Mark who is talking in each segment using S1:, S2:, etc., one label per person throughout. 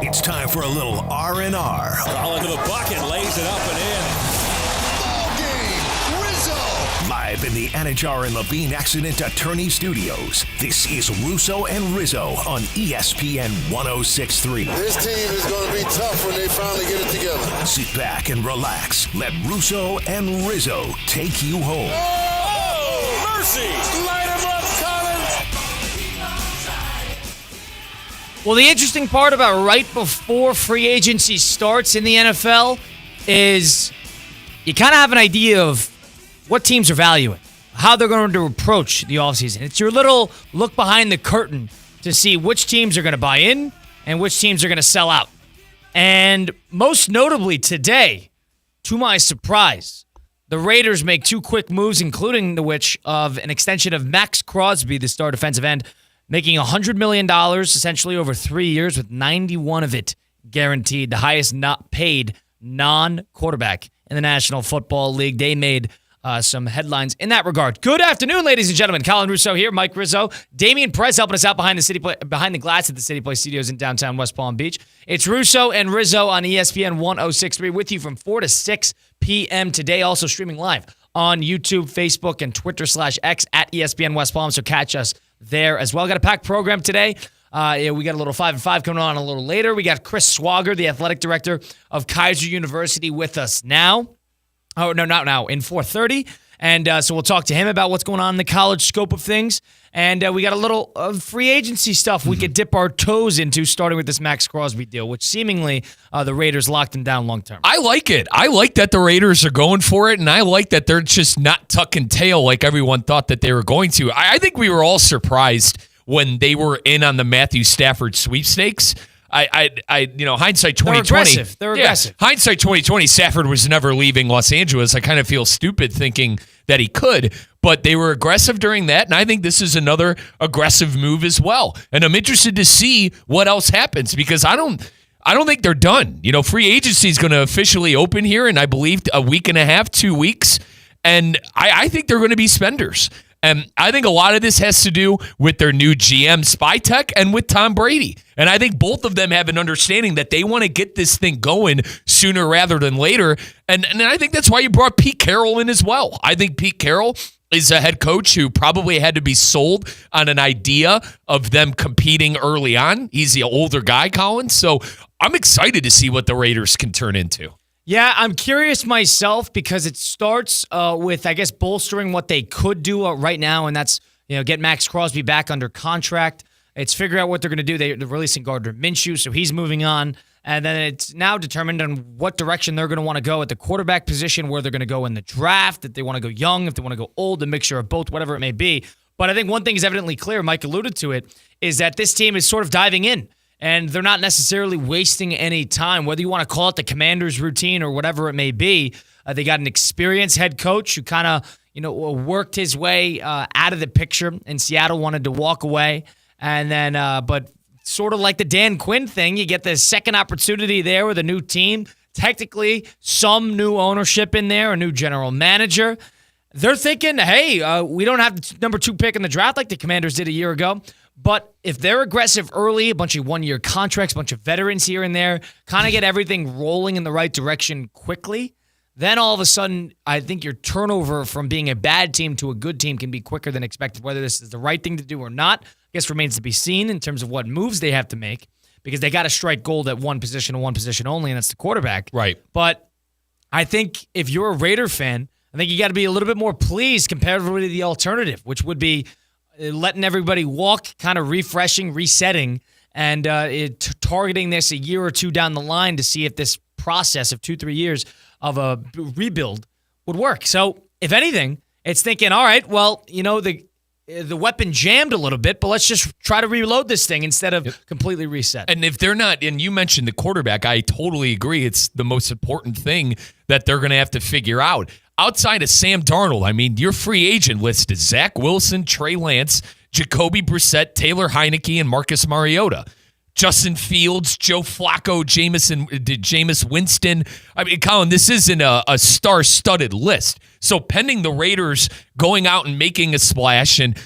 S1: It's time for a little R&R.
S2: All into the bucket, lays it up and in.
S1: Ball game, Rizzo. Live in the Anajar and Levine Accident Attorney Studios, this is Russo and Rizzo on ESPN 106.3.
S3: This team is going to be tough when they finally get it together.
S1: Sit back and relax. Let Russo and Rizzo take you home.
S2: Oh, mercy! Light him up, Collins!
S4: Well, the interesting part about right before free agency starts in the NFL is you kind of have an idea of what teams are valuing, how they're going to approach the offseason. It's your little look behind the curtain to see which teams are going to buy in and which teams are going to sell out. And most notably today, to my surprise, the Raiders make two quick moves, including the which of an extension of Max Crosby, the star defensive end, making $100 million essentially over 3 years with 91 of it guaranteed, the highest not paid non-quarterback in the National Football League. They made some headlines in that regard. Good afternoon, ladies and gentlemen. Colin Russo here, Mike Rizzo, Damian Perez helping us out behind the glass at the City Play Studios in downtown West Palm Beach. It's Russo and Rizzo on ESPN 106.3 with you from 4 to 6 p.m. today. Also streaming live on YouTube, Facebook, and Twitter/X at ESPN West Palm. So catch us there as well. Got a packed program today. We got a little 5 and 5 coming on a little later. We got Chris Swager, the athletic director of Kaiser University, with us now. Oh, no, not now, in 4:30. And so we'll talk to him about what's going on in the college scope of things. And we got a little free agency stuff we could dip our toes into, starting with this Max Crosby deal, which seemingly the Raiders locked him down long term.
S5: I like it. I like that the Raiders are going for it, and I like that they're just not tucking tail like everyone thought that they were going to. I think we were all surprised when they were in on the Matthew Stafford sweepstakes. Hindsight 2020.
S4: They're aggressive.
S5: Hindsight 2020. Stafford was never leaving Los Angeles. I kind of feel stupid thinking that he could, but they were aggressive during that, and I think this is another aggressive move as well. And I'm interested to see what else happens because I don't think they're done. You know, free agency is going to officially open here in, I believe, a week and a half, 2 weeks, and I think they're going to be spenders. And I think a lot of this has to do with their new GM, Spytek, and with Tom Brady. And I think both of them have an understanding that they want to get this thing going sooner rather than later. And I think that's why you brought Pete Carroll in as well. I think Pete Carroll is a head coach who probably had to be sold on an idea of them competing early on. He's the older guy, Colin. So I'm excited to see what the Raiders can turn into.
S4: Yeah, I'm curious myself because it starts with, I guess, bolstering what they could do right now, and that's, get Max Crosby back under contract. It's figure out what they're going to do. They're releasing Gardner Minshew, so he's moving on. And then it's now determined on what direction they're going to want to go at the quarterback position, where they're going to go in the draft, if they want to go young, if they want to go old, a mixture of both, whatever it may be. But I think one thing is evidently clear, Mike alluded to it, is that this team is sort of diving in. And they're not necessarily wasting any time, whether you want to call it the Commanders routine or whatever it may be. They got an experienced head coach who kind of, worked his way out of the picture. And Seattle wanted to walk away. And then, but sort of like the Dan Quinn thing, you get the second opportunity there with a new team. Technically, some new ownership in there, a new general manager. They're thinking, hey, we don't have the number 2 pick in the draft like the Commanders did a year ago. But if they're aggressive early, a bunch of one-year contracts, a bunch of veterans here and there, kind of get everything rolling in the right direction quickly, then all of a sudden, I think your turnover from being a bad team to a good team can be quicker than expected. Whether this is the right thing to do or not, I guess remains to be seen in terms of what moves they have to make because they got to strike gold at one position and one position only, and that's the quarterback.
S5: Right.
S4: But I think if you're a Raider fan, I think you got to be a little bit more pleased comparatively to the alternative, which would be letting everybody walk, kind of refreshing, resetting, and targeting this a year or two down the line to see if this process of 2-3 years of a rebuild would work. So, if anything, it's thinking, all right, well, the weapon jammed a little bit, but let's just try to reload this thing instead of completely reset.
S5: And if they're not, and you mentioned the quarterback, I totally agree. It's the most important thing that they're going to have to figure out. Outside of Sam Darnold, I mean, your free agent list is Zach Wilson, Trey Lance, Jacoby Brissett, Taylor Heineke, and Marcus Mariota. Justin Fields, Joe Flacco, Jameis Winston. I mean, Colin, this isn't a star-studded list. So pending the Raiders going out and making a splash and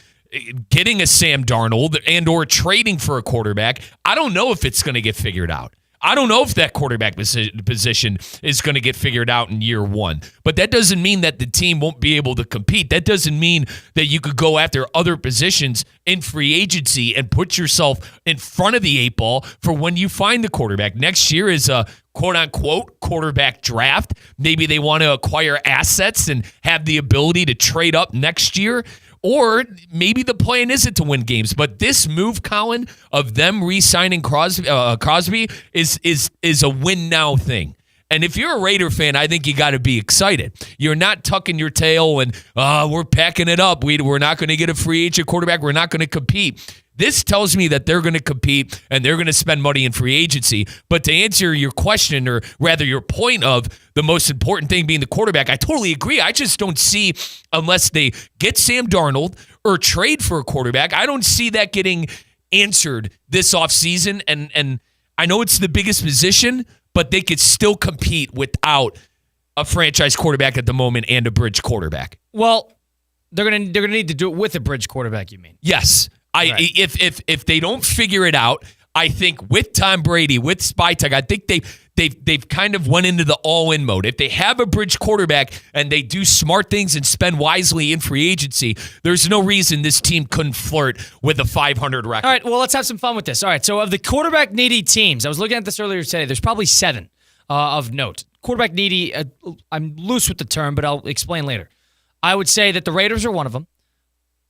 S5: getting a Sam Darnold and or trading for a quarterback, I don't know if it's going to get figured out. I don't know if that quarterback position is going to get figured out in year one. But that doesn't mean that the team won't be able to compete. That doesn't mean that you could go after other positions in free agency and put yourself in front of the 8 ball for when you find the quarterback. Next year is a quote-unquote quarterback draft. Maybe they want to acquire assets and have the ability to trade up next year. Or maybe the plan isn't to win games. But this move, Colin, of them re-signing Crosby is a win-now thing. And if you're a Raider fan, I think you got to be excited. You're not tucking your tail and, we're packing it up. We're not going to get a free agent quarterback. We're not going to compete. This tells me that they're going to compete and they're going to spend money in free agency. But to answer your question, or rather your point of the most important thing being the quarterback, I totally agree. I just don't see, unless they get Sam Darnold or trade for a quarterback, I don't see that getting answered this offseason. And I know it's the biggest position, but they could still compete without a franchise quarterback at the moment and a bridge quarterback.
S4: Well, they're gonna need to do it with a bridge quarterback, you mean?
S5: Yes. Right. If they don't figure it out, I think with Tom Brady, with Spytek, I think they've kind of went into the all-in mode. If they have a bridge quarterback and they do smart things and spend wisely in free agency, there's no reason this team couldn't flirt with a 500 record.
S4: All right, well, let's have some fun with this. All right, so of the quarterback-needy teams, I was looking at this earlier today, there's probably 7 of note. Quarterback-needy, I'm loose with the term, but I'll explain later. I would say that the Raiders are one of them.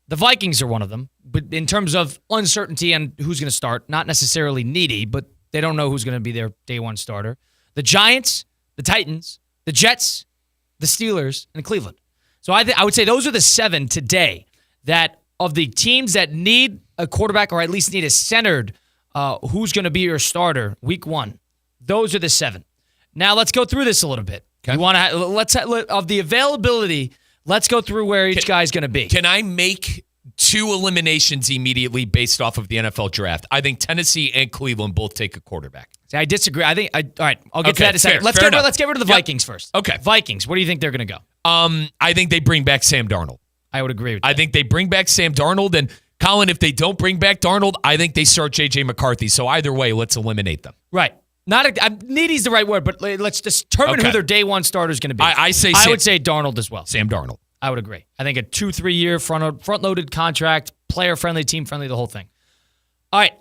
S4: The Vikings are one of them, but in terms of uncertainty and who's going to start, not necessarily needy, but they don't know who's going to be their day one starter. The Giants, the Titans, the Jets, the Steelers, and Cleveland. So I would say those are the 7 today that of the teams that need a quarterback or at least need a centered who's going to be your starter week 1. Those are the 7. Now let's go through this a little bit. Okay. Of the availability. Let's go through where each guy's going to be.
S5: Can I make 2 eliminations immediately based off of the NFL draft? I think Tennessee and Cleveland both take a quarterback.
S4: See, I disagree. All right, I'll get to that in a second. Let's get rid of the Vikings first.
S5: Okay.
S4: Vikings, where do you think they're going to go?
S5: I think they bring back Sam Darnold.
S4: I would agree with that.
S5: I think they bring back Sam Darnold. And, Colin, if they don't bring back Darnold, I think they start J.J. McCarthy. So either way, let's eliminate them.
S4: Right. Needy's the right word, but let's determine who their day one starter is going to be.
S5: I would
S4: say Darnold as well.
S5: Sam Darnold.
S4: I would agree. I think a 2-3 year front-loaded contract, player-friendly, team-friendly, the whole thing. All right.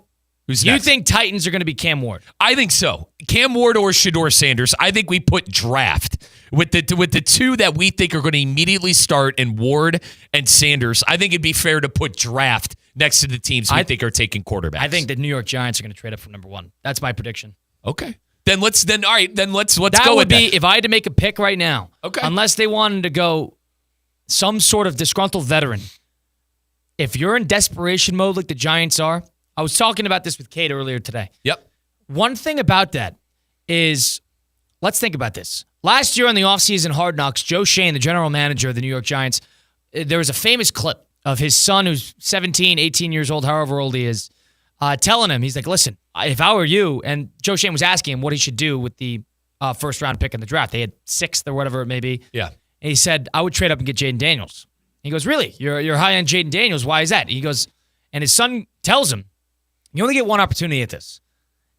S5: Who's
S4: you
S5: next?
S4: think Titans are going to be Cam Ward?
S5: I think so. Cam Ward or Shedeur Sanders. I think we put draft with the 2 that we think are going to immediately start in Ward and Sanders. I think it'd be fair to put draft next to the teams we think are taking quarterbacks.
S4: I think the New York Giants are going to trade up for number 1. That's my prediction.
S5: Okay. Let's go with that.
S4: That would be if I had to make a pick right now.
S5: Okay.
S4: Unless they wanted to go some sort of disgruntled veteran. If you're in desperation mode like the Giants are, I was talking about this with Kate earlier today.
S5: Yep.
S4: One thing about that is, let's think about this. Last year on the offseason Hard Knocks, Joe Shane, the general manager of the New York Giants, there was a famous clip of his son, who's 17, 18 years old, however old he is, telling him, he's like, listen, if I were you, and Joe Shane was asking him what he should do with the first round pick in the draft. They had 6th or whatever it may be.
S5: Yeah.
S4: And he said, I would trade up and get Jaden Daniels. He goes, really? You're high on Jaden Daniels. Why is that? He goes, and his son tells him, you only get one opportunity at this.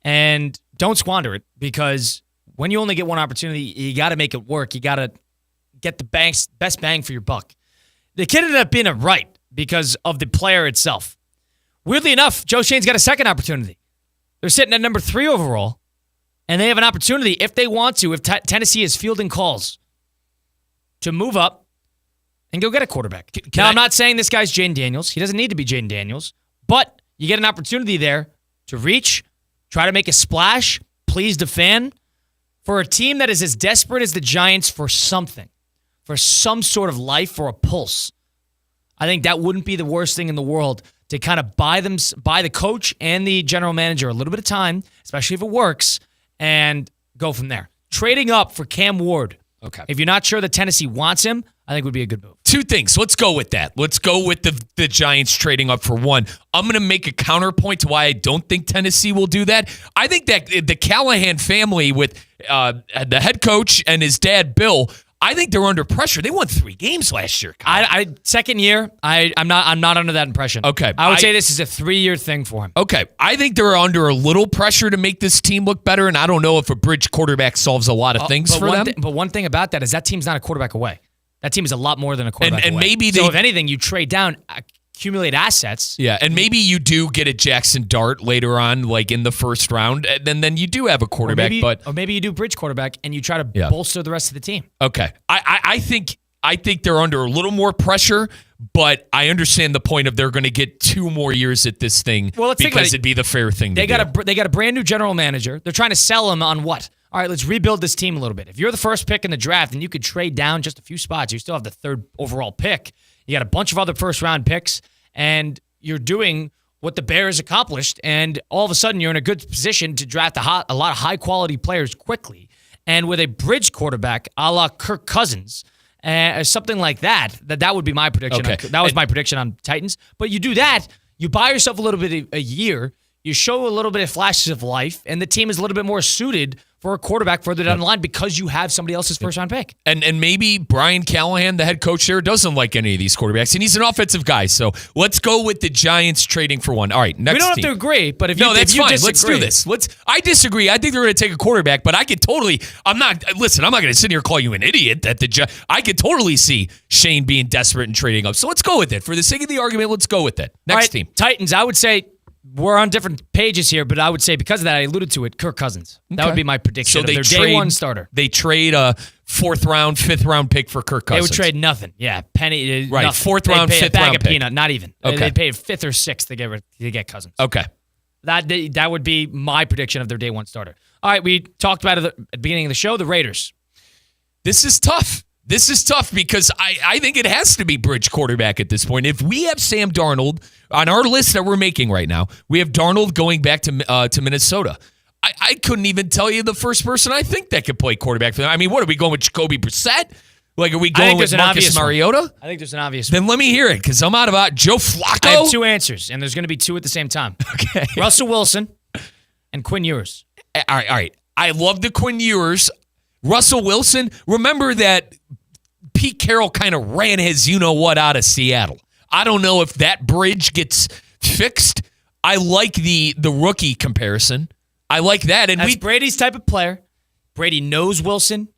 S4: And don't squander it, because when you only get one opportunity, you got to make it work. You got to get the best bang for your buck. The kid ended up being right because of the player itself. Weirdly enough, Joe Shane's got a second opportunity. They're sitting at number 3 overall, and they have an opportunity, if they want to, if Tennessee is fielding calls, to move up and go get a quarterback. I'm not saying this guy's Jaden Daniels. He doesn't need to be Jaden Daniels. But you get an opportunity there to reach, try to make a splash, please the fan. For a team that is as desperate as the Giants for something, for some sort of life, for a pulse, I think that wouldn't be the worst thing in the world to kind of buy the coach and the general manager a little bit of time, especially if it works, and go from there. Trading up for Cam Ward.
S5: Okay.
S4: If you're not sure that Tennessee wants him, I think would be a good move.
S5: 2 things. Let's go with that. Let's go with the Giants trading up for 1. I'm going to make a counterpoint to why I don't think Tennessee will do that. I think that the Callahan family with the head coach and his dad, Bill, I think they're under pressure. They won 3 games last year.
S4: Second year, I'm not under that impression.
S5: Okay.
S4: I would say this is a 3-year thing for him.
S5: Okay. I think they're under a little pressure to make this team look better, and I don't know if a bridge quarterback solves a lot of things for them.
S4: But one thing about that is that team's not a quarterback away. That team is a lot more than a quarterback
S5: and
S4: away.
S5: Maybe
S4: so if anything, you trade down, accumulate assets.
S5: Yeah, and maybe you do get a Jackson Dart later on, like in the first round, and then you do have a quarterback.
S4: Or maybe you do bridge quarterback and you try to bolster the rest of the team.
S5: Okay, I think they're under a little more pressure, but I understand the point of they're going to get 2 more years at this thing because it'd be the fair thing.
S4: They got a brand new general manager. They're trying to sell him on what? All right, let's rebuild this team a little bit. If you're the first pick in the draft and you could trade down just a few spots, you still have the 3rd overall pick. You got a bunch of other first-round picks, and you're doing what the Bears accomplished, and all of a sudden you're in a good position to draft a lot of high-quality players quickly. And with a bridge quarterback a la Kirk Cousins, something like that would be my prediction.
S5: Okay.
S4: That was my prediction on Titans. But you do that, you buy yourself a little bit a year, you show a little bit of flashes of life, and the team is a little bit more suited for a quarterback further down the line because you have somebody else's first-round pick.
S5: And maybe Brian Callahan, the head coach there, doesn't like any of these quarterbacks, and he's an offensive guy. So let's go with the Giants trading for one. All right, next
S4: We don't
S5: team.
S4: have to agree, but if
S5: no,
S4: you,
S5: that's
S4: if you
S5: fine.
S4: disagree,
S5: Let's do this. I disagree. I think they're going to take a quarterback, but I could totally. I'm not going to sit here and call you an idiot. I could totally see Shane being desperate and trading up. So let's go with it. For the sake of the argument, let's go with it. Next team,
S4: Titans. I would say. We're on different pages here, but I would say because of that, I alluded to it, Kirk Cousins. That would be my prediction. So they trade, day 1 starter.
S5: They trade a 4th round, 5th round pick for Kirk Cousins.
S4: They would trade nothing. Yeah, penny.
S5: Right,
S4: nothing.
S5: 4th round, 5th round
S4: bag of
S5: pick.
S4: Peanut, not even.
S5: Okay.
S4: They paid 5th or 6th to get Cousins.
S5: Okay.
S4: That would be my prediction of their day 1 starter. All right, we talked about it at the beginning of the show, the Raiders.
S5: This is tough. This is tough because I think it has to be bridge quarterback at this point. If we have Sam Darnold on our list that we're making right now, we have Darnold going back to Minnesota. I couldn't even tell you the first person I think that could play quarterback for them. I mean, what are we going with, Jacoby Brissett? Like, are we going with Marcus Mariota?
S4: I think there's an obvious
S5: one. Then let me hear it because I'm out about Joe Flacco.
S4: I have 2 answers, and there's going to be 2 at the same time.
S5: Okay.
S4: Russell Wilson and Quinn Ewers.
S5: All right. I love the Quinn Ewers. Russell Wilson, remember that Pete Carroll kind of ran his you-know-what out of Seattle. I don't know if that bridge gets fixed. I like the rookie comparison. I like that. And
S4: that's Brady's type of player. Brady knows Wilson.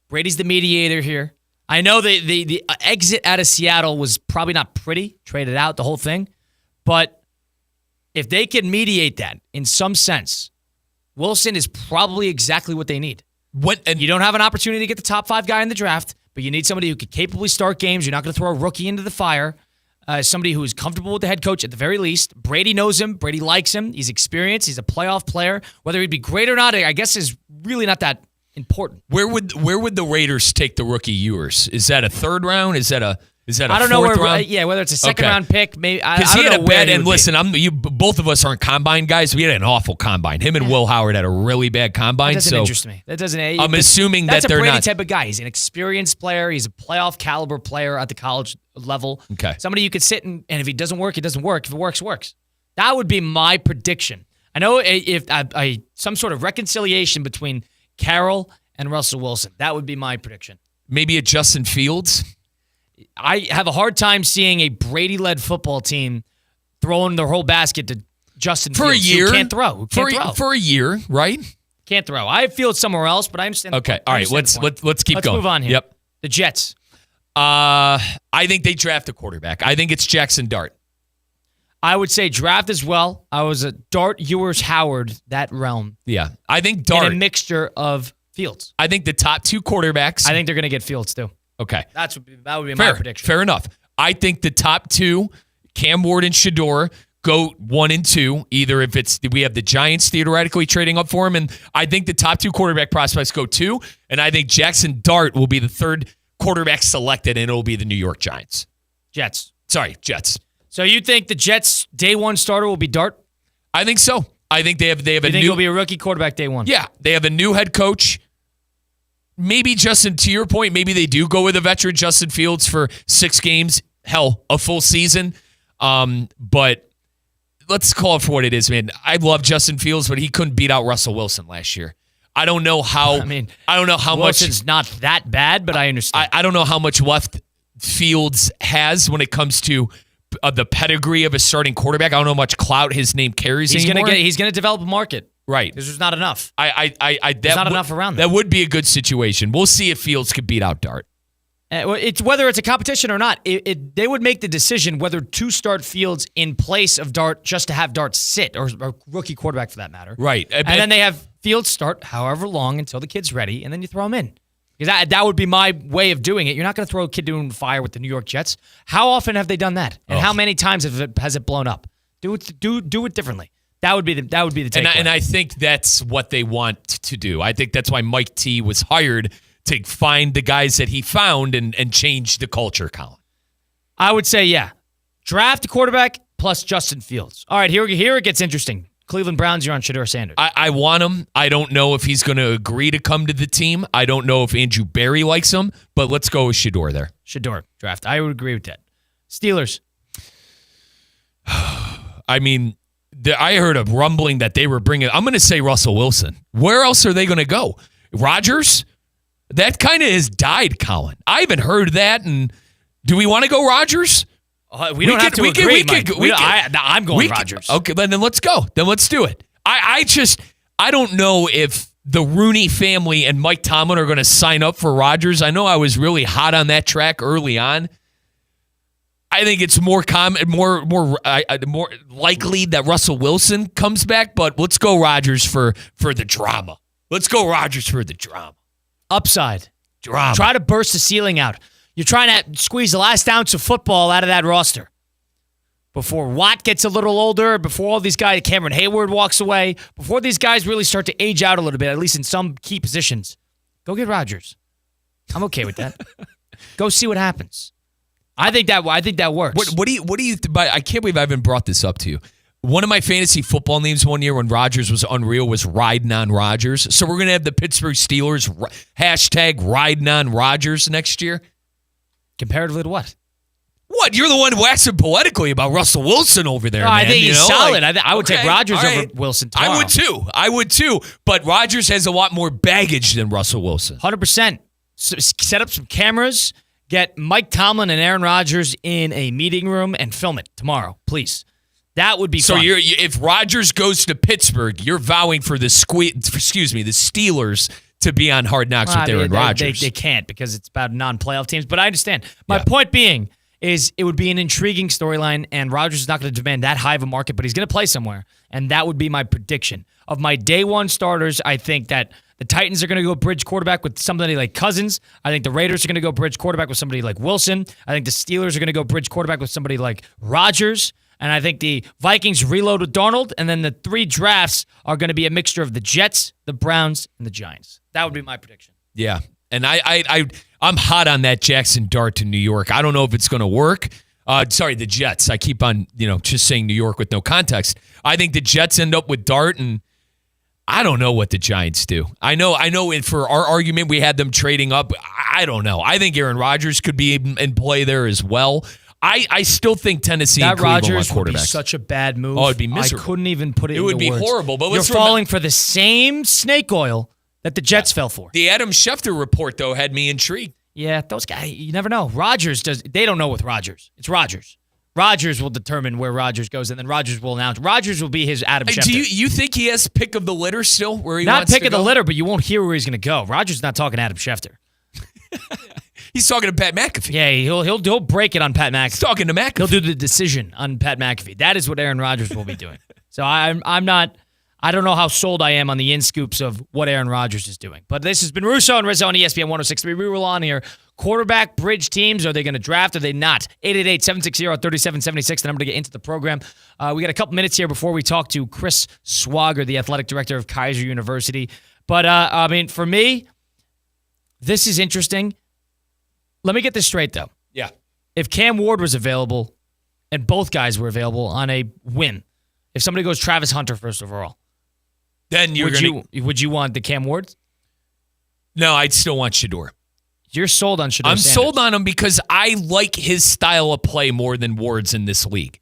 S4: Brady's the mediator here. I know the exit out of Seattle was probably not pretty, traded out, the whole thing. But if they can mediate that in some sense, Wilson is probably exactly what they need. And you don't have an opportunity to get the top 5 guy in the draft, but you need somebody who could capably start games. You're not going to throw a rookie into the fire. Somebody who is comfortable with the head coach at the very least. Brady knows him. Brady likes him. He's experienced. He's a playoff player. Whether he'd be great or not, I guess is really not that important.
S5: Where would the Raiders take the rookie Ewers? Is that a 3rd round? Is that a
S4: I don't know
S5: 4th round?
S4: Whether it's a 2nd round pick, maybe.
S5: Because he had a bad. And listen, both of us aren't combine guys. We had an awful combine. Him and Will Howard had a really bad combine.
S4: That doesn't interest me. That doesn't.
S5: I'm assuming that they're not.
S4: That's a Brady type of guy. He's an experienced player. He's a playoff caliber player at the college level.
S5: Okay.
S4: Somebody you could sit and if he doesn't work, it doesn't work. If it works, works. That would be my prediction. I know if some sort of reconciliation between Carroll and Russell Wilson. That would be my prediction.
S5: Maybe a Justin Fields.
S4: I have a hard time seeing a Brady-led football team throwing their whole basket to Justin
S5: for
S4: Fields.
S5: A year.
S4: Who can't throw.
S5: For a year, right?
S4: Can't throw. I have Fields somewhere else, but I understand.
S5: Okay, all right. Let's keep going.
S4: Let's move on here.
S5: Yep.
S4: The Jets.
S5: I think they draft a quarterback. I think it's Jackson Dart.
S4: I would say draft as well. I was a Dart, Ewers, Howard, that realm.
S5: Yeah, I think Dart.
S4: And a mixture of Fields.
S5: I think the top 2 quarterbacks.
S4: I think they're going to get Fields too.
S5: Okay.
S4: That would be my prediction.
S5: Fair enough. I think the top 2, Cam Ward and Shedeur, go 1 and 2. Either if we have the Giants theoretically trading up for him, and I think the top 2 quarterback prospects go 2, and I think Jackson Dart will be the 3rd quarterback selected, and it'll be the New York Giants.
S4: Jets.
S5: Jets.
S4: So you think the Jets' day 1 starter will be Dart?
S5: I think so. I think they have
S4: you think he'll be a rookie quarterback day 1?
S5: Yeah, they have a new head coach. Maybe, Justin, to your point, maybe they do go with a veteran, Justin Fields, for 6 games. Hell, a full season. But let's call it for what it is, man. I love Justin Fields, but he couldn't beat out Russell Wilson last year. I don't know how. I don't know how
S4: Wilson's not that bad, but I understand.
S5: I don't know how much left Fields has when it comes to the pedigree of a starting quarterback. I don't know how much clout his name carries anymore.
S4: He's gonna develop a market.
S5: Right.
S4: There's not enough.
S5: There's
S4: not enough around
S5: that. That would be a good situation. We'll see if Fields could beat out Dart.
S4: It's whether it's a competition or not. They would make the decision whether to start Fields in place of Dart just to have Dart sit, or rookie quarterback for that matter.
S5: Right.
S4: And then they have Fields start however long until the kid's ready, and then you throw him in. Because that would be my way of doing it. You're not going to throw a kid doing the fire with the New York Jets. How often have they done that? And how many times has it blown up? Do it differently. That would be the takeaway.
S5: And I think that's what they want to do. I think that's why Mike T was hired, to find the guys that he found and change the culture, Colin.
S4: I would say, yeah. Draft a quarterback plus Justin Fields. All right, here it gets interesting. Cleveland Browns, you're on Shedeur Sanders.
S5: I want him. I don't know if he's going to agree to come to the team. I don't know if Andrew Berry likes him, but let's go with Shedeur there.
S4: Shedeur, draft. I would agree with that. Steelers.
S5: I mean, I heard a rumbling that they were bringing, I'm going to say Russell Wilson. Where else are they going to go? Rodgers? That kind of has died, Colin. I haven't heard that. And do we want to go Rodgers?
S4: We don't have to agree, I'm going Rodgers.
S5: Okay, then let's go. Then let's do it. I don't know if the Rooney family and Mike Tomlin are going to sign up for Rodgers. I know I was really hot on that track early on. I think it's more likely that Russell Wilson comes back, but let's go Rodgers for the drama. Let's go Rodgers for the drama.
S4: Upside.
S5: Drama.
S4: Try to burst the ceiling out. You're trying to squeeze the last ounce of football out of that roster. Before Watt gets a little older, before all these guys, Cameron Hayward walks away, before these guys really start to age out a little bit, at least in some key positions, go get Rodgers. I'm okay with that. Go see what happens. I think that works.
S5: What do you? I can't believe I haven't brought this up to you. One of my fantasy football names one year when Rodgers was unreal was Riding on Rodgers. So we're going to have the Pittsburgh Steelers hashtag Riding on Rodgers next year.
S4: Comparatively to what?
S5: What? You're the one waxing poetically about Russell Wilson over there, man.
S4: I think he's solid. I would take Rodgers
S5: right.
S4: over Wilson tomorrow.
S5: I would too. But Rodgers has a lot more baggage than Russell Wilson.
S4: 100%. So set up some cameras. Get Mike Tomlin and Aaron Rodgers in a meeting room and film it tomorrow, please. That would be fun.
S5: So if Rodgers goes to Pittsburgh, you're vowing for the Steelers to be on Hard Knocks with Aaron Rodgers.
S4: They can't because it's about non-playoff teams, but I understand. My point being is it would be an intriguing storyline, and Rodgers is not going to demand that high of a market, but he's going to play somewhere, and that would be my prediction. Of my day one starters, I think that the Titans are going to go bridge quarterback with somebody like Cousins. I think the Raiders are going to go bridge quarterback with somebody like Wilson. I think the Steelers are going to go bridge quarterback with somebody like Rodgers. And I think the Vikings reload with Darnold, and then the 3 drafts are going to be a mixture of the Jets, the Browns, and the Giants. That would be my prediction.
S5: Yeah, and I'm hot on that Jackson Dart to New York. I don't know if it's going to work. Sorry, the Jets. I keep on just saying New York with no context. I think the Jets end up with Dart, and I don't know what the Giants do. I know. For our argument, we had them trading up. I don't know. I think Aaron Rodgers could be in play there as well. I still think Tennessee and Cleveland want quarterbacks.
S4: That Rodgers would be such a bad move.
S5: Oh, it'd be miserable.
S4: I couldn't even put it into words.
S5: It would be horrible. But
S4: you're falling for the same snake oil that the Jets fell for.
S5: The Adam Schefter report, though, had me intrigued.
S4: Yeah, those guys, you never know. They don't know with Rodgers. It's Rodgers. Rodgers will determine where Rodgers goes, and then Rodgers will announce. Rodgers will be his Adam Schefter.
S5: Do you think he has pick of the litter still? Where he
S4: not
S5: wants
S4: pick
S5: to
S4: of
S5: go?
S4: the litter, but you won't hear where he's going to go. Rodgers not talking Adam Schefter.
S5: He's talking to Pat McAfee.
S4: Yeah, he'll break it on Pat McAfee.
S5: He's talking to McAfee.
S4: He'll do the decision on Pat McAfee. That is what Aaron Rodgers will be doing. So I'm not. I don't know how sold I am on the scoops of what Aaron Rodgers is doing. But this has been Russo and Rizzo on ESPN 106.3. We roll on here. Quarterback bridge teams. Are they going to draft? Are they not? 888-760-3776. The number to get into the program. We got a couple minutes here before we talk to Chris Swager, the athletic director of Kaiser University. But for me, this is interesting. Let me get this straight, though.
S5: Yeah.
S4: If Cam Ward was available and both guys were available on a whim, if somebody goes Travis Hunter first overall,
S5: then
S4: would you want the Cam Ward?
S5: No, I'd still want Shedeur.
S4: You're sold on Shedeur
S5: I'm
S4: Sanders.
S5: sold on him because I like his style of play more than Ward's in this league.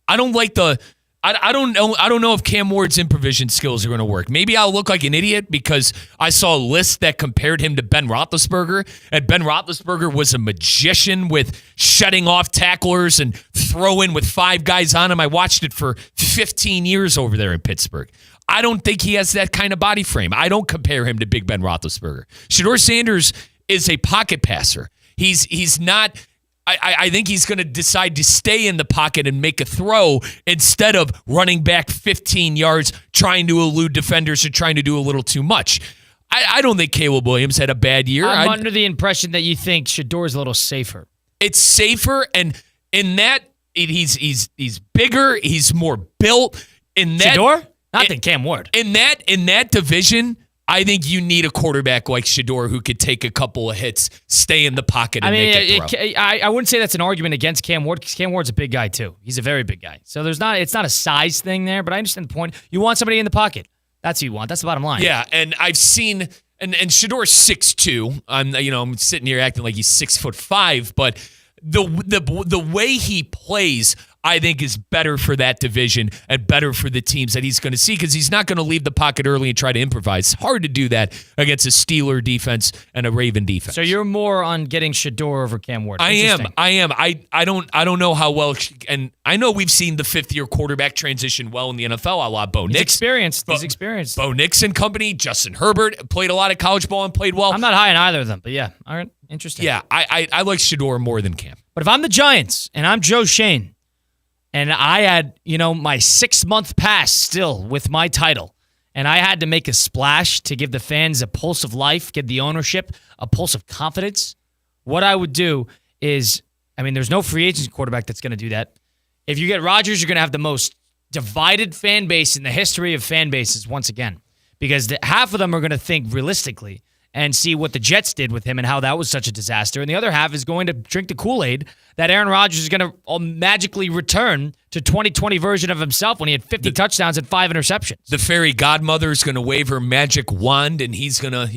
S5: I don't like the I don't know. I don't know if Cam Ward's improvisation skills are going to work. Maybe I'll look like an idiot because I saw a list that compared him to Ben Roethlisberger, and Ben Roethlisberger was a magician with shutting off tacklers and throwing with 5 guys on him. I watched it for 15 years over there in Pittsburgh. I don't think he has that kind of body frame. I don't compare him to Big Ben Roethlisberger. Shedeur Sanders is a pocket passer. He's not. I think he's going to decide to stay in the pocket and make a throw instead of running back 15 yards, trying to elude defenders or trying to do a little too much. I don't think Caleb Williams had a bad year.
S4: I'm under the impression that you think Shedeur is a little safer.
S5: It's safer, and in that he's bigger, he's more built. In that,
S4: Shedeur? Not than Cam Ward.
S5: In that division, I think you need a quarterback like Shedeur who could take a couple of hits, stay in the pocket, and make a throw.
S4: I wouldn't say that's an argument against Cam Ward because Cam Ward's a big guy too. He's a very big guy. So it's not a size thing there, but I understand the point. You want somebody in the pocket. That's who you want. That's the bottom line.
S5: Yeah, and I've seen and Shedeur's 6'2". I'm sitting here acting like he's 6'5", but the way he plays, I think, is better for that division and better for the teams that he's going to see because he's not going to leave the pocket early and try to improvise. It's hard to do that against a Steeler defense and a Raven defense.
S4: So you're more on getting Shedeur over Cam Ward.
S5: I am. I don't know how well, and I know we've seen the 5th-year quarterback transition well in the NFL. A lot. Bo Nix.
S4: He's experienced.
S5: Bo Nix and company. Justin Herbert played a lot of college ball and played well.
S4: I'm not high on either of them, but yeah. All right. Interesting.
S5: Yeah, I like Shedeur more than Cam.
S4: But if I'm the Giants and I'm Joe Shane, and I had, my 6-month pass still with my title, and I had to make a splash to give the fans a pulse of life, give the ownership a pulse of confidence, what I would do is, there's no free agency quarterback that's going to do that. If you get Rodgers, you're going to have the most divided fan base in the history of fan bases once again, because half of them are going to think realistically and see what the Jets did with him and how that was such a disaster. And the other half is going to drink the Kool-Aid that Aaron Rodgers is going to magically return to 2020 version of himself when he had 50 touchdowns and 5 interceptions.
S5: The fairy godmother is going to wave her magic wand, and he's going to,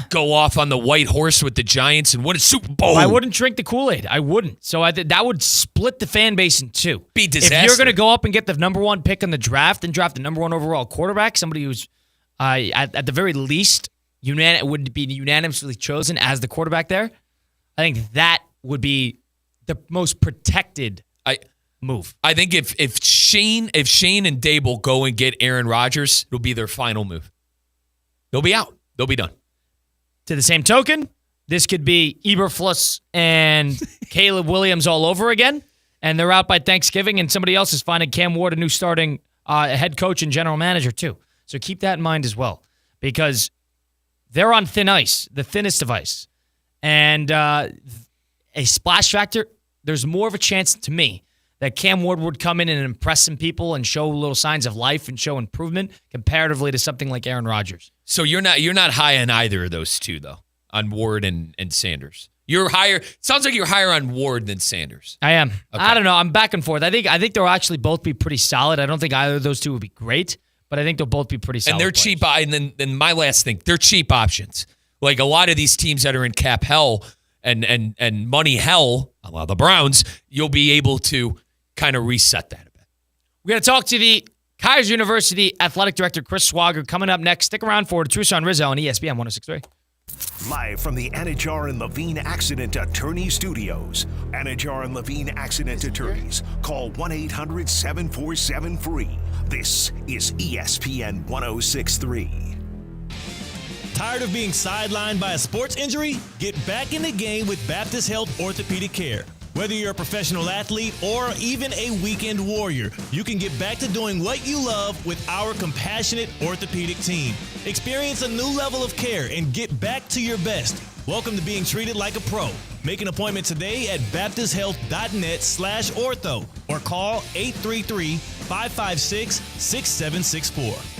S5: go off on the white horse with the Giants and win a Super Bowl.
S4: I wouldn't drink the Kool-Aid. I wouldn't. So that would split the fan base in two.
S5: Be disaster.
S4: If you're going to go up and get the number 1 pick in the draft and draft the number 1 overall quarterback, somebody who's at the very least, would be unanimously chosen as the quarterback there. I think that would be the most protected move.
S5: I think if Shane and Dable go and get Aaron Rodgers, it'll be their final move. They'll be out. They'll be done.
S4: To the same token, this could be Eberflus and Caleb Williams all over again, and they're out by Thanksgiving, and somebody else is finding Cam Ward a new starting head coach and general manager too. So keep that in mind as well, because they're on thin ice, the thinnest of ice. And a splash factor, there's more of a chance to me that Cam Ward would come in and impress some people and show little signs of life and show improvement comparatively to something like Aaron Rodgers.
S5: So you're not high on either of those two, though, on Ward and Sanders. You're higher. Sounds like you're higher on Ward than Sanders.
S4: I am.
S5: Okay.
S4: I don't know. I'm back and forth. I think they'll actually both be pretty solid. I don't think either of those two would be great, but I think they'll both be pretty solid.
S5: And they're
S4: players.
S5: cheap. And then my last thing, they're cheap options. Like a lot of these teams that are in cap hell and money hell, a lot of the Browns, you'll be able to kind of reset that a bit.
S4: We're going to talk to the Kaiser University Athletic Director, Chris Swager, coming up next. Stick around for Russo Rizzo on ESPN 106.3.
S1: Live from the Anajar and Levine Accident Attorney Studios. Anajar and Levine Accident Attorneys. Call 1-800-747-FREE. This is ESPN 106.3.
S6: Tired of being sidelined by a sports injury? Get back in the game with Baptist Health Orthopedic Care. Whether you're a professional athlete or even a weekend warrior, you can get back to doing what you love with our compassionate orthopedic team. Experience a new level of care and get back to your best. Welcome to being treated like a pro. Make an appointment today at baptisthealth.net/ortho or call 833-556-6764.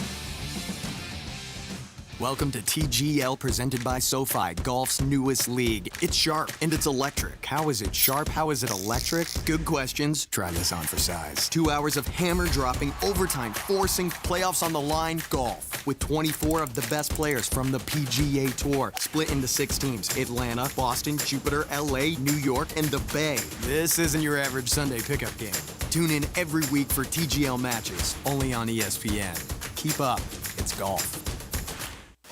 S7: Welcome to TGL presented by SoFi, golf's newest league. It's sharp and it's electric. How is it sharp? How is it electric? Good questions. Try this on for size. 2 hours of hammer dropping, overtime, forcing, playoffs on the line, golf. With 24 of the best players from the PGA Tour, split into 6 teams. Atlanta, Boston, Jupiter, LA, New York, and the Bay. This isn't your average Sunday pickup game. Tune in every week for TGL matches, only on ESPN. Keep up. It's golf.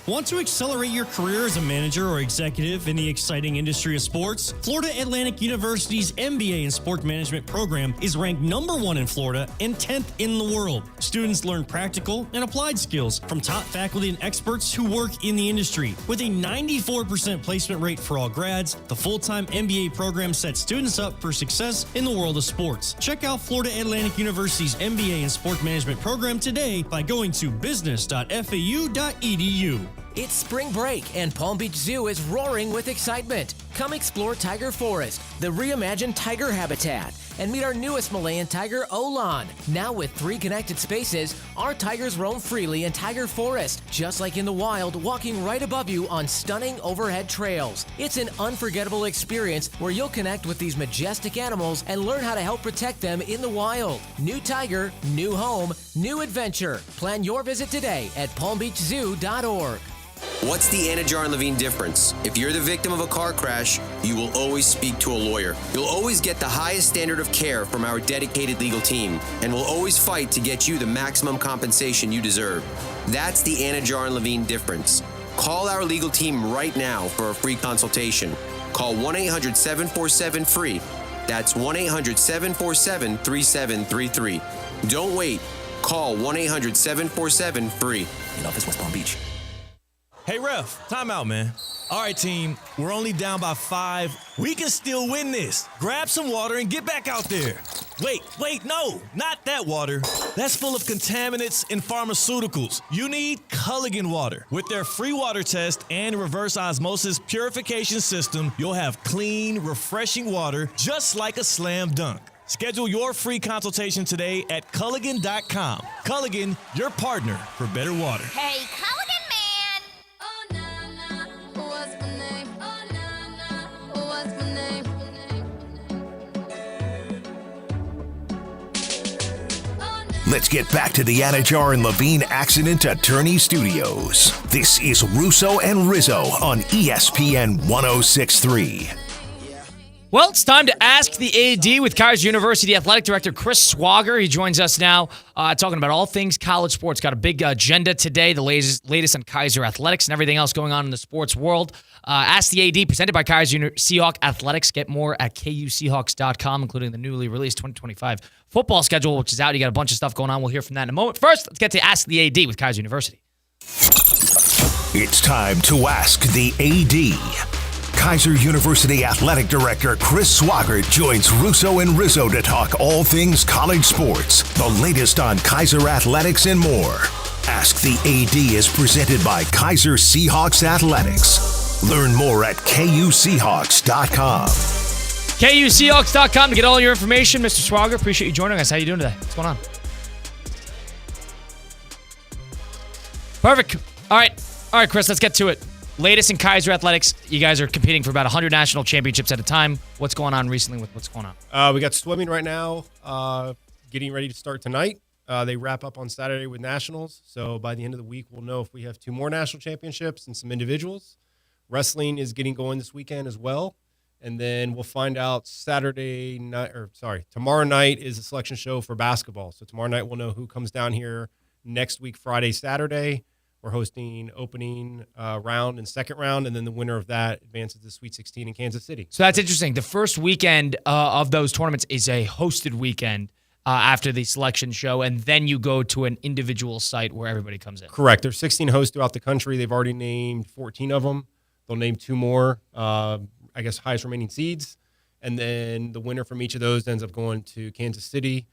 S6: Want to accelerate your career as a manager or executive in the exciting industry of sports? Florida Atlantic University's MBA in Sport Management program is ranked #1 in Florida and 10th in the world. Students learn practical and applied skills from top faculty and experts who work in the industry. With a 94% placement rate for all grads, the full-time MBA program sets students up for success in the world of sports. Check out Florida Atlantic University's MBA in Sport Management program today by going to business.fau.edu.
S8: It's spring break, and Palm Beach Zoo is roaring with excitement. Come explore Tiger Forest, the reimagined tiger habitat, and meet our newest Malayan tiger, Olan. Now with 3 connected spaces, our tigers roam freely in Tiger Forest, just like in the wild, walking right above you on stunning overhead trails. It's an unforgettable experience where you'll connect with these majestic animals and learn how to help protect them in the wild. New tiger, new home, new adventure. Plan your visit today at palmbeachzoo.org.
S9: What's the Anajar and Levine difference? If you're the victim of a car crash, you will always speak to a lawyer. You'll always get the highest standard of care from our dedicated legal team, and we'll always fight to get you the maximum compensation you deserve. That's the Anajar and Levine difference. Call our legal team right now for a free consultation. Call 1-800-747-FREE. That's 1-800-747-3733. Don't wait. Call 1-800-747-FREE. In office, West Palm Beach.
S6: Hey, ref, time out, man. All right, team, we're only down by 5. We can still win this. Grab some water and get back out there. Wait, no, not that water. That's full of contaminants and pharmaceuticals. You need Culligan water. With their free water test and reverse osmosis purification system, you'll have clean, refreshing water just like a slam dunk. Schedule your free consultation today at Culligan.com. Culligan, your partner for better water.
S10: Hey, Culligan man!
S1: Let's get back to the Anajar and Levine Accident Attorney Studios. This is Russo and Rizzo on ESPN 106.3.
S4: Well, it's time to ask the AD with Kaiser University Athletic Director Chris Swager. He joins us now talking about all things college sports. Got a big agenda today, the latest on Kaiser Athletics and everything else going on in the sports world. Ask the AD, presented by Kaiser Seahawk Athletics. Get more at kuseahawks.com, including the newly released 2025 football schedule, which is out. You got a bunch of stuff going on. We'll hear from that in a moment. First, let's get to Ask the AD with Kaiser University.
S1: It's time to ask the AD. Kaiser University Athletic Director Chris Swager joins Russo and Rizzo to talk all things college sports, the latest on Kaiser Athletics and more. Ask the AD is presented by Kaiser Seahawks Athletics. Learn more at kuseahawks.com.
S4: kuseahawks.com to get all your information. Mr. Swager, appreciate you joining us. How you doing today? What's going on? Perfect. All right, Chris, let's get to it. Latest in Kaiser Athletics, you guys are competing for about 100 national championships at a time. What's going on recently with what's going on?
S11: We got swimming right now, getting ready to start tonight. They wrap up on Saturday with nationals. So by the end of the week, we'll know if we have 2 more national championships and some individuals. Wrestling is getting going this weekend as well. And then we'll find out tomorrow night is a selection show for basketball. So tomorrow night we'll know who comes down here next week, Friday, Saturday. We're hosting opening round and second round, and then the winner of that advances to Sweet 16 in Kansas City.
S4: So that's interesting. The first weekend of those tournaments is a hosted weekend after the selection show, and then you go to an individual site where everybody comes in.
S11: Correct. There's 16 hosts throughout the country. They've already named 14 of them. They'll name 2 more, highest remaining seeds, and then the winner from each of those ends up going to Kansas City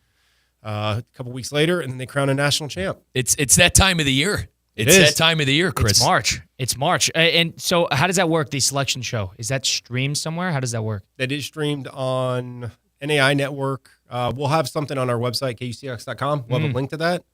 S11: a couple weeks later, and then they crown a national champ.
S5: It's that time of the year. It's that time of the year, Chris.
S4: It's March. And so how does that work, the selection show? Is that streamed somewhere? How does that work?
S11: That is streamed on NAI Network. We'll have something on our website, kuseahawks.com. We'll have a link to that.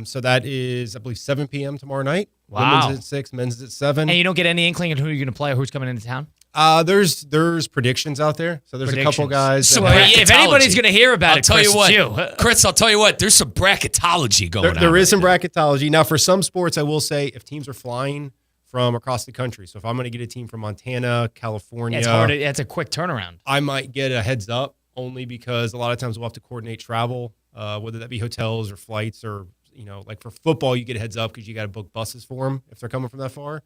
S11: So that is, I believe, 7 p.m. tomorrow night.
S4: Wow.
S11: Women's at 6, men's at 7.
S4: And you don't get any inkling of who you're going to play or who's coming into town?
S11: There's predictions out there. So there's a couple guys.
S4: So if anybody's going to hear about it, Chris, it's you.
S5: Chris, I'll tell you what, there's some bracketology going on.
S11: There is some bracketology. Now, for some sports, I will say if teams are flying from across the country, so if I'm going to get a team from Montana, California.
S4: It's hard. It's a quick turnaround.
S11: I might get a heads up only because a lot of times we'll have to coordinate travel, whether that be hotels or flights or, like for football, you get a heads up because you got to book buses for them if they're coming from that far.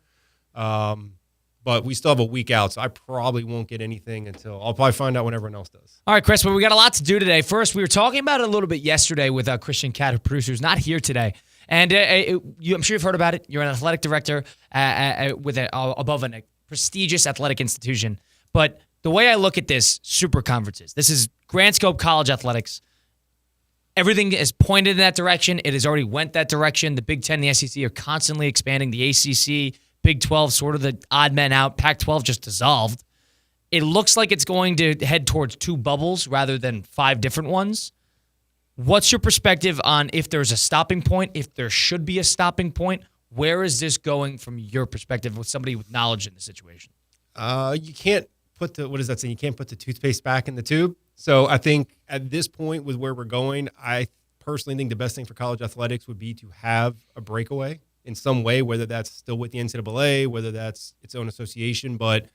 S11: But we still have a week out, so I probably won't get anything until I'll probably find out when everyone else does.
S4: All right, Chris, well, we got a lot to do today. First, we were talking about it a little bit yesterday with Christian Cat, who producer, who's not here today. And I'm sure you've heard about it. You're an athletic director above a prestigious athletic institution. But the way I look at this, super conferences, this is grand scope college athletics. Everything is pointed in that direction. It has already went that direction. The Big Ten and the SEC are constantly expanding. The ACC, Big 12, sort of the odd men out. Pac-12 just dissolved. It looks like it's going to head towards 2 bubbles rather than 5 different ones. What's your perspective on if there's a stopping point, if there should be a stopping point? Where is this going from your perspective with somebody with knowledge in the situation?
S11: You can't put what does that say? You can't put the toothpaste back in the tube. So I think at this point with where we're going, I personally think the best thing for college athletics would be to have a breakaway in some way, whether that's still with the NCAA, whether that's its own association. But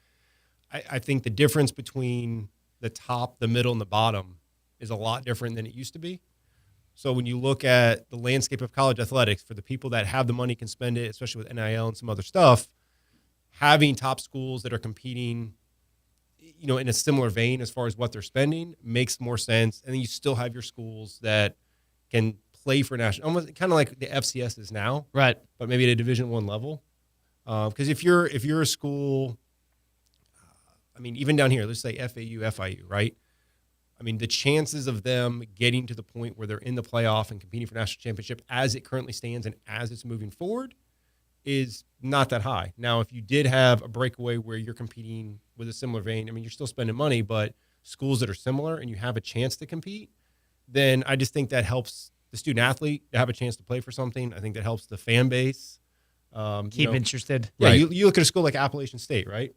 S11: I think the difference between the top, the middle, and the bottom is a lot different than it used to be. So when you look at the landscape of college athletics, for the people that have the money, can spend it, especially with NIL and some other stuff, having top schools that are competing, in a similar vein as far as what they're spending makes more sense. And then you still have your schools that can play for national, almost kind of like the FCS is now,
S4: right?
S11: But maybe at a Division I level. Because if you're a school, even down here, let's say FAU, FIU, right? The chances of them getting to the point where they're in the playoff and competing for national championship as it currently stands and as it's moving forward is not that high. Now, if you did have a breakaway where you're competing with a similar vein, you're still spending money, but schools that are similar and you have a chance to compete, then I just think that helps the student athlete to have a chance to play for something. I think that helps the fan base.
S4: Keep interested.
S11: Yeah,
S4: right.
S11: You look at a school like Appalachian State, right?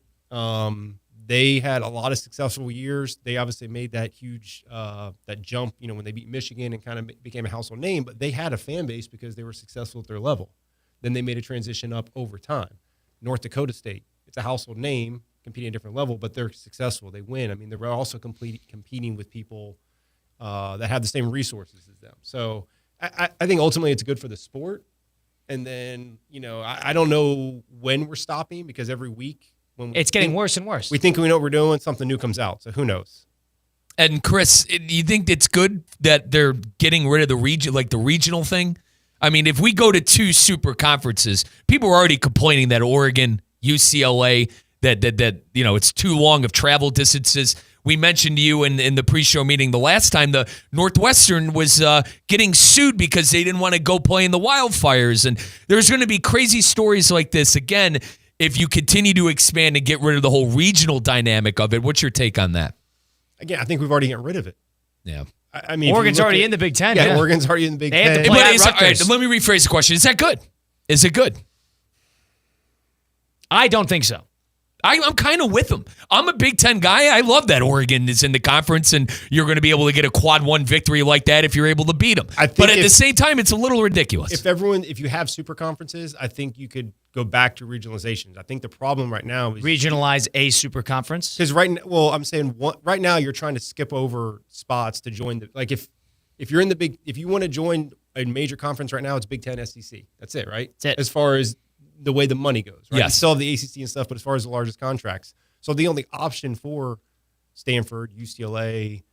S11: They had a lot of successful years. They obviously made that huge that jump, when they beat Michigan and kind of became a household name, but they had a fan base because they were successful at their level. Then they made a transition up over time. North Dakota State, it's a household name, competing at a different level, but they're successful. They win. They're also competing with people that have the same resources as them. So I think ultimately it's good for the sport. And then, I don't know when we're stopping because every week
S4: it's getting worse and worse.
S11: We think we know what we're doing, something new comes out. So who knows?
S5: And Chris, do you think it's good that they're getting rid of the regional thing? If we go to 2 super conferences, people are already complaining that Oregon, UCLA, that it's too long of travel distances. We mentioned to you in the pre-show meeting the last time, the Northwestern was getting sued because they didn't want to go play in the wildfires. And there's going to be crazy stories like this again if you continue to expand and get rid of the whole regional dynamic of it. What's your take on that?
S11: Again, I think we've already gotten rid of it.
S5: Yeah.
S4: Oregon's already in the Big Ten.
S11: Yeah, Oregon's already in the Big Ten.
S5: All right, let me rephrase the question. Is that good? Is it good?
S4: I don't think so.
S5: I'm kind of with them. I'm a Big Ten guy. I love that Oregon is in the conference, and you're going to be able to get a quad 1 victory like that if you're able to beat them. But at the same time, it's a little ridiculous.
S11: If you have super conferences, I think you could go back to regionalizations. I think the problem right now is
S4: regionalize a super conference.
S11: Because I'm saying right now you're trying to skip over spots to join if you're in if you want to join a major conference right now, it's Big Ten, SEC. That's it, right?
S4: That's it.
S11: As far as the way the money goes, right?
S5: Yes.
S11: You still have the ACC and stuff, but as far as the largest contracts. So the only option for Stanford, UCLA,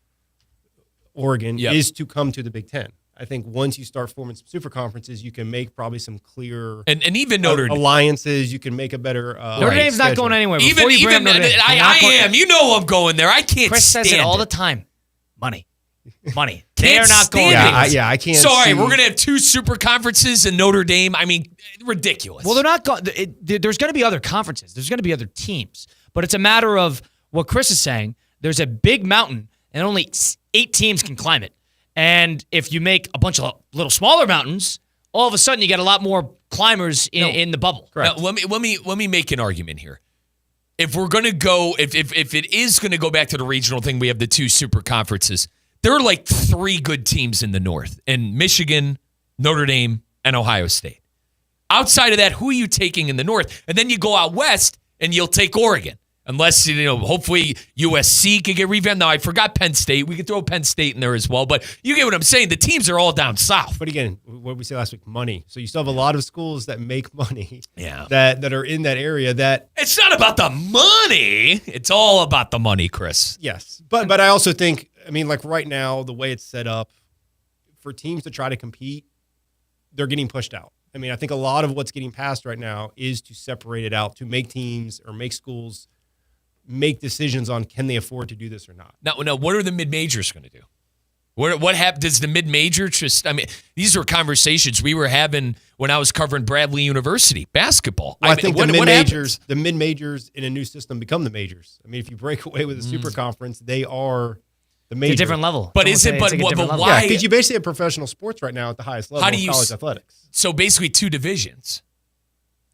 S11: Oregon is to come to the Big Ten. I think once you start forming some super conferences, you can make probably some clear
S5: and even Notre Dame
S11: alliances. You can make a better
S4: Notre Dame's not going anywhere.
S5: Even I am. You know I'm going there. I can't.
S4: Chris says it all the time. Money. They are not going.
S11: I can't.
S5: Sorry, we're gonna have 2 super conferences in Notre Dame. Ridiculous.
S4: Well, they're not going. There's going to be other conferences. There's going to be other teams, but it's a matter of what Chris is saying. There's a big mountain, and only 8 teams can climb it. And if you make a bunch of little smaller mountains, all of a sudden you get a lot more climbers in the bubble.
S5: Correct. Now, let me make an argument here. If we're gonna go, if it is gonna go back to the regional thing, we have the 2 super conferences. There are 3 good teams in the North, in Michigan, Notre Dame, and Ohio State. Outside of that, who are you taking in the North? And then you go out west and you'll take Oregon. Unless, hopefully USC could get revamped. Now, I forgot Penn State. We could throw Penn State in there as well. But you get what I'm saying. The teams are all down south.
S11: But again, what we said last week, money. So you still have a lot of schools that make money
S5: Yeah.
S11: that are in that area that.
S5: It's not about the money. It's all about the money, Chris.
S11: Yes. But I also think, like right now, the way it's set up, for teams to try to compete, they're getting pushed out. I think a lot of what's getting passed right now is to separate it out, to make teams or make schools make decisions on can they afford to do this or not.
S5: Now, what are the mid-majors going to do? What happens? Does the mid-major just, these are conversations we were having when I was covering Bradley University basketball.
S11: Well, I think the mid-majors in a new system become the majors. If you break away with a super conference, they are the major.
S4: It's a different level.
S5: But is it, but why?
S11: Yeah, because you basically have professional sports right now at the highest level of college athletics. So
S5: basically 2 divisions.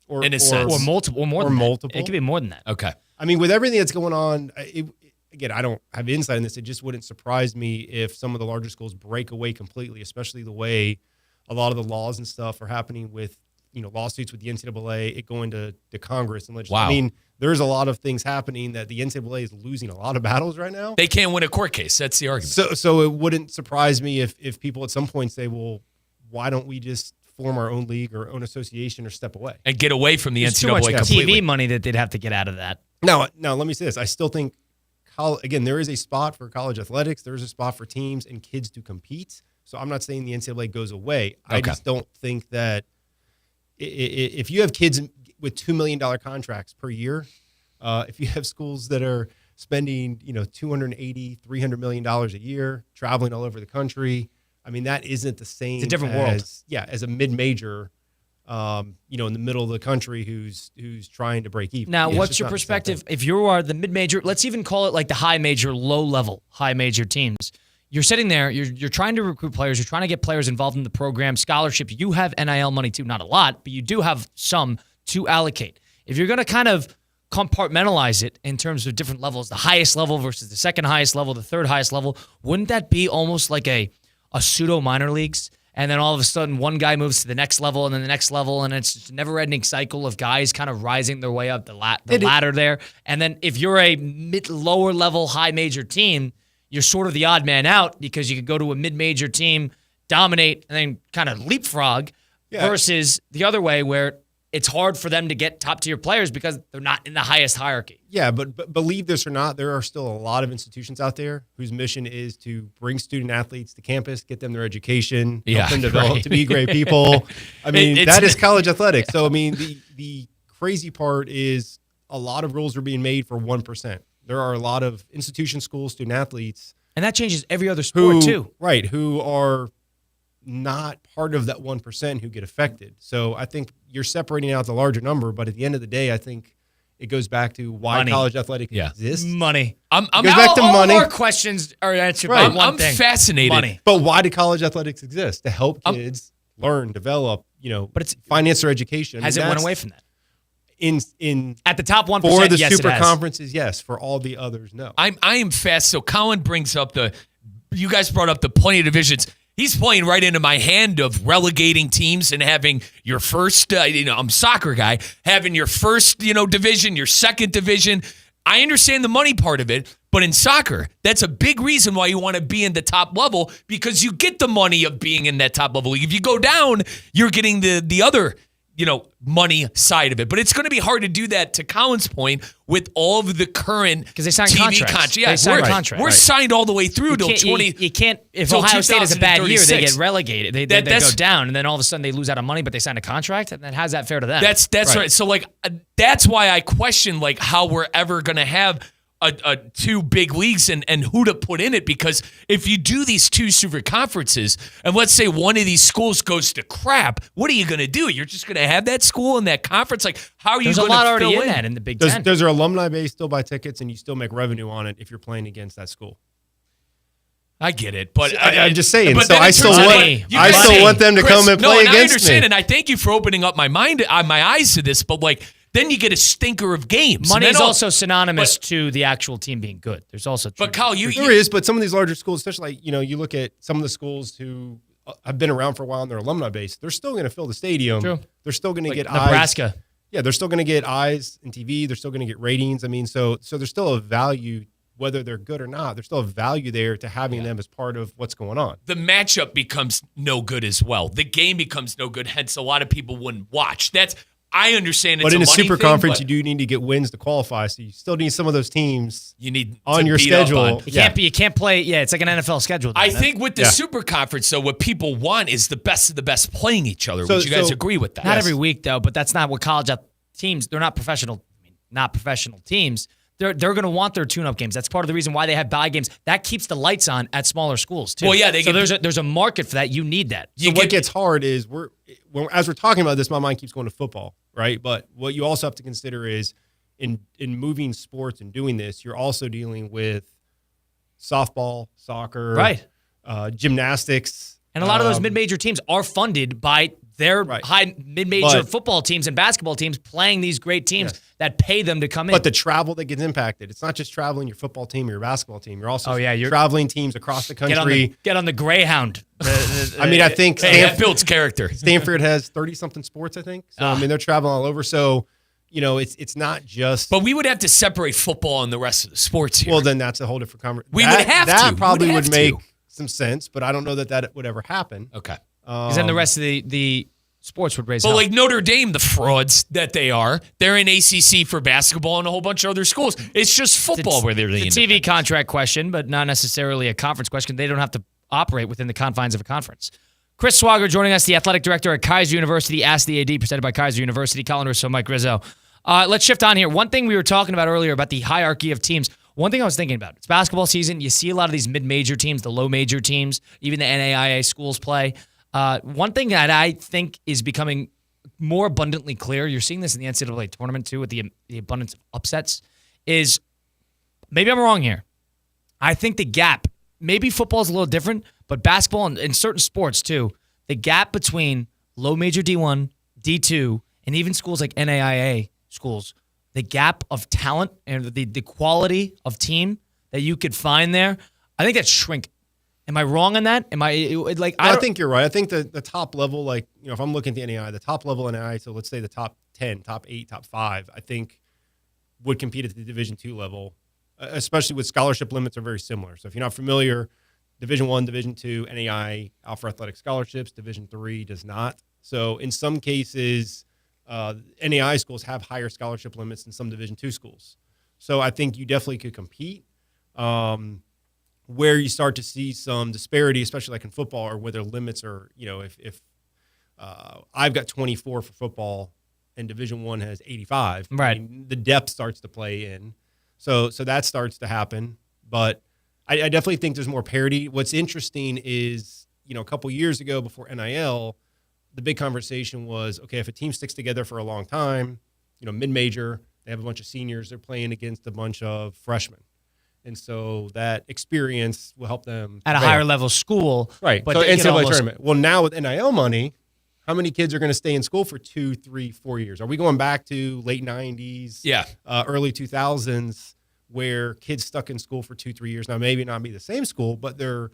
S5: In a sense.
S4: Or multiple. Or more than multiple. That. It could be more than that.
S5: Okay.
S11: With everything that's going on, again, I don't have insight in this. It just wouldn't surprise me if some of the larger schools break away completely, especially the way a lot of the laws and stuff are happening with, lawsuits with the NCAA, it going to Congress and legislation.
S5: Wow.
S11: There's a lot of things happening that the NCAA is losing a lot of battles right now.
S5: They can't win a court case. That's the argument.
S11: So it wouldn't surprise me if people at some point say, well, why don't we just form our own league or own association or step away?
S5: And get away from the
S4: There's
S5: NCAA
S4: too much
S5: completely.
S4: TV money that they'd have to get out of that.
S11: Now, let me say this. I still think, again, there is a spot for college athletics. There is a spot for teams and kids to compete. So I'm not saying the NCAA goes away. I just don't think that if you have kids with $2 million contracts per year, if you have schools that are spending, $280, $300 million a year, traveling all over the country, that isn't the same.
S4: It's a different world.
S11: As a mid-major, in the middle of the country who's trying to break even.
S4: Now, what's your perspective? If you are the mid-major, let's even call it like the high major, low-level high major teams. You're sitting there, you're trying to recruit players, you're trying to get players involved in the program, scholarship. You have NIL money too, not a lot, but you do have some to allocate. If you're going to kind of compartmentalize it in terms of different levels, the highest level versus the second highest level, the third highest level, wouldn't that be almost like a pseudo minor leagues? And then all of a sudden, one guy moves to the next level and then the next level, and it's just a never-ending cycle of guys kind of rising their way up the ladder there. And then if you're a lower level, high major team, you're sort of the odd man out because you could go to a mid-major team, dominate, and then kind of leapfrog versus the other way where it's hard for them to get top-tier players because they're not in the highest hierarchy.
S11: Yeah, but believe this or not, there are still a lot of institutions out there whose mission is to bring student athletes to campus, get them their education, help them develop to be great people. That is college athletics. So, the crazy part is a lot of rules are being made for 1%. There are a lot of institution, schools, student athletes.
S4: And that changes every other sport, too.
S11: Right, who are not part of that 1% who get affected. So I think you're separating out the larger number, but at the end of the day, I think it goes back to why college athletics exists.
S4: Money.
S11: It goes back to money.
S4: All our questions are answered by one thing.
S5: I'm fascinated.
S4: Money.
S11: But why do college athletics exist? To help kids learn, develop, but it's finance their education.
S4: Has it went away from that?
S11: In
S4: at the top 1%,
S11: for the
S4: yes,
S11: super
S4: it has.
S11: Conferences, yes. For all the others, no.
S5: I am fast. So Colin brings up you guys brought up the plenty of divisions. He's playing right into my hand of relegating teams and having your first, I'm a soccer guy, having your first, division, your second division. I understand the money part of it, but in soccer, that's a big reason why you want to be in the top level because you get the money of being in that top level league. If you go down, you're getting the other money side of it. But it's going to be hard to do that, to Colin's point, with all of the current
S4: because they signed
S5: TV
S4: contracts.
S5: Yeah, we're signed all the way through till 20.
S4: You can't. If Ohio State is a bad year, they get relegated. They go down, and then all of a sudden they lose out on money, but they sign a contract, and then how's that fair to them?
S5: That's right. So that's why I question how we're ever going to have a two big leagues and who to put in it, because if you do these two super conferences and let's say one of these schools goes to crap, what are you going to do? You're just going to have that school in that conference? How are you going to fill in?
S4: There's a lot already in that in the Big Ten.
S11: Does their alumni base still buy tickets and you still make revenue on it if you're playing against that school?
S5: I get it, but
S11: I'm just saying.
S5: But
S11: so I still want them to come and play against me.
S5: I understand, and I thank you for opening up my mind, my eyes to this. But then you get a stinker of games.
S4: Money is also synonymous to the actual team being good. There's also
S5: but Kyle,
S11: there is. But some of these larger schools, especially you look at some of the schools who have been around for a while in their alumni base, they're still going to fill the stadium.
S4: True.
S11: They're still going to get
S4: Nebraska.
S11: eyes. yeah, they're still going to get eyes in TV. They're still going to get ratings. I mean, so there's still a value, whether they're good or not. There's still a value there to having them as part of what's going on.
S5: The matchup becomes no good as well. The game becomes no good. Hence, a lot of people wouldn't watch. I understand.
S11: But in a super conference,
S5: you
S11: do need to get wins to qualify. So you still need some of those teams.
S5: You need
S11: on your schedule.
S4: You can't play. Yeah, it's like an NFL schedule.
S5: I think with the super conference, though, what people want is the best of the best playing each other. Would you guys agree with that?
S4: Not every week, though. But that's not what college teams. They're not professional. Not professional teams. They're going to want their tune-up games. That's part of the reason why they have bye games. That keeps the lights on at smaller schools too.
S5: Well, yeah.
S4: There's a market for that. You need that.
S11: So what gets hard is as we're talking about this, my mind keeps going to football, right? But what you also have to consider is in moving sports and doing this, you're also dealing with softball, soccer,
S4: right,
S11: gymnastics,
S4: and a lot of those mid-major teams are funded by their high mid-major football teams and basketball teams playing these great teams that pay them to come in.
S11: But the travel that gets impacted, it's not just traveling your football team or your basketball team. You're also
S4: you're
S11: traveling teams across the country.
S4: Get on the Greyhound.
S11: I mean, I think
S5: that builds character.
S11: Stanford has 30-something sports, I think. So, I mean, they're traveling all over. So, it's not just.
S5: But we would have to separate football and the rest of the sports here.
S11: Well, then that's a whole different conversation.
S5: We would have to.
S11: That probably would make some sense, but I don't know that would ever happen.
S5: Okay.
S4: Because then the rest of the sports would raise
S5: hell.
S4: But
S5: like Notre Dame, the frauds that they are, they're in ACC for basketball and a whole bunch of other schools. It's just football where they're the
S4: TV contract question, but not necessarily a conference question. They don't have to operate within the confines of a conference. Chris Swagger joining us, the athletic director at Kaiser University. Ask the AD, presented by Kaiser University. Colin Russo, Mike Rizzo. Let's shift on here. One thing we were talking about earlier about the hierarchy of teams. One thing I was thinking about, it's basketball season. You see a lot of these mid-major teams, the low-major teams, even the NAIA schools play. One thing that I think is becoming more abundantly clear, you're seeing this in the NCAA tournament too with the abundance of upsets, is maybe I'm wrong here. I think the gap, maybe football is a little different, but basketball and certain sports too, the gap between low-major D1, D2, and even schools like NAIA schools, the gap of talent and the quality of team that you could find there, I think that's shrinking. Am I wrong on that? I
S11: think you're right. I think the top level, if I'm looking at the NAI, the top level NAI, so let's say the top 10, top 8, top 5, I think would compete at the Division II level, especially with scholarship limits are very similar. So if you're not familiar, Division I, Division II, NAI, Alpha Athletic Scholarships, Division III does not. So in some cases, NAI schools have higher scholarship limits than some Division II schools. So I think you definitely could compete. Where you start to see some disparity, especially like in football, or where their limits are, if I've got 24 for football and Division I has 85,
S4: right?
S11: I mean, the depth starts to play in, so that starts to happen. But I definitely think there's more parity. What's interesting is, a couple years ago before NIL, the big conversation was, okay, if a team sticks together for a long time, mid-major, they have a bunch of seniors, they're playing against a bunch of freshmen. And so that experience will help them
S4: at a higher level school.
S11: Right.
S4: But
S11: so NCAA tournament. Well, now with NIL money, how many kids are going to stay in school for 2, 3, 4 years? Are we going back to late 90s, early 2000s, where kids stuck in school for 2, 3 years? Now, maybe not be the same school, but they're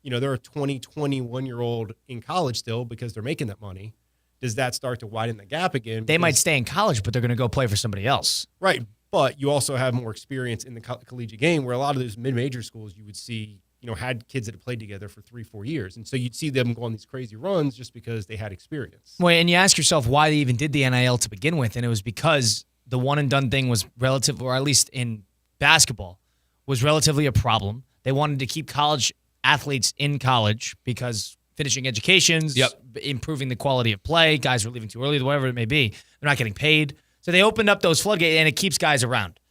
S11: a 20, 21-year-old in college still because they're making that money. Does that start to widen the gap again?
S4: They might stay in college, but they're going to go play for somebody else.
S11: Right. But you also have more experience in the collegiate game, where a lot of those mid-major schools you would see, had kids that had played together for 3, 4 years. And so you'd see them go on these crazy runs just because they had experience.
S4: Well, and you ask yourself why they even did the NIL to begin with. And it was because the one-and-done thing was relative, or at least in basketball, was relatively a problem. They wanted to keep college athletes in college because finishing educations, improving the quality of play, guys were leaving too early, whatever it may be. They're not getting paid. So they opened up those floodgates, and it keeps guys around.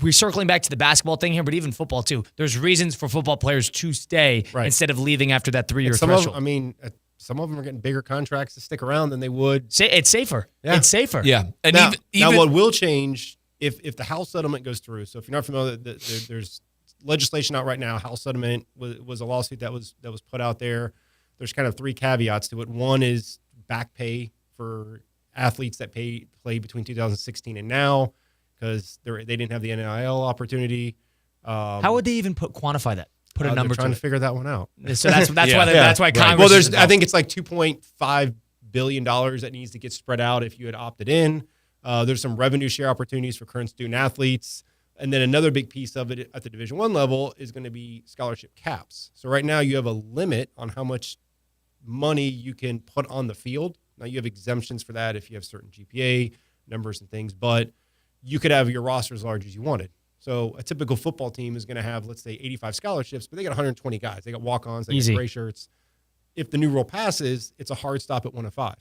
S4: We're circling back to the basketball thing here, but even football, too. There's reasons for football players to stay instead of leaving after that 3-year threshold.
S11: Some of them are getting bigger contracts to stick around than they would.
S4: It's safer. Yeah. It's safer.
S5: Yeah. And
S11: now what will change if the House settlement goes through? So if you're not familiar, there's legislation out right now. House settlement was a lawsuit that was put out there. There's kind of 3 caveats to it. One is back pay for athletes that played between 2016 and now, because they didn't have the NIL opportunity.
S4: How would they even quantify that? Put a number
S11: trying to figure that one out.
S4: So that's why Congress.
S11: Well, I think it's like $2.5 billion that needs to get spread out if you had opted in. There's some revenue share opportunities for current student athletes. And then another big piece of it at the Division I level is going to be scholarship caps. So right now you have a limit on how much money you can put on the field. Now you have exemptions for that if you have certain GPA numbers and things, but you could have your roster as large as you wanted. So a typical football team is going to have, let's say, 85 scholarships, but they got 120 guys. They got walk-ons, they got gray shirts. If the new rule passes, it's a hard stop at 105.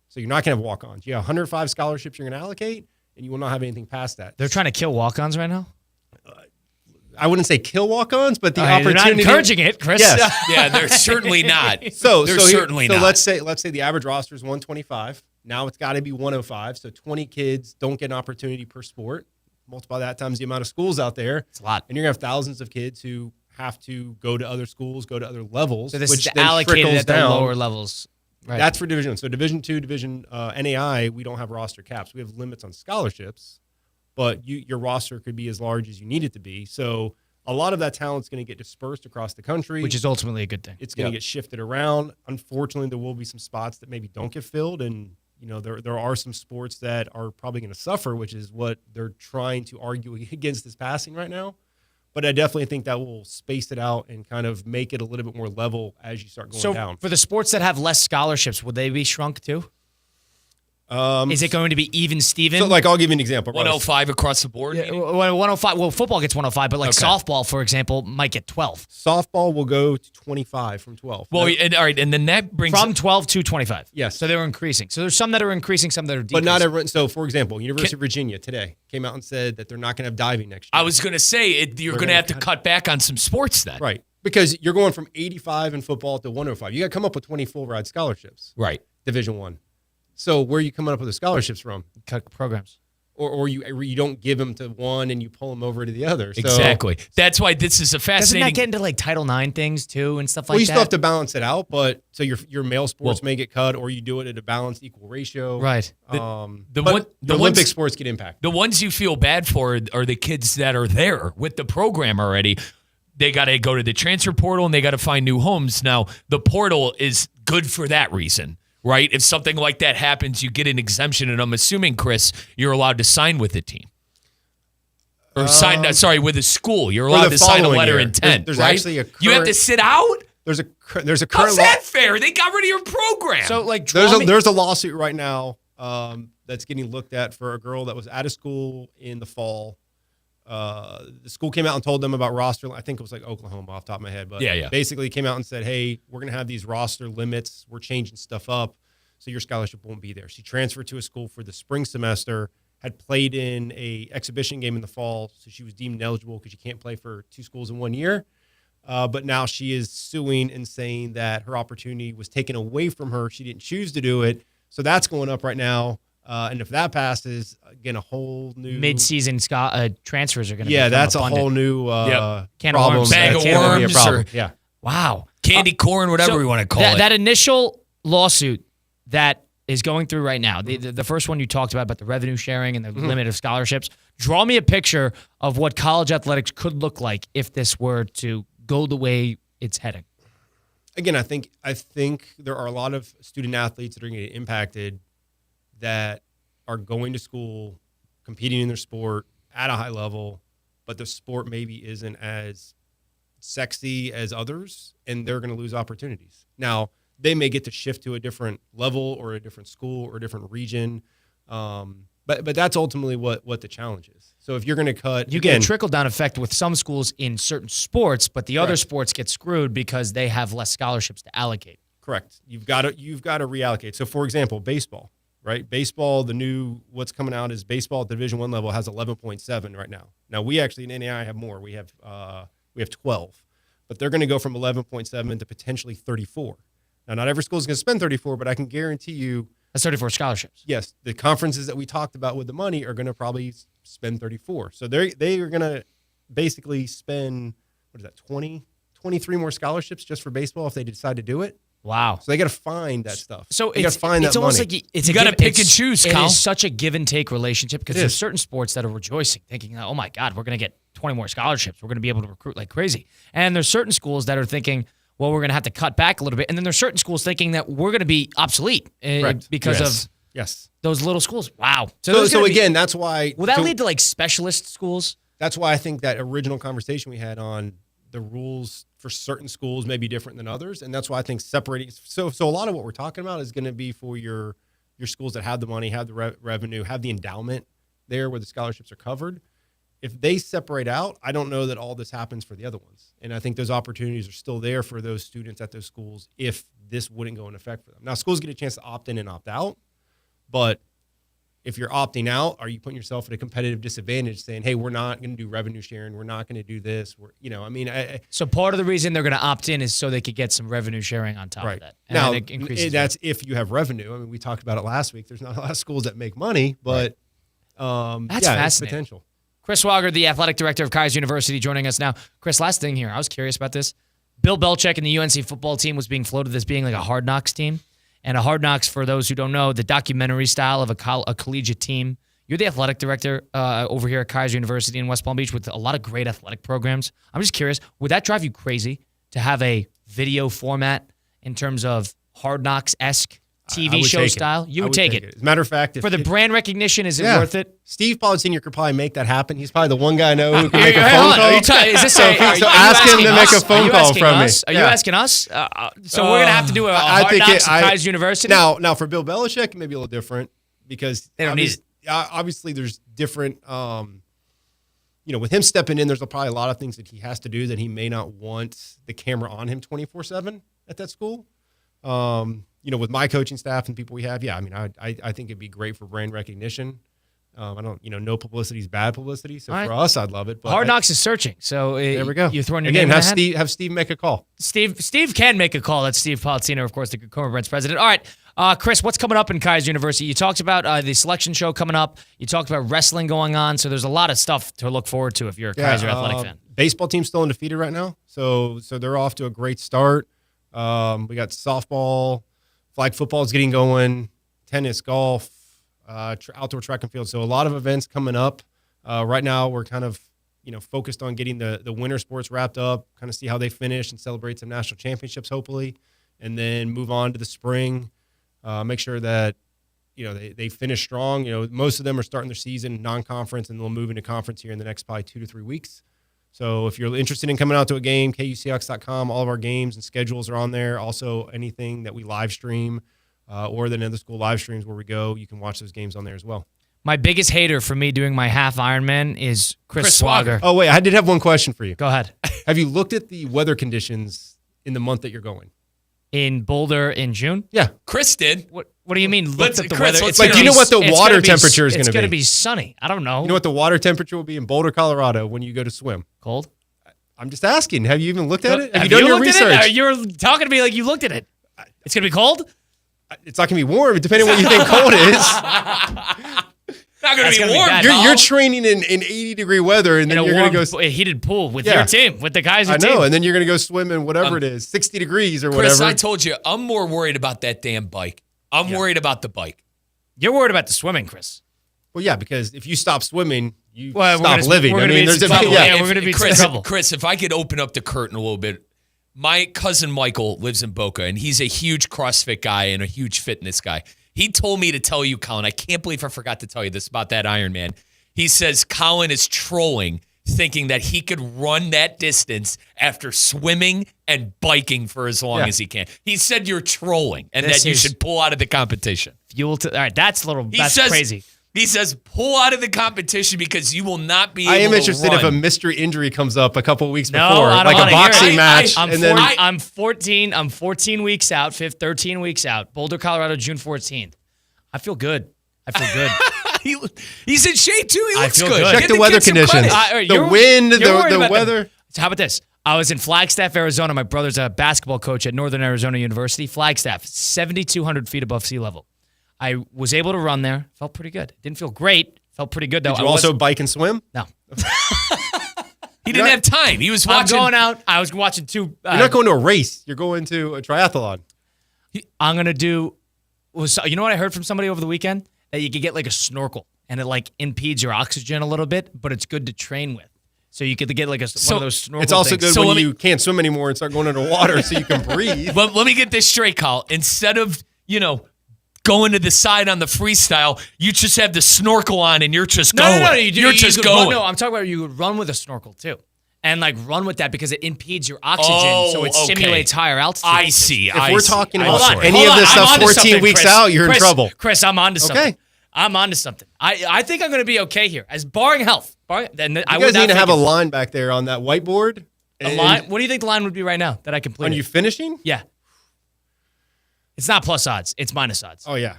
S11: So you're not going to have walk-ons. You have 105 scholarships you're going to allocate, and you will not have anything past that.
S4: They're trying to kill walk-ons right now?
S11: I wouldn't say kill walk-ons, but the opportunity.
S4: They're not encouraging it, Chris.
S11: Yes.
S5: Yeah, they're certainly not.
S11: So
S5: certainly not.
S11: Let's say the average roster is 125. Now it's got to be 105. So 20 kids don't get an opportunity per sport. Multiply that times the amount of schools out there.
S4: It's a lot.
S11: And you're going to have thousands of kids who have to go to other schools, go to other levels.
S4: So this
S11: which
S4: is
S11: then
S4: allocated
S11: trickles
S4: at the
S11: down.
S4: lower levels. Right.
S11: That's for Division I. So Division II, Division NAI, we don't have roster caps. We have limits on scholarships, but your roster could be as large as you need it to be. So a lot of that talent's going to get dispersed across the country.
S4: Which is ultimately a good thing.
S11: It's going to get shifted around. Unfortunately, there will be some spots that maybe don't get filled, and there are some sports that are probably going to suffer, which is what they're trying to argue against this passing right now. But I definitely think that will space it out and kind of make it a little bit more level as you start going down.
S4: So for the sports that have less scholarships, would they be shrunk too? Is it going to be even, Steven?
S11: So, I'll give you an example.
S5: 105 across the board?
S4: Yeah, 105. Well, football gets 105, but softball, for example, might get 12.
S11: Softball will go to 25 from 12.
S5: Well, all right, and then that brings
S4: from 12 to 25.
S11: Yes.
S4: So they were increasing. So there's some that are increasing, some that are decreasing.
S11: But not everyone. So, for example, University of Virginia today came out and said that they're not going to have diving next year.
S5: I was going to say, you're going to have to cut back on some sports then.
S11: Right. Because you're going from 85 in football to 105. You got to come up with 20 full-ride scholarships.
S5: Right.
S11: Division I. So where are you coming up with the scholarships from?
S4: Cut programs.
S11: Or you don't give them to one and you pull them over to the other. So,
S5: exactly. That's why this is a fascinating.
S4: Doesn't that get into Title IX things too and stuff like that?
S11: Well, you still have to balance it out, but so your male sports may get cut, or you do it at a balanced equal ratio.
S4: Right.
S11: The Olympic sports get impacted.
S5: The ones you feel bad for are the kids that are there with the program already. They got to go to the transfer portal and they got to find new homes. Now, the portal is good for that reason. Right? If something like that happens, you get an exemption, and I'm assuming, Chris, you're allowed to sign with the team. Or with a school. You're allowed to sign a letter of intent.
S11: There's
S5: right?
S11: actually
S5: you have to sit out?
S11: There's a current
S5: How's that fair? They got rid of your program.
S4: So,
S11: there's a lawsuit right now that's getting looked at for a girl that was out of school in the fall. The school came out and told them about roster. I think it was Oklahoma off the top of my head, but basically came out and said, hey, we're going to have these roster limits. We're changing stuff up, so your scholarship won't be there. She transferred to a school for the spring semester, had played in a exhibition game in the fall, so she was deemed ineligible because you can't play for two schools in 1 year. But now she is suing and saying that her opportunity was taken away from her. She didn't choose to do it. So that's going up right now. And if that passes, again, a whole new
S4: mid-season transfers are going to be
S11: that's
S4: abundant.
S11: A whole new
S4: can
S11: problem.
S4: of worms.
S5: Bag of worms.
S4: Wow.
S5: Candy corn, whatever you want to call it.
S4: That initial lawsuit that is going through right now, the first one you talked about the revenue sharing and the limit of scholarships, draw me a picture of what college athletics could look like if this were to go the way it's heading.
S11: Again, I think there are a lot of student athletes that are going to get impacted that are going to school, competing in their sport at a high level, but the sport maybe isn't as sexy as others, and they're going to lose opportunities. Now, they may get to shift to a different level or a different school or a different region, but that's ultimately what the challenge is. So if you're going to cut,
S4: you get a trickle-down effect with some schools in certain sports, but the other sports get screwed because they have less scholarships to allocate.
S11: Correct. You've got to reallocate. So, for example, baseball. Right, baseball. What's coming out is baseball at the Division I level has 11.7 right now. Now we actually in NAI have more. We have 12, but they're going to go from 11.7 to potentially 34. Now, not every school is going to spend 34, but I can guarantee you
S4: that's 34 scholarships.
S11: Yes, the conferences that we talked about with the money are going to probably spend 34. So they are going to basically spend 23 more scholarships just for baseball if they decide to do it.
S4: Wow.
S11: So they got to find that stuff.
S4: So
S11: you got to find that
S4: it's almost
S11: money.
S4: like
S5: you got to pick and choose, Kyle.
S4: It is such a give and take relationship because there's certain sports that are rejoicing, thinking, oh my God, we're going to get 20 more scholarships. We're going to be able to recruit like crazy. And there's certain schools that are thinking, well, we're going to have to cut back a little bit. And then there's certain schools thinking that we're going to be obsolete because of
S11: Yes.
S4: Those little schools. Wow.
S11: So again, that's why.
S4: Will that lead to like specialist schools?
S11: That's why I think that original conversation we had on the rules for certain schools may be different than others, and that's why I think separating. So a lot of what we're talking about is going to be for your schools that have the money, have the revenue, have the endowment there where the scholarships are covered. If they separate out, I don't know that all this happens for the other ones, and I think those opportunities are still there for those students at those schools if this wouldn't go in effect for them. Now, schools get a chance to opt in and opt out, but if you're opting out, are you putting yourself at a competitive disadvantage saying, hey, we're not going to do revenue sharing. We're not going to do this.
S4: So part of the reason they're going to opt in is so they could get some revenue sharing on top of that. And
S11: now,
S4: it increases
S11: that's if you have revenue. I mean, we talked about it last week. There's not a lot of schools that make money, but
S4: that's
S11: fascinating.
S4: It's
S11: Potential.
S4: Chris Swager, the athletic director of Kaiser University, joining us now. Chris, last thing here. I was curious about this. Bill Belichick and the UNC football team was being floated as being like a Hard Knocks team. And a Hard Knocks, for those who don't know, the documentary style of a collegiate team. You're the athletic director over here at Kaiser University in West Palm Beach with a lot of great athletic programs. I'm just curious, would that drive you crazy to have a video format in terms of Hard Knocks-esque TV show style? You would take it.
S11: As a matter of fact,
S4: for the brand recognition, is it worth it?
S11: Steve Pollard Sr. could probably make that happen. He's probably the one guy I know who can make a phone call.
S4: So
S11: ask him to make a phone call from me.
S4: Are you asking us? So we're going to have to do a Hard Knocks at Kaiser University?
S11: Now, for Bill Belichick, it may be a little different because
S4: they don't need it.
S11: Obviously, there's different, with him stepping in, there's probably a lot of things that he has to do that he may not want the camera on him 24/7 at that school. With my coaching staff and people we have, I think it'd be great for brand recognition. I don't, no publicity is bad publicity. So for us, I'd love it. But
S4: Hard Knocks is searching. So
S11: there we go.
S4: You're throwing your name in the hat?
S11: Have Steve make a call.
S4: Steve can make a call. That's Steve Palazzino, of course, the Corner Brands president. All right, Chris, what's coming up in Kaiser University? You talked about the selection show coming up. You talked about wrestling going on. So there's a lot of stuff to look forward to if you're a Kaiser athletic fan.
S11: Baseball team's still undefeated right now. So they're off to a great start. We got softball, flag football is getting going, tennis, golf, outdoor track and field. So a lot of events coming up. Right now we're kind of, focused on getting the winter sports wrapped up, kind of see how they finish and celebrate some national championships, hopefully, and then move on to the spring. Make sure that, they finish strong. Most of them are starting their season non-conference and they'll move into conference here in the next probably 2 to 3 weeks. So if you're interested in coming out to a game, KUCX.com, all of our games and schedules are on there. Also, anything that we live stream or the other school live streams where we go, you can watch those games on there as well.
S4: My biggest hater for me doing my half Ironman is Chris Swager.
S11: Oh, wait, I did have one question for you.
S4: Go ahead.
S11: Have you looked at the weather conditions in the month that you're going?
S4: In Boulder in June?
S11: Yeah.
S5: Chris did.
S4: What do you mean looked at the weather?
S11: Do you know what the water temperature is going to be?
S4: It's going to be sunny. I don't know.
S11: You know what the water temperature will be in Boulder, Colorado when you go to swim?
S4: Cold?
S11: I'm just asking. Have you even looked at it? Have you done your research?
S4: You're talking to me like you looked at it. It's going to be cold?
S11: It's not going to be warm, depending on what you think cold is.
S5: Not going to be warm.
S11: You're training in 80-degree weather, and then you're going to go
S4: a heated pool with your team, with the guys.
S11: I know, and then you're going to go swim in whatever it is, 60 degrees or whatever.
S5: Chris, I told you, I'm more worried about that damn bike. I'm worried about the bike.
S4: You're worried about the swimming, Chris.
S11: Well, yeah, because if you stop swimming, you stop living.
S4: We're going to be in trouble.
S5: Chris, if I could open up the curtain a little bit. My cousin Michael lives in Boca, and he's a huge CrossFit guy and a huge fitness guy. He told me to tell you, Colin, I can't believe I forgot to tell you this about that Ironman. He says Colin is trolling, thinking that he could run that distance after swimming and biking for as long as he can. He said you're trolling and that you should pull out of the competition.
S4: All right, that's crazy.
S5: He says pull out of the competition because you will not be able to
S11: I am interested
S5: run.
S11: if a mystery injury comes up a couple of weeks before,
S4: I don't
S11: like a boxing match.
S4: I'm 14 weeks out, 13 weeks out. Boulder, Colorado, June 14th. I feel good.
S5: He's in shape too. He looks good.
S11: Check the weather conditions. The wind, the weather.
S4: So how about this? I was in Flagstaff, Arizona. My brother's a basketball coach at Northern Arizona University. Flagstaff, 7,200 feet above sea level. I was able to run there. Felt pretty good. Didn't feel great. Felt pretty good, though.
S11: Did you also bike and swim?
S4: No.
S5: He didn't have time. He was watching.
S4: I'm going out. I was watching two.
S11: You're not going to a race. You're going to a triathlon.
S4: I'm going to do. You know what I heard from somebody over the weekend? That you could get like a snorkel, and it like impedes your oxygen a little bit, but it's good to train with. So you could get like one of those snorkel
S11: It's also
S4: things.
S11: good when you can't swim anymore and start going underwater so you can breathe.
S5: But let me get this straight, Kyle. Instead of, going to the side on the freestyle. You just have the snorkel on and you're just going.
S4: No,
S5: you're just going.
S4: No, I'm talking about you would run with a snorkel too. And like run with that because it impedes your oxygen, so it simulates higher altitude.
S5: I see.
S11: If we're talking
S4: Hold
S11: about
S4: on,
S11: any
S4: hold
S11: of this
S4: on.
S11: stuff
S4: I'm onto
S11: 14
S4: something,
S11: weeks
S4: Chris.
S11: out, you're in trouble.
S4: Chris, I'm onto something.
S11: Okay.
S4: I'm onto something. I think I'm going to be okay here. As barring health. Then
S11: You guys need to have a line back there on that whiteboard.
S4: A line? What do you think the line would be right now that I completed?
S11: Are you finishing?
S4: Yeah. It's not plus odds. It's minus odds.
S11: Oh yeah.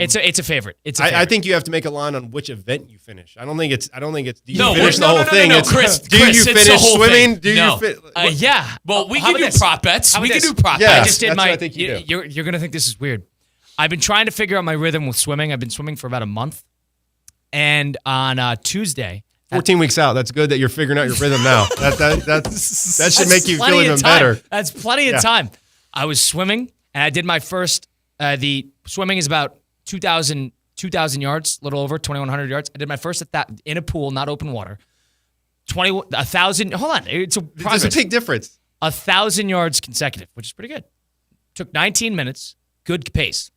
S4: It's a favorite. It's a favorite.
S11: I think you have to make a line on which event you finish. I don't think it's. Do you
S5: No,
S11: finish
S5: no,
S11: the whole
S5: no,
S11: thing?
S5: no,
S11: It's,
S5: Chris,
S11: do
S5: Chris,
S11: you
S5: it's the
S11: finish
S5: whole
S11: swimming?
S5: thing.
S11: Do
S5: No.
S11: you?
S4: Yeah.
S5: Well, we
S4: How
S5: can
S4: about
S5: do
S4: this?
S5: prop bets.
S4: How
S5: We
S4: about
S5: can
S4: this?
S5: do prop
S11: Yeah.
S5: bets.
S4: I just did
S11: that's
S4: my.
S11: what I think you do.
S4: You're gonna think this is weird. I've been trying to figure out my rhythm with swimming. I've been swimming for about a month, and on Tuesday.
S11: 14 weeks out. That's good that you're figuring out your rhythm now. That should make you feel
S4: plenty of
S11: even
S4: time.
S11: better.
S4: That's plenty of time. I was swimming, and I did my first. The swimming is about 2,000 yards, a little over 2,100 yards. I did my first at that in a pool, not open water. 1,000. Hold on, it's a progress.
S11: There's a big difference.
S4: 1,000 yards consecutive, which is pretty good. Took 19 minutes. Good pace.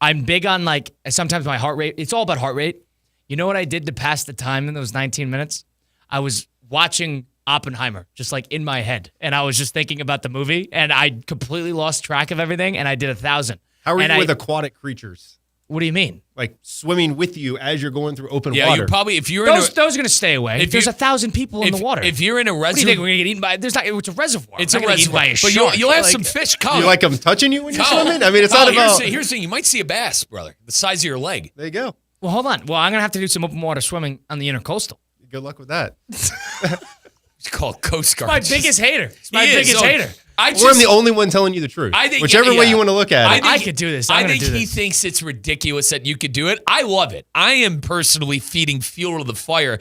S4: I'm big on sometimes my heart rate. It's all about heart rate. You know what I did to pass the time in those 19 minutes? I was watching Oppenheimer, just like in my head. And I was just thinking about the movie, and I completely lost track of everything, and I did 1,000.
S11: How are you with aquatic creatures?
S4: What do you mean?
S11: Like swimming with you as you're going through open
S5: Yeah,
S11: water.
S5: you probably if you're
S4: Those
S5: in a,
S4: are going to stay away. There's 1,000 people in the water.
S5: If you're in a
S4: what do you think?
S5: reservoir,
S4: We're going to get eaten by? There's not. It's a reservoir.
S5: it's
S4: We're
S5: a
S4: not gonna get eaten
S5: reservoir.
S4: by a
S5: But
S4: shark.
S5: you'll have some fish come.
S11: you like them touching you when you're
S5: Come.
S11: swimming? I mean, it's not about.
S5: Here's the thing. You might see a bass, brother, the size of your leg.
S11: There you go.
S4: Well, hold on. Well, I'm going to have to do some open water swimming on the intercoastal.
S11: Good luck with that.
S5: It's called Coast Guard.
S4: My biggest hater. It's my
S5: He is.
S4: biggest
S5: So,
S4: hater.
S11: Or I'm the only one telling you the truth.
S5: I think
S11: whichever way you want to look at it.
S4: I could do this.
S5: I think he thinks it's ridiculous that you could do it. I love it. I am personally feeding fuel to the fire.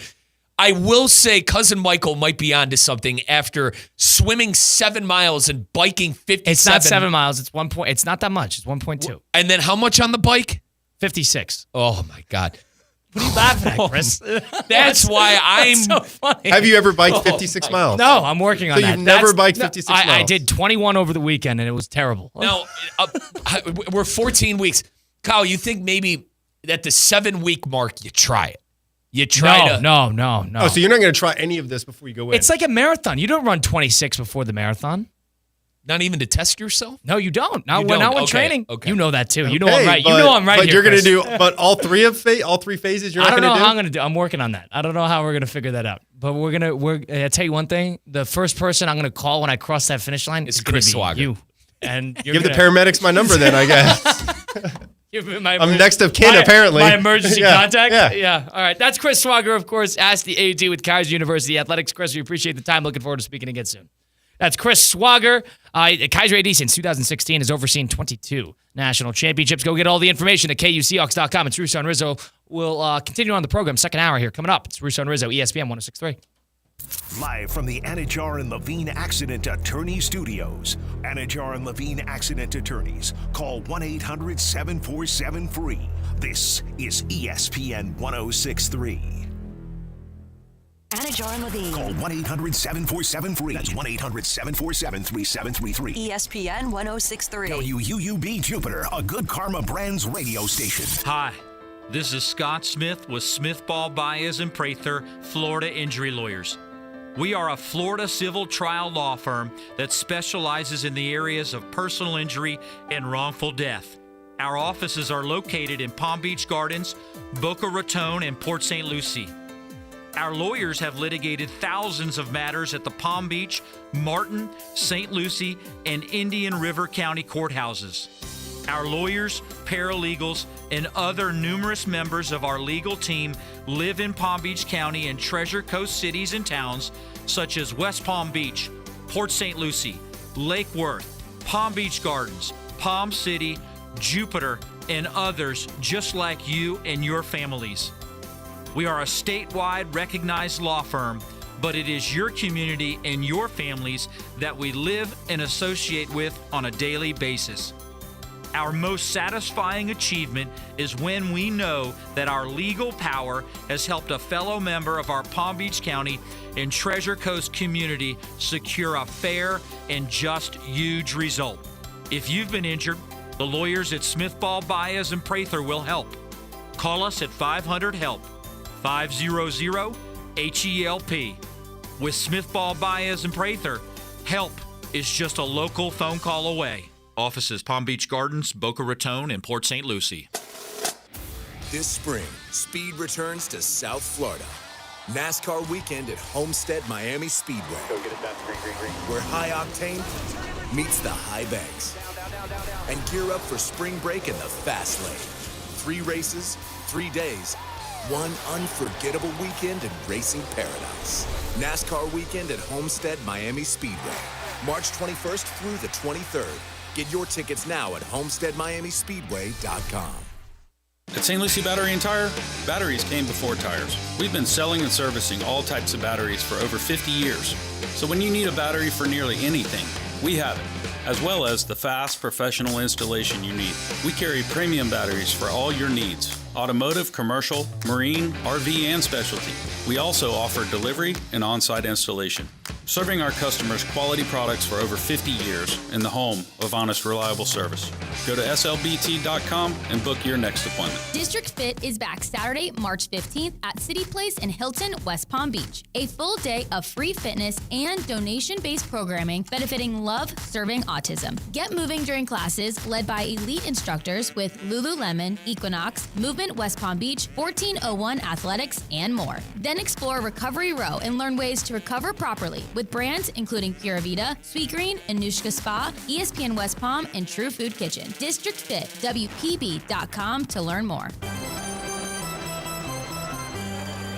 S5: I will say cousin Michael might be onto something after swimming 7 miles and biking 57.
S4: It's not 7 miles. It's 1 point. It's not that much. It's 1.2.
S5: And then how much on the bike?
S4: 56.
S5: Oh my God.
S4: What are you laughing at, Chris?
S5: That's why I'm
S4: so funny.
S11: Have you ever biked 56 miles?
S4: No, I'm working on
S11: So
S4: that.
S11: you've never biked 56
S4: I
S11: miles?
S4: did 21 over the weekend, and it was terrible.
S5: Now, we're 14 weeks. Kyle, you think maybe at the 7-week mark you try it? You try
S4: No.
S11: Oh, so you're not going to try any of this before you go in?
S4: It's like a marathon. You don't run 26 before the marathon.
S5: Not even to test yourself?
S4: No, you don't. Not
S5: You
S4: when
S5: don't.
S4: when
S5: Okay,
S4: training.
S5: okay.
S4: You know that too. You know
S11: Okay,
S4: I'm right.
S11: but-
S4: You know I'm right.
S11: But
S4: here,
S11: you're going to
S4: Chris.
S11: do. But all three phases. You're
S4: I
S11: not
S4: don't
S11: going
S4: know
S11: to do.
S4: how I'm gonna do. I'm working on that. I don't know how we're gonna figure that out. But I'll tell you one thing. The first person I'm gonna call when I cross that finish line is gonna
S5: Chris
S4: be
S5: Swagger.
S4: you. And you're
S11: Give the
S4: gonna-
S11: paramedics my number then, I guess. I'm next of kin, apparently.
S4: My emergency
S11: Yeah,
S4: contact?
S11: yeah.
S4: All right. That's Chris Swagger, of course. Ask the AD with Kaiser University Athletics. Chris, we appreciate the time. Looking forward to speaking again soon. That's Chris Swagger. Kaiser AD since 2016 has overseen 22 national championships. Go get all the information at KUSeahawks.com. It's Russo and Rizzo. We'll continue on the program. Second hour here coming up. It's Russo and Rizzo, ESPN 106.3.
S1: Live from the Anajar and Levine Accident Attorney Studios. Anajar and Levine Accident Attorneys. Call 1-800-747-FREE. This is ESPN 106.3.
S10: Anajar and Levine.
S1: Call 1-800-747-FREE. That's 1-800-747-3733.
S10: ESPN 106.3.
S1: WUUB Jupiter, a Good Karma Brands radio station.
S12: Hi, this is Scott Smith with Smith Ball Baez and Prather, Florida Injury Lawyers. We are a Florida civil trial law firm that specializes in the areas of personal injury and wrongful death. Our offices are located in Palm Beach Gardens, Boca Raton, and Port St. Lucie. Our lawyers have litigated thousands of matters at the Palm Beach, Martin, St. Lucie, and Indian River County courthouses. Our lawyers, paralegals, and other numerous members of our legal team live in Palm Beach County and Treasure Coast cities and towns such as West Palm Beach, Port St. Lucie, Lake Worth, Palm Beach Gardens, Palm City, Jupiter, and others just like you and your families. We are a statewide recognized law firm, but it is your community and your families that we live and associate with on a daily basis. Our most satisfying achievement is when we know that our legal power has helped a fellow member of our Palm Beach County and Treasure Coast community secure a fair and just huge result. If you've been injured, The lawyers at Smith, Ball, Baez, and Prather will help. Call us at 500-HELP, 500-HELP. With Smith, Ball, Baez, and Prather, help is just a local phone call away. Offices Palm Beach Gardens, Boca Raton, and Port St. Lucie.
S13: This spring, speed returns to South Florida. NASCAR weekend at Homestead Miami Speedway. Where high octane meets the high banks. And gear up for spring break in the fast lane. 3 races, 3 days, one unforgettable weekend in racing paradise. NASCAR weekend at Homestead Miami Speedway. March 21st through the 23rd. Get your tickets now at homesteadmiamispeedway.com.
S14: At St. Lucie Battery and Tire, batteries came before tires. We've been selling and servicing all types of batteries for over 50 years. So when you need a battery for nearly anything, we have it, as well as the fast professional installation you need. We carry premium batteries for all your needs: automotive, commercial, marine, RV, and specialty. We also offer delivery and on-site installation, serving our customers quality products for over 50 years in the home of honest, reliable service. Go to slbt.com and book your next appointment.
S15: District Fit is back Saturday, March 15th at City Place in Hilton, West Palm Beach. A full day of free fitness and donation-based programming benefiting Love Serving Autism. Get moving during classes led by elite instructors with Lululemon, Equinox, Movement West Palm Beach, 1401 Athletics, and more. Then explore Recovery Row and learn ways to recover properly with brands including Pura Vida, Sweet Green, Anushka Spa, ESPN West Palm, and True Food Kitchen. District Fit, WPB.com to learn more.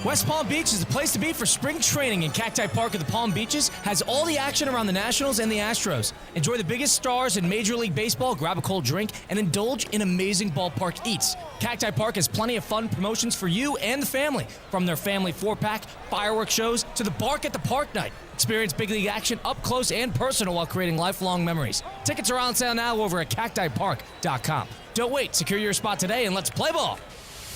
S4: West Palm Beach is the place to be for spring training, and Cacti Park at the Palm Beaches has all the action around the Nationals and the Astros. Enjoy the biggest stars in Major League Baseball, grab a cold drink, and indulge in amazing ballpark eats. Cacti Park has plenty of fun promotions for you and the family, from their family 4-pack, fireworks shows, to the Bark at the Park night. Experience big league action up close and personal while creating lifelong memories. Tickets are on sale now over at cactipark.com. Don't wait, secure your spot today and let's play ball.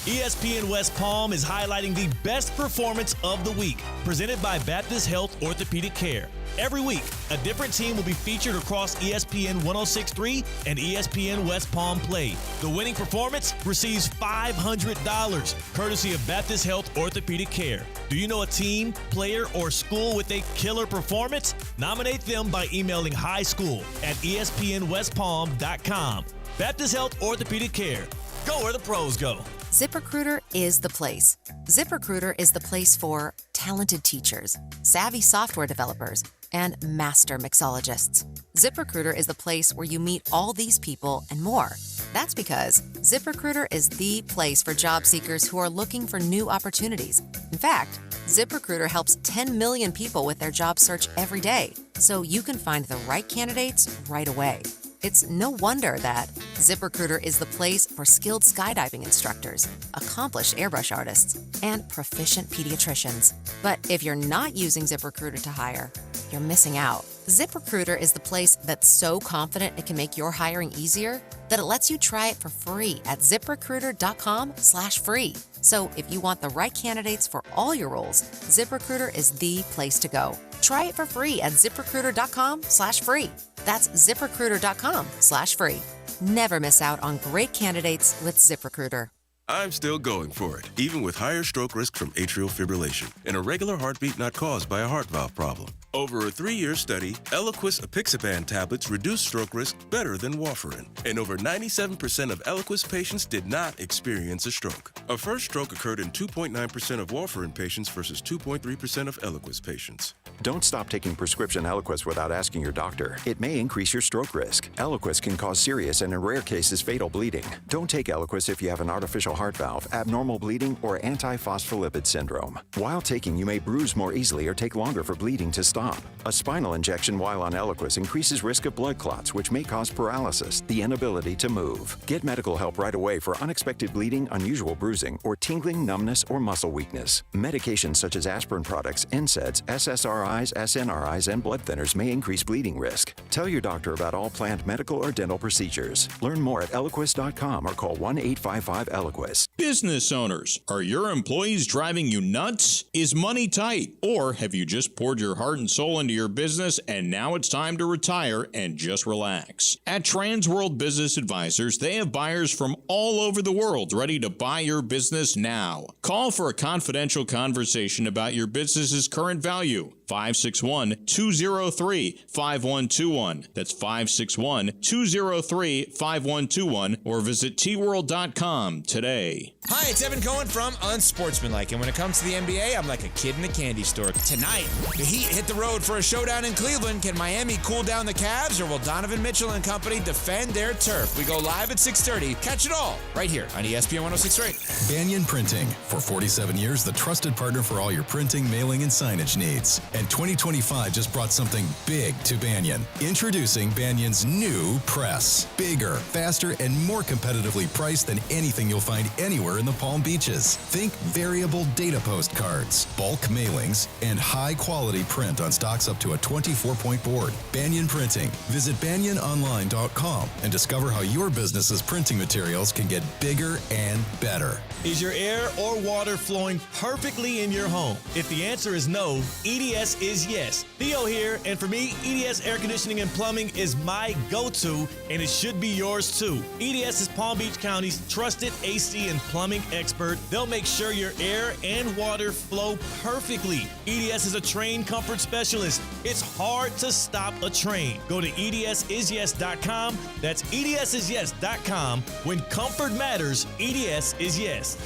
S6: ESPN West Palm is highlighting the best performance of the week, presented by Baptist Health Orthopedic Care. Every week, a different team will be featured across ESPN 106.3 and ESPN West Palm Play. The winning performance receives $500, courtesy of Baptist Health Orthopedic Care. Do you know a team, player, or school with a killer performance? Nominate them by emailing highschool@espnwestpalm.com. Baptist Health Orthopedic Care. Go where the pros go.
S16: ZipRecruiter is the place. ZipRecruiter is the place for talented teachers, savvy software developers, and master mixologists. ZipRecruiter is the place where you meet all these people and more. That's because ZipRecruiter is the place for job seekers who are looking for new opportunities. In fact, ZipRecruiter helps 10 million people with their job search every day, so you can find the right candidates right away. It's no wonder that ZipRecruiter is the place for skilled skydiving instructors, accomplished airbrush artists, and proficient pediatricians. But if you're not using ZipRecruiter to hire, you're missing out. ZipRecruiter is the place that's so confident it can make your hiring easier that it lets you try it for free at ZipRecruiter.com/free. So if you want the right candidates for all your roles, ZipRecruiter is the place to go. Try it for free at ZipRecruiter.com/free. That's ZipRecruiter.com/free. Never miss out on great candidates with ZipRecruiter.
S17: I'm still going for it, even with higher stroke risk from atrial fibrillation, an irregular heartbeat not caused by a heart valve problem. Over a 3-year study, Eliquis apixaban tablets reduce stroke risk better than warfarin, and over 97% of Eliquis patients did not experience a stroke. A first stroke occurred in 2.9% of warfarin patients versus 2.3% of Eliquis patients.
S18: Don't stop taking prescription Eliquis without asking your doctor. It may increase your stroke risk. Eliquis can cause serious and in rare cases fatal bleeding. Don't take Eliquis if you have an artificial heart valve, abnormal bleeding, or antiphospholipid syndrome. While taking, you may bruise more easily or take longer for bleeding to stop. A spinal injection while on Eliquis increases risk of blood clots, which may cause paralysis, the inability to move. Get medical help right away for unexpected bleeding, unusual bruising, or tingling, numbness, or muscle weakness. Medications such as aspirin products, NSAIDs, SSRIs, SNRIs, and blood thinners may increase bleeding risk. Tell your doctor about all planned medical or dental procedures. Learn more at Eliquis.com or call 1-855-ELIQUIS.
S19: Business owners, are your employees driving you nuts? Is money tight? Or have you just poured your heart and soul into your business, and now it's time to retire and just relax. At Transworld Business Advisors, they have buyers from all over the world ready to buy your business now. Call for a confidential conversation about your business's current value. 561-203-5121. That's 561-203-5121, or visit tworld.com today.
S20: Hi, it's Evan Cohen from Unsportsmanlike, and when it comes to the NBA, I'm like a kid in a candy store. Tonight, the Heat hit the road for a showdown in Cleveland. Can Miami cool down the Cavs, or will Donovan Mitchell and company defend their turf? We go live at 6:30. Catch it all right here on ESPN 106.3.
S21: Banyan Printing. For 47 years, the trusted partner for all your printing, mailing, and signage needs. And 2025 just brought something big to Banyan. Introducing Banyan's new press. Bigger, faster, and more competitively priced than anything you'll find anywhere in the Palm Beaches. Think variable data postcards, bulk mailings, and high-quality print on stocks up to a 24-point board. Banyan Printing. Visit banyanonline.com and discover how your business's printing materials can get bigger and better.
S6: Is your air or water flowing perfectly in your home? If the answer is no, EDS is yes. Theo here, and for me, EDS Air Conditioning and Plumbing is my go-to, and it should be yours too. EDS is Palm Beach County's trusted AC and plumbing expert. They'll make sure your air and water flow perfectly. EDS is a train comfort specialist. It's hard to stop a train. Go to edsisyes.com. That's edsisyes.com. When comfort matters, EDS is yes.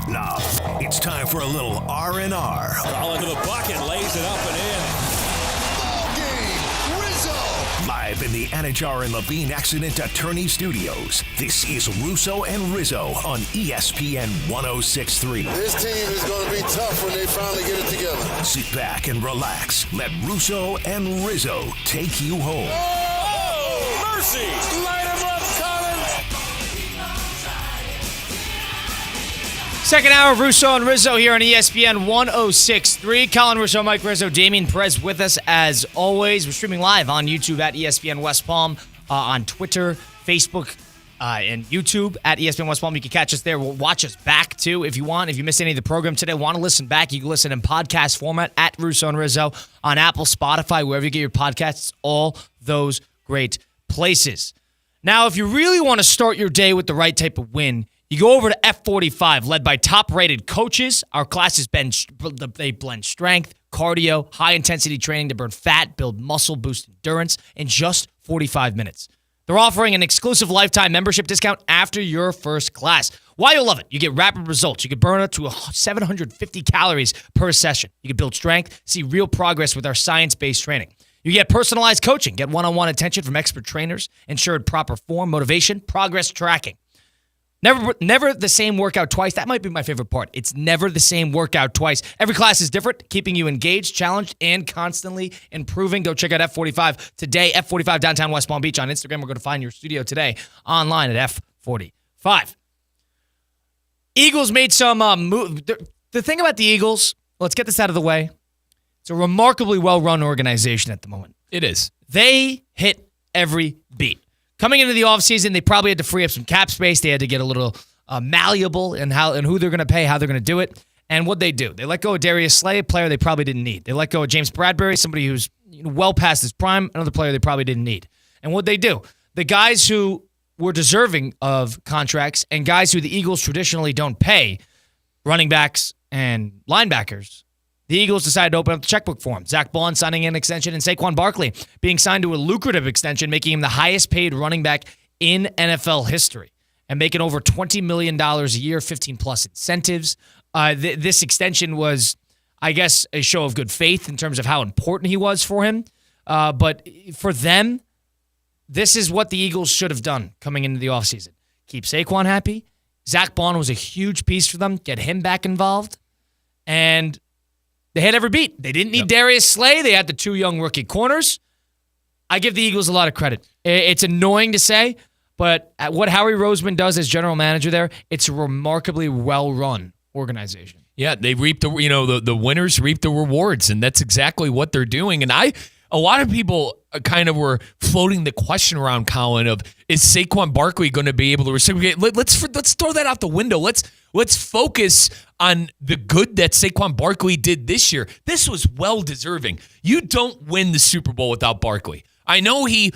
S1: Now, it's time for a little R&R.
S2: Ball into the bucket, lays it up and in.
S3: Ball game, Rizzo.
S1: Live in the Anajar and Levine Accident Attorney Studios, this is Russo and Rizzo on ESPN 106.3.
S3: This team is going to be tough when they finally get it together.
S1: Sit back and relax. Let Russo and Rizzo take you home.
S2: Oh, mercy! Light him up, Colin!
S4: Second hour of Russo and Rizzo here on ESPN 106.3. Colin Russo, Mike Rizzo, Damian Perez with us as always. We're streaming live on YouTube at ESPN West Palm, on Twitter, Facebook, and YouTube at ESPN West Palm. You can catch us there. Watch us back, too, if you want. If you missed any of the program today, want to listen back, you can listen in podcast format at Russo and Rizzo on Apple, Spotify, wherever you get your podcasts, all those great places. Now, if you really want to start your day with the right type of win, you go over to F45, led by top-rated coaches. Our classes blend strength, cardio, high-intensity training to burn fat, build muscle, boost endurance in just 45 minutes. They're offering an exclusive lifetime membership discount after your first class. Why you'll love it. You get rapid results. You can burn up to 750 calories per session. You can build strength, see real progress with our science-based training. You get personalized coaching, get one-on-one attention from expert trainers, ensured proper form, motivation, progress tracking. Never the same workout twice. That might be my favorite part. It's never the same workout twice. Every class is different, keeping you engaged, challenged, and constantly improving. Go check out F45 today, F45 downtown West Palm Beach on Instagram. We're going to find your studio today online at F45. Eagles made some move. The thing about the Eagles, let's get this out of the way. It's a remarkably well-run organization at the moment.
S5: It is.
S4: They hit every beat. Coming into the offseason, they probably had to free up some cap space. They had to get a little malleable in who they're going to pay, how they're going to do it. And what'd they do? They let go of Darius Slay, a player they probably didn't need. They let go of James Bradbury, somebody who's well past his prime, another player they probably didn't need. And what'd they do? The guys who were deserving of contracts and guys who the Eagles traditionally don't pay, running backs and linebackers, the Eagles decided to open up the checkbook for him. Zach Bond signing an extension and Saquon Barkley being signed to a lucrative extension, making him the highest paid running back in NFL history and making over $20 million a year, 15-plus incentives. This extension was, I guess, a show of good faith in terms of how important he was for him. But for them, this is what the Eagles should have done coming into the offseason. Keep Saquon happy. Zach Bond was a huge piece for them. Get him back involved. And they had every beat. They didn't need Darius Slay. They had the two young rookie corners. I give the Eagles a lot of credit. It's annoying to say, but what Howie Roseman does as general manager there, it's a remarkably well-run organization.
S5: Yeah, they reap the winners reap the rewards, and that's exactly what they're doing. And I a lot of people kind of were floating the question around, Colin, of is Saquon Barkley going to be able to reciprocate? Let's throw that out the window. Let's focus on the good that Saquon Barkley did this year. This was well deserving. You don't win the Super Bowl without Barkley. I know he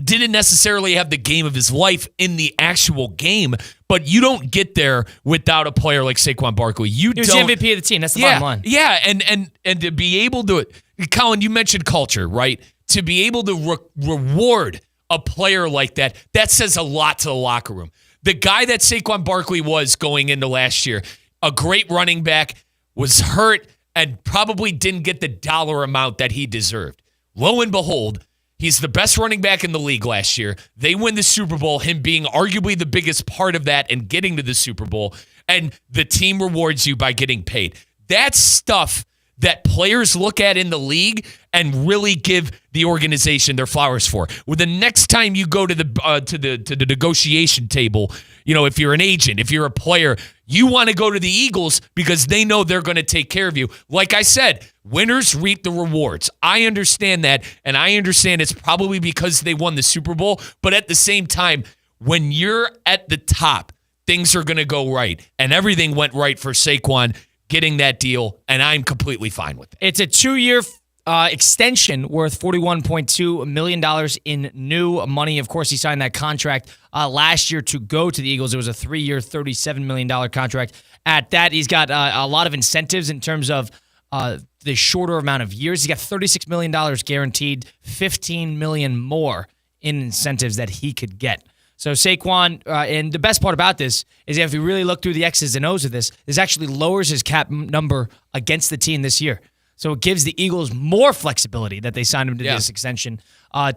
S5: didn't necessarily have the game of his life in the actual game, but you don't get there without a player like Saquon Barkley. He was the
S4: MVP of the team. That's the bottom line.
S5: Yeah, and to be able to, Colin, you mentioned culture, right? To be able to reward a player like that, that says a lot to the locker room. The guy that Saquon Barkley was going into last year, a great running back, was hurt and probably didn't get the dollar amount that he deserved. Lo and behold, he's the best running back in the league last year. They win the Super Bowl, him being arguably the biggest part of that and getting to the Super Bowl, and the team rewards you by getting paid. That's stuff that players look at in the league and really give the organization their flowers for. Well, the next time you go to the negotiation table, if you're an agent, if you're a player, you want to go to the Eagles because they know they're going to take care of you. Like I said, winners reap the rewards. I understand that, and I understand it's probably because they won the Super Bowl, but at the same time, when you're at the top, things are going to go right, and everything went right for Saquon getting that deal, and I'm completely fine with it.
S4: It's a 2-year extension worth $41.2 million in new money. Of course, he signed that contract last year to go to the Eagles. It was a 3-year, $37 million contract. At that, he's got a lot of incentives in terms of the shorter amount of years. He's got $36 million guaranteed, $15 million more in incentives that he could get. So Saquon, and the best part about this is if you really look through the X's and O's of this actually lowers his cap number against the team this year. So it gives the Eagles more flexibility that they signed him to this extension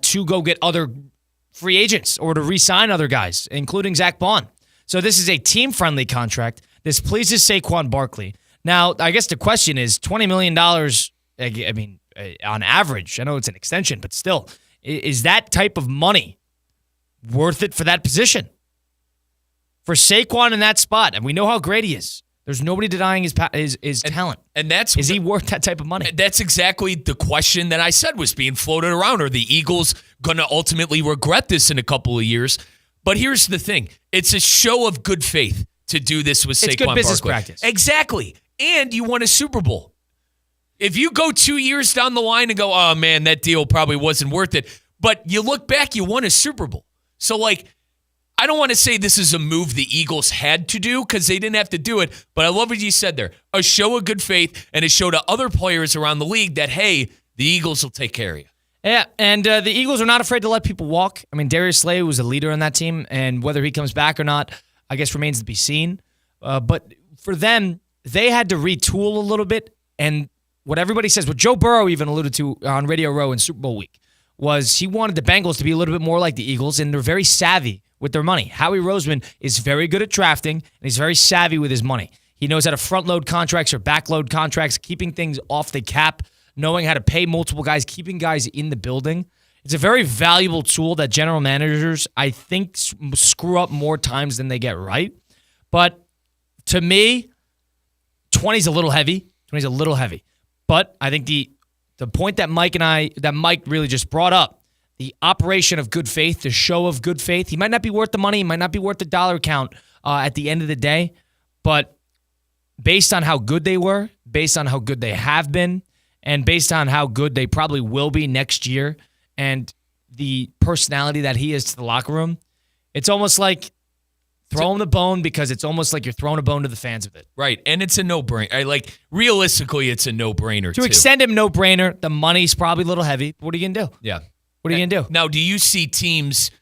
S4: to go get other free agents or to re-sign other guys, including Zach Bond. So this is a team-friendly contract. This pleases Saquon Barkley. Now, I guess the question is $20 million, I mean, on average, I know it's an extension, but still, is that type of money worth it for that position? For Saquon in that spot, and we know how great he is. There's nobody denying his talent.
S5: And
S4: is he worth that type of money?
S5: That's exactly the question that I said was being floated around. Are the Eagles going to ultimately regret this in a couple of years? But here's the thing. It's a show of good faith to do this with Saquon Barkley.
S4: It's good business practice.
S5: Exactly. And you won a Super Bowl. If you go 2 years down the line and go, oh, man, that deal probably wasn't worth it. But you look back, you won a Super Bowl. So, I don't want to say this is a move the Eagles had to do because they didn't have to do it, but I love what you said there. A show of good faith and a show to other players around the league that, hey, the Eagles will take care of you.
S4: Yeah, and the Eagles are not afraid to let people walk. I mean, Darius Slay was a leader on that team, and whether he comes back or not, I guess remains to be seen. But for them, they had to retool a little bit, and what everybody says, what Joe Burrow even alluded to on Radio Row in Super Bowl week, was he wanted the Bengals to be a little bit more like the Eagles, and they're very savvy with their money. Howie Roseman is very good at drafting, and he's very savvy with his money. He knows how to front-load contracts or back-load contracts, keeping things off the cap, knowing how to pay multiple guys, keeping guys in the building. It's a very valuable tool that general managers, I think, screw up more times than they get right. But to me, 20's a little heavy. 20's a little heavy. But I think the point that Mike really just brought up, the operation of good faith, the show of good faith. He might not be worth the money. He might not be worth the dollar count at the end of the day. But based on how good they were, based on how good they have been, and based on how good they probably will be next year, and the personality that he is to the locker room, it's almost like throw him the bone because it's almost like you're throwing a bone to the fans with it.
S5: Right, and it's a no-brainer. Realistically, it's a no-brainer,
S4: To extend him, no-brainer. The money's probably a little heavy. What are you going to do?
S5: Yeah.
S4: What are you going to do?
S5: Now, do you see teams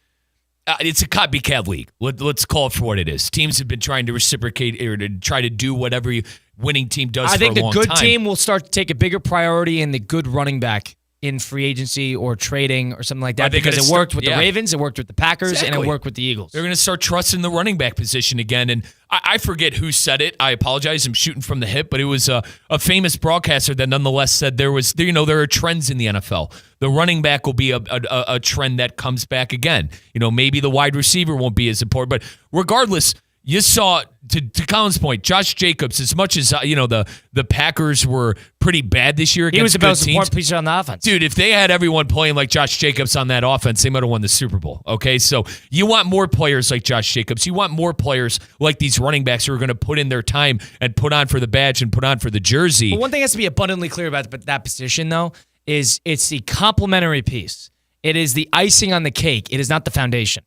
S5: it's a copycat league. Let's call it for what it is. Teams have been trying to reciprocate or to try to do whatever winning team does for a long time.
S4: I think the good team will start to take a bigger priority in the good running back in free agency or trading or something like that because it worked with the Ravens, it worked with the Packers, and it worked with the Eagles.
S5: They're going to start trusting the running back position again. And I forget who said it. I apologize. I'm shooting from the hip, but it was a famous broadcaster that nonetheless said there are trends in the NFL. The running back will be a trend that comes back again. Maybe the wide receiver won't be as important, but regardless, You saw, to Colin's point, Josh Jacobs, as much as, the Packers were pretty bad this year against
S4: He was the
S5: good
S4: most
S5: teams.
S4: important piece on the offense.
S5: Dude, if they had everyone playing like Josh Jacobs on that offense, they might have won the Super Bowl, okay? So you want more players like Josh Jacobs. You want more players like these running backs who are going to put in their time and put on for the badge and put on for the jersey.
S4: But one thing has to be abundantly clear about that position, though, is it's the complementary piece. It is the icing on the cake. It is not the foundation.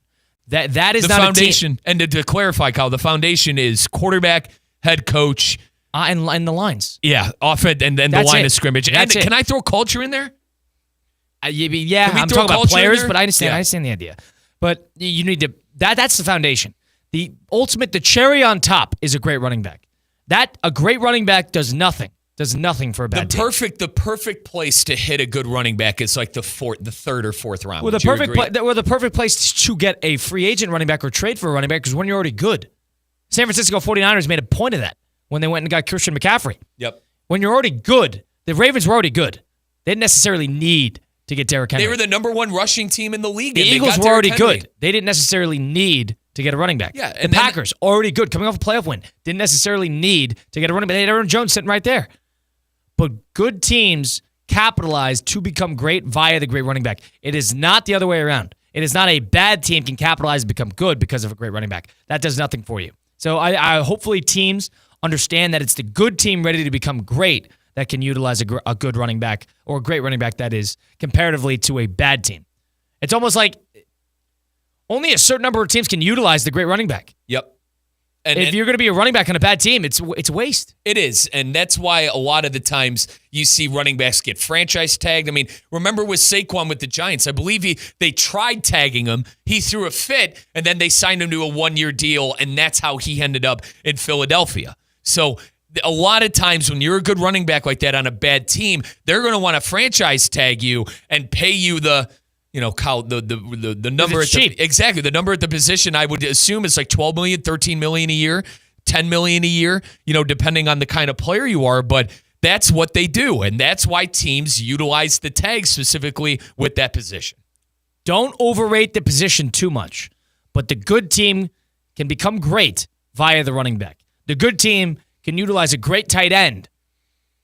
S4: That is
S5: the
S4: not
S5: foundation.
S4: A team.
S5: And to clarify, Kyle, the foundation is quarterback, head coach,
S4: and the lines.
S5: Yeah, offense, and then the line of scrimmage.
S4: That's
S5: and can I throw culture in there?
S4: Yeah,
S5: I'm
S4: talking about players, but I
S5: Yeah.
S4: understand the idea. But you need to that's the foundation. The cherry on top is a great running back. A great running back does nothing for a bad team.
S5: The perfect place to hit a good running back is like the third or fourth round.
S4: Well, the perfect place to get a free agent running back or trade for a running back is when you're already good. San Francisco 49ers made a point of that when they went and got Christian McCaffrey.
S5: Yep.
S4: When you're already good, the Ravens were already good. They didn't necessarily need to get Derrick Henry.
S5: They were the number one rushing team in the league.
S4: The
S5: and
S4: Eagles
S5: they got
S4: were already
S5: Derrick Henry.
S4: good. They didn't necessarily need to get a running back.
S5: Yeah,
S4: the Packers, already good, coming off a playoff win. Didn't necessarily need to get a running back. They had Aaron Jones sitting right there. But good teams capitalize to become great via the great running back. It is not the other way around. It is not a bad team can capitalize and become good because of a great running back. That does nothing for you. So I hopefully teams understand that it's the good team ready to become great that can utilize a good running back or a great running back that is comparatively to a bad team. It's almost like only a certain number of teams can utilize the great running back.
S5: Yep.
S4: And if you're going to be a running back on a bad team, it's waste.
S5: It is, and that's why a lot of the times you see running backs get franchise tagged. I mean, remember with Saquon with the Giants, I believe they tried tagging him. He threw a fit, and then they signed him to a one-year deal, and that's how he ended up in Philadelphia. So a lot of times when you're a good running back like that on a bad team, they're going to want to franchise tag you and pay you the number exactly the number at the position. I would assume is like $12 million, $13 million a year, $10 million a year. Depending on the kind of player you are, but that's what they do, and that's why teams utilize the tag specifically with that position.
S4: Don't overrate the position too much, but the good team can become great via the running back. The good team can utilize a great tight end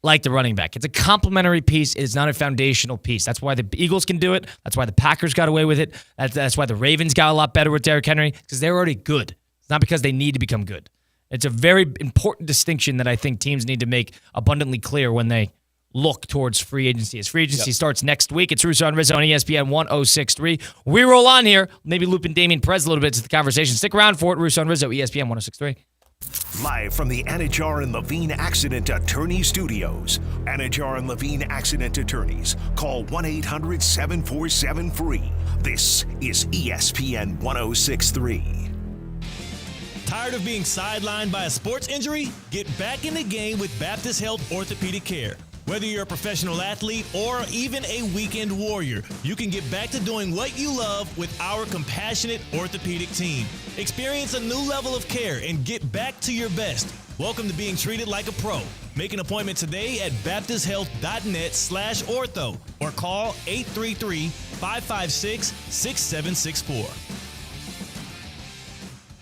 S4: like the running back. It's a complementary piece. It is not a foundational piece. That's why the Eagles can do it. That's why the Packers got away with it. That's why the Ravens got a lot better with Derrick Henry, because they're already good. It's not because they need to become good. It's a very important distinction that I think teams need to make abundantly clear when they look towards free agency. As free agency starts next week, it's Russo and Rizzo on ESPN 106.3. We roll on here, maybe looping Damian Perez a little bit to the conversation. Stick around for it. Russo and Rizzo, ESPN 106.3.
S1: Live from the Anajar and Levine Accident Attorney Studios. Anajar and Levine Accident Attorneys. Call 1-800-747-FREE. This is ESPN 106.3.
S6: Tired of being sidelined by a sports injury? Get back in the game with Baptist Health Orthopedic Care. Whether you're a professional athlete or even a weekend warrior, you can get back to doing what you love with our compassionate orthopedic team. Experience a new level of care and get back to your best. Welcome to being treated like a pro. Make an appointment today at baptisthealth.net/ortho or call 833-556-6764.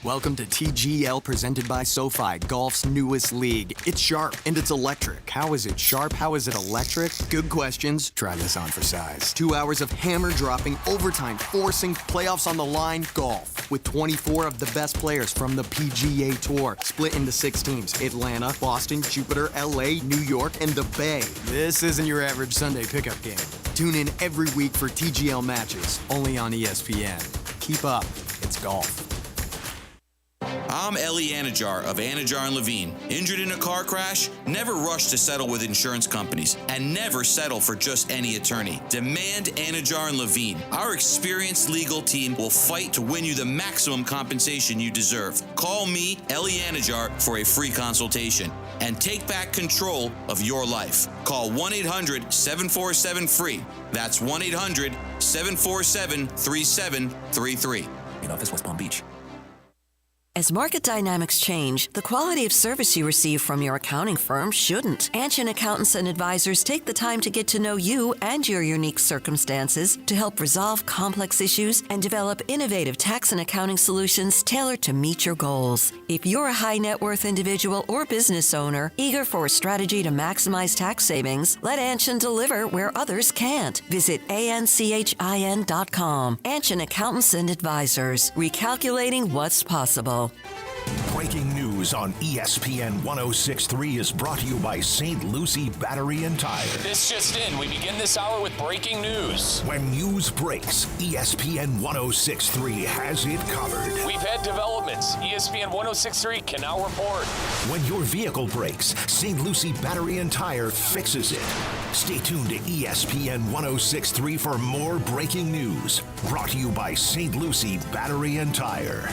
S7: Welcome to TGL presented by SoFi, golf's newest league. It's sharp and it's electric. How is it sharp? How is it electric? Good questions. Try this on for size. 2 hours of hammer dropping, overtime, forcing, playoffs on the line, golf. With 24 of the best players from the PGA Tour, split into 6 teams. Atlanta, Boston, Jupiter, LA, New York, and the Bay. This isn't your average Sunday pickup game. Tune in every week for TGL matches, only on ESPN. Keep up. It's golf.
S22: I'm Ellie Anajar of Anajar and Levine. Injured in a car crash? Never rush to settle with insurance companies, and never settle for just any attorney. Demand Anajar and Levine. Our experienced legal team will fight to win you the maximum compensation you deserve. Call me, Ellie Anajar, for a free consultation and take back control of your life. Call 1-800-747-FREE. That's 1-800-747-3733.
S7: In office, West Palm Beach.
S10: As market dynamics change, the quality of service you receive from your accounting firm shouldn't. Anshin Accountants and Advisors take the time to get to know you and your unique circumstances to help resolve complex issues and develop innovative tax and accounting solutions tailored to meet your goals. If you're a high net worth individual or business owner eager for a strategy to maximize tax savings, let Anshin deliver where others can't. Visit anchin.com. Anshin Accountants and Advisors, recalculating what's possible.
S1: Breaking news on ESPN 106.3 is brought to you by St. Lucie Battery and Tire.
S5: This just in. We begin this hour with breaking news.
S1: When news breaks, ESPN 106.3 has it covered.
S5: We've had developments. ESPN 106.3 can now report.
S1: When your vehicle breaks, St. Lucie Battery and Tire fixes it. Stay tuned to ESPN 106.3 for more breaking news. Brought to you by St. Lucie Battery and Tire.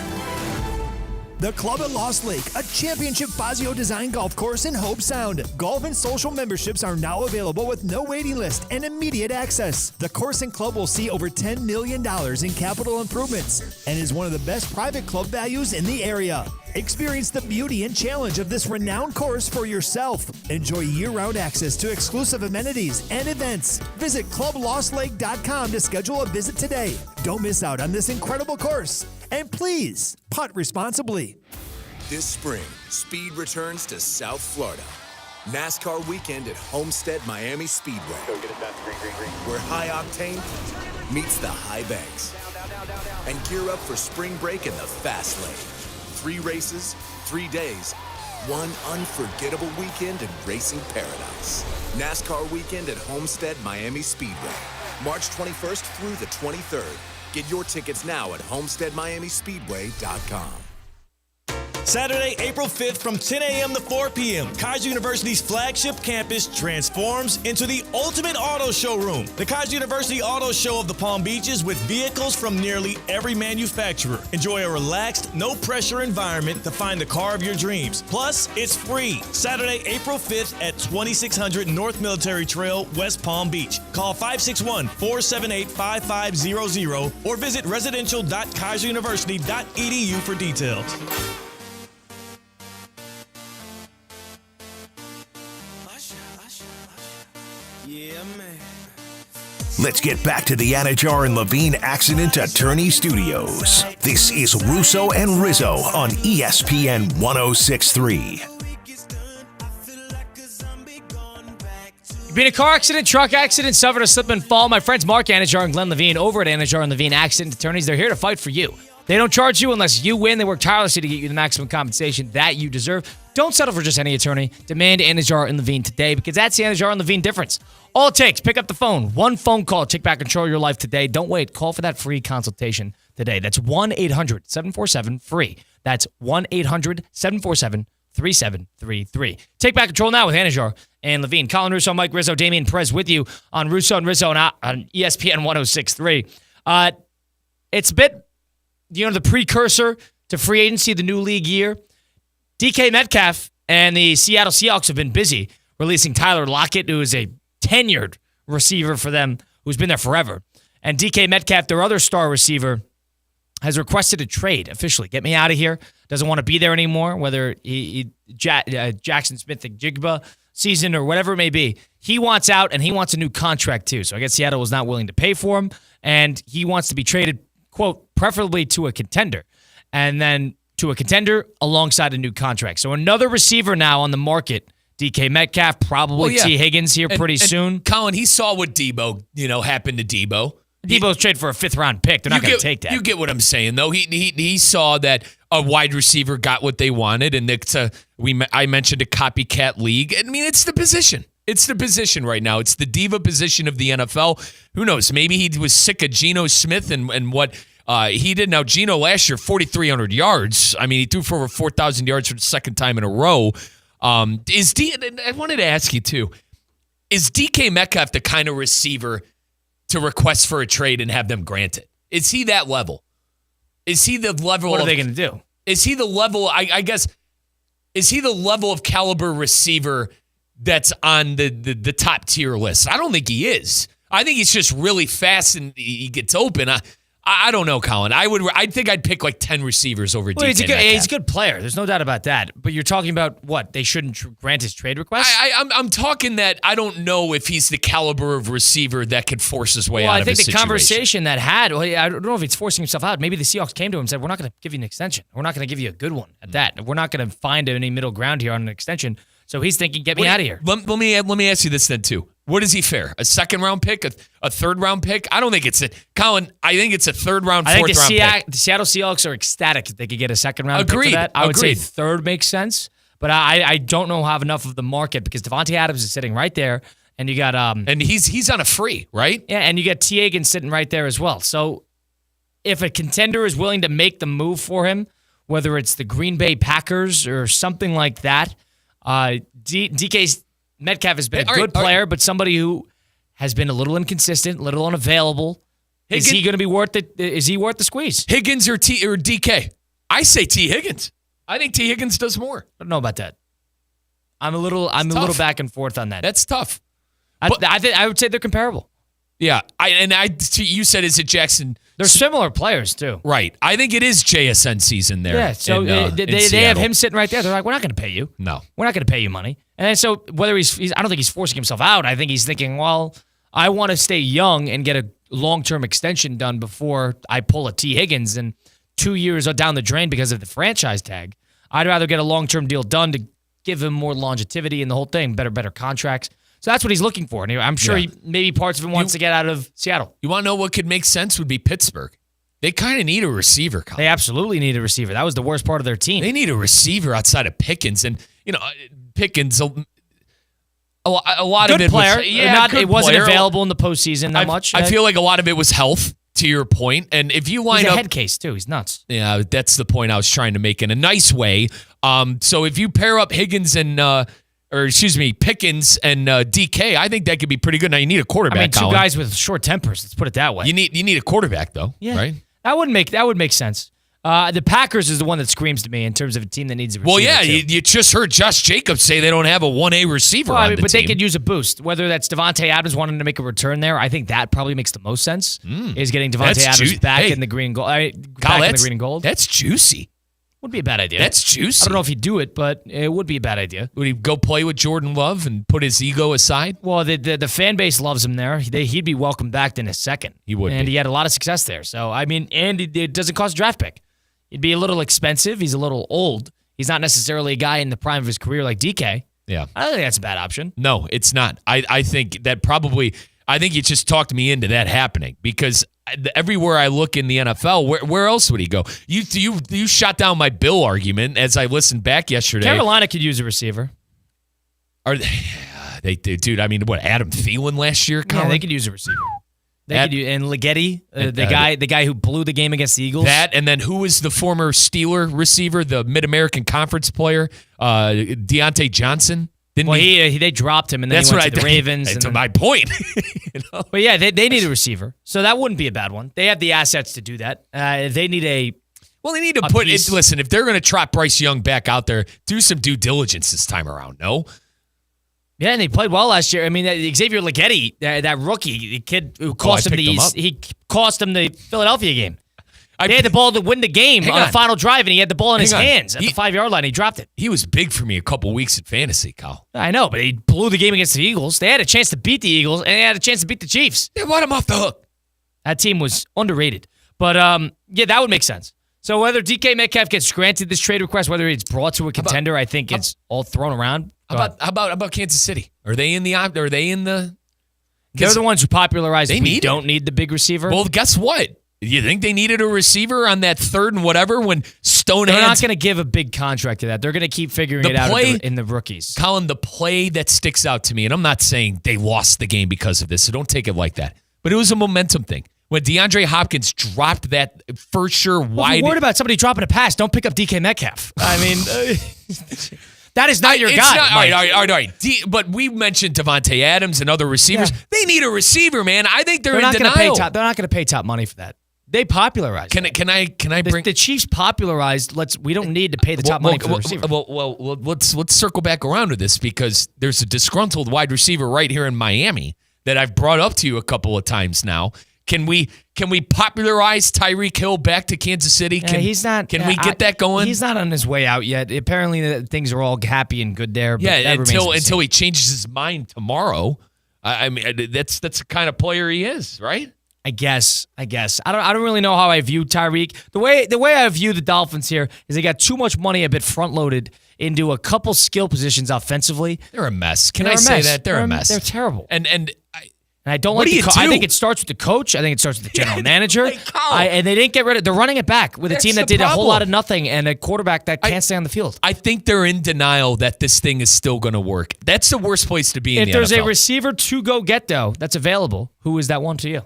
S8: The Club at Lost Lake, a championship Fazio design golf course in Hope Sound. Golf and social memberships are now available with no waiting list and immediate access. The course and club will see over $10 million in capital improvements and is one of the best private club values in the area. Experience the beauty and challenge of this renowned course for yourself. Enjoy year-round access to exclusive amenities and events. Visit clublostlake.com to schedule a visit today. Don't miss out on this incredible course. And please, putt responsibly.
S13: This spring, speed returns to South Florida. NASCAR weekend at Homestead Miami Speedway. Where high octane meets the high banks. And gear up for spring break in the fast lane. 3 races, 3 days, one unforgettable weekend in racing paradise. NASCAR weekend at Homestead Miami Speedway. March 21st through the 23rd. Get your tickets now at homesteadmiamispeedway.com.
S6: Saturday, April 5th from 10 a.m. to 4 p.m., Kaiser University's flagship campus transforms into the ultimate auto showroom. The Kaiser University Auto Show of the Palm Beaches with vehicles from nearly every manufacturer. Enjoy a relaxed, no-pressure environment to find the car of your dreams. Plus, it's free. Saturday, April 5th at 2600 North Military Trail, West Palm Beach. Call 561-478-5500 or visit residential.kaiseruniversity.edu for details.
S1: Let's get back to the Anajar and Levine Accident Attorney Studios. This is Russo and Rizzo on ESPN 106.3.
S4: Been a car accident, truck accident, suffered a slip and fall. My friends Mark Anajar and Glenn Levine over at Anajar and Levine Accident Attorneys, they're here to fight for you. They don't charge you unless you win. They work tirelessly to get you the maximum compensation that you deserve. Don't settle for just any attorney. Demand Anajar and Levine today because that's the Anajar and Levine difference. All it takes, pick up the phone. One phone call. Take back control of your life today. Don't wait. Call for that free consultation today. That's 1-800-747-FREE. That's 1-800-747-3733. Take back control now with Anajar and Levine. Colin Russo, Mike Rizzo, Damian Perez with you on Russo and Rizzo on ESPN 106.3. It's a bit, the precursor to free agency, the new league year. DK Metcalf and the Seattle Seahawks have been busy releasing Tyler Lockett, who is a tenured receiver for them, who's been there forever. And DK Metcalf, their other star receiver, has requested a trade officially. Get me out of here. Doesn't want to be there anymore, whether Jackson Smith-Njigba season or whatever it may be. He wants out, and he wants a new contract too. So I guess Seattle was not willing to pay for him, and he wants to be traded, quote, preferably to a contender. And then to a contender alongside a new contract. So another receiver now on the market. DK Metcalf, probably T. Higgins here pretty soon.
S5: Colin, he saw what Debo, happened to Debo.
S4: Debo's trade for a 5th-round pick. They're not going to take that.
S5: You get what I'm saying, though. He saw that a wide receiver got what they wanted, and I mentioned a copycat league. I mean, it's the position. It's the position right now. It's the diva position of the NFL. Who knows? Maybe he was sick of Geno Smith and what he did. Now, Geno last year, 4,300 yards. I mean, he threw for over 4,000 yards for the second time in a row. I wanted to ask you, too, is DK Metcalf the kind of receiver to request for a trade and have them granted? Is he that level? Is he the level
S4: What are they going to do?
S5: Is he the level, I guess, is he the level of caliber receiver that's on the top tier list? I don't think he is. I think he's just really fast and he gets open. I don't know, Colin. I think I'd pick like 10 receivers over
S4: Well,
S5: DK
S4: he's a
S5: Metcalf.
S4: good player. There's no doubt about that. But you're talking about what? They shouldn't grant his trade request?
S5: I'm talking that I don't know if he's the caliber of receiver that could force his way out of a situation.
S4: I think the conversation that I don't know if he's forcing himself out. Maybe the Seahawks came to him and said, we're not going to give you an extension. We're not going to give you a good one at that. We're not going to find any middle ground here on an extension. So he's thinking, get me out of here.
S5: Let me ask you this then, too. What is he fair? A second-round pick? A third-round pick? I don't think it's Colin, I think it's a third-round, fourth-round pick.
S4: The Seattle Seahawks are ecstatic if they could get a second-round pick for that. I would say third makes sense, but I don't know have enough of the market because Devontae Adams is sitting right there, and you got
S5: and he's on a free, right?
S4: Yeah, and you got T. Higgins sitting right there as well. So if a contender is willing to make the move for him, whether it's the Green Bay Packers or something like that, DK Metcalf has been a good player, but somebody who has been a little inconsistent, a little unavailable. Is he going to be worth it? Is he worth the squeeze?
S5: Higgins or DK? I say T. Higgins. I think T. Higgins does more.
S4: I don't know about that. I'm a little back and forth on that.
S5: That's tough.
S4: I would say they're comparable.
S5: Yeah, you said is it Jackson?
S4: They're similar players too.
S5: Right. I think it is JSN season there.
S4: Yeah. So they have him sitting right there. They're like, we're not going to pay you.
S5: No,
S4: we're not going to pay you money. And then so whether he's I don't think he's forcing himself out. I think he's thinking, well, I want to stay young and get a long-term extension done before I pull a T. Higgins and 2 years down the drain because of the franchise tag. I'd rather get a long-term deal done to give him more longevity and the whole thing, better contracts. So that's what he's looking for. And I'm sure maybe parts of him wants to get out of Seattle.
S5: You want to know what could make sense would be Pittsburgh. They kind of need a receiver, Colin.
S4: They absolutely need a receiver. That was the worst part of their team.
S5: They need a receiver outside of Pickens. And, Pickens, a lot
S4: good
S5: of it
S4: player.
S5: was...
S4: It wasn't available in the postseason that much.
S5: I feel like a lot of it was health, to your point. And if you line
S4: he's
S5: up...
S4: a head case, too. He's nuts.
S5: Yeah, that's the point I was trying to make in a nice way. So if you pair up Higgins and... Pickens and DK, I think that could be pretty good. Now you need a quarterback.
S4: Two guys with short tempers. Let's put it that way.
S5: You need a quarterback though, right?
S4: That would make sense. The Packers is the one that screams to me in terms of a team that needs a receiver.
S5: Well, yeah, you just heard Josh Jacobs say they don't have a 1A receiver on the
S4: but
S5: team.
S4: they could use a boost. Whether that's Devontae Adams wanting to make a return there, I think that probably makes the most sense. Is getting Devontae Adams back in the green and gold. In the green and gold.
S5: That's juicy.
S4: Would be a bad idea.
S5: That's juicy.
S4: I don't know if he'd do it, but it would be a bad idea.
S5: Would he go play with Jordan Love and put his ego aside?
S4: Well, the fan base loves him there. He'd be welcomed back in a second.
S5: He would,
S4: and he had a lot of success there. So and it doesn't cost a draft pick. It'd be a little expensive. He's a little old. He's not necessarily a guy in the prime of his career like DK.
S5: Yeah,
S4: I don't think that's a bad option.
S5: No, it's not. I think that probably. I think you just talked me into that happening because everywhere I look in the NFL, where else would he go? You shot down my Bill argument as I listened back yesterday.
S4: Carolina could use a receiver.
S5: Are they dude? I mean, what Adam Thielen last year? Colin?
S4: Yeah, they could use a receiver. And Ligeti, the guy who blew the game against the Eagles.
S5: That, and then who was the former Steeler receiver, the Mid-American Conference player, Deontay Johnson?
S4: They dropped him, and then he went to the Ravens.
S5: That's my point.
S4: But yeah, they need a receiver, so that wouldn't be a bad one. They have the assets to do that. They need
S5: They need to put it. Listen, if they're going to trot Bryce Young back out there, do some due diligence this time around. No.
S4: Yeah, and they played well last year. I mean, Xavier Ligeti, that rookie, the kid who cost he cost him the Philadelphia game. They had the ball to win the game on the final drive, and he had the ball in his hands at the 5-yard line. He dropped it.
S5: He was big for me a couple weeks in fantasy, Kyle.
S4: I know, but he blew the game against the Eagles. They had a chance to beat the Eagles, and they had a chance to beat the Chiefs.
S5: They let him off the hook.
S4: That team was underrated. But, that would make sense. So whether DK Metcalf gets granted this trade request, whether it's brought to a contender, I think it's all thrown around.
S5: How about Kansas City? Are they in the?
S4: They're the ones who popularized. We don't need the big receiver.
S5: Well, guess what? You think they needed a receiver on that third and whatever when Stonehands...
S4: They're not going to give a big contract to that. They're going to keep figuring it out in the rookies.
S5: Colin, the play that sticks out to me, and I'm not saying they lost the game because of this, so don't take it like that, but it was a momentum thing. When DeAndre Hopkins dropped that for sure wide...
S4: If you're worried about somebody dropping a pass, don't pick up DK Metcalf. I mean... That is not your guy.
S5: All right. But we mentioned Devontae Adams and other receivers. Yeah. They need a receiver, man. I think they're in denial.
S4: They're not going to pay top money for that. They popularized.
S5: Can I bring
S4: the Chiefs popularized? We don't need to pay the top money for the receiver.
S5: Well, let's circle back around to this because there's a disgruntled wide receiver right here in Miami that I've brought up to you a couple of times now. Can we popularize Tyreek Hill back to Kansas City?
S4: He's not.
S5: Can we get that going?
S4: He's not on his way out yet. Apparently, things are all happy and good there. But
S5: until he changes his mind tomorrow. I mean, that's the kind of player he is, right?
S4: I guess. I don't really know how I view Tyreek. The way I view the Dolphins here is they got too much money a bit front loaded into a couple skill positions offensively.
S5: They're a mess. Can I say that? They're a mess.
S4: They're terrible.
S5: And
S4: I don't like I think it starts with the coach. I think it starts with the general manager. And they didn't get rid of. They're running it back with a team that did a whole lot of nothing and a quarterback that can't stay on the field.
S5: I think they're in denial that this thing is still going to work. That's the worst place to be in the NFL.
S4: If there's a receiver to go get though that's available, who is that one to you?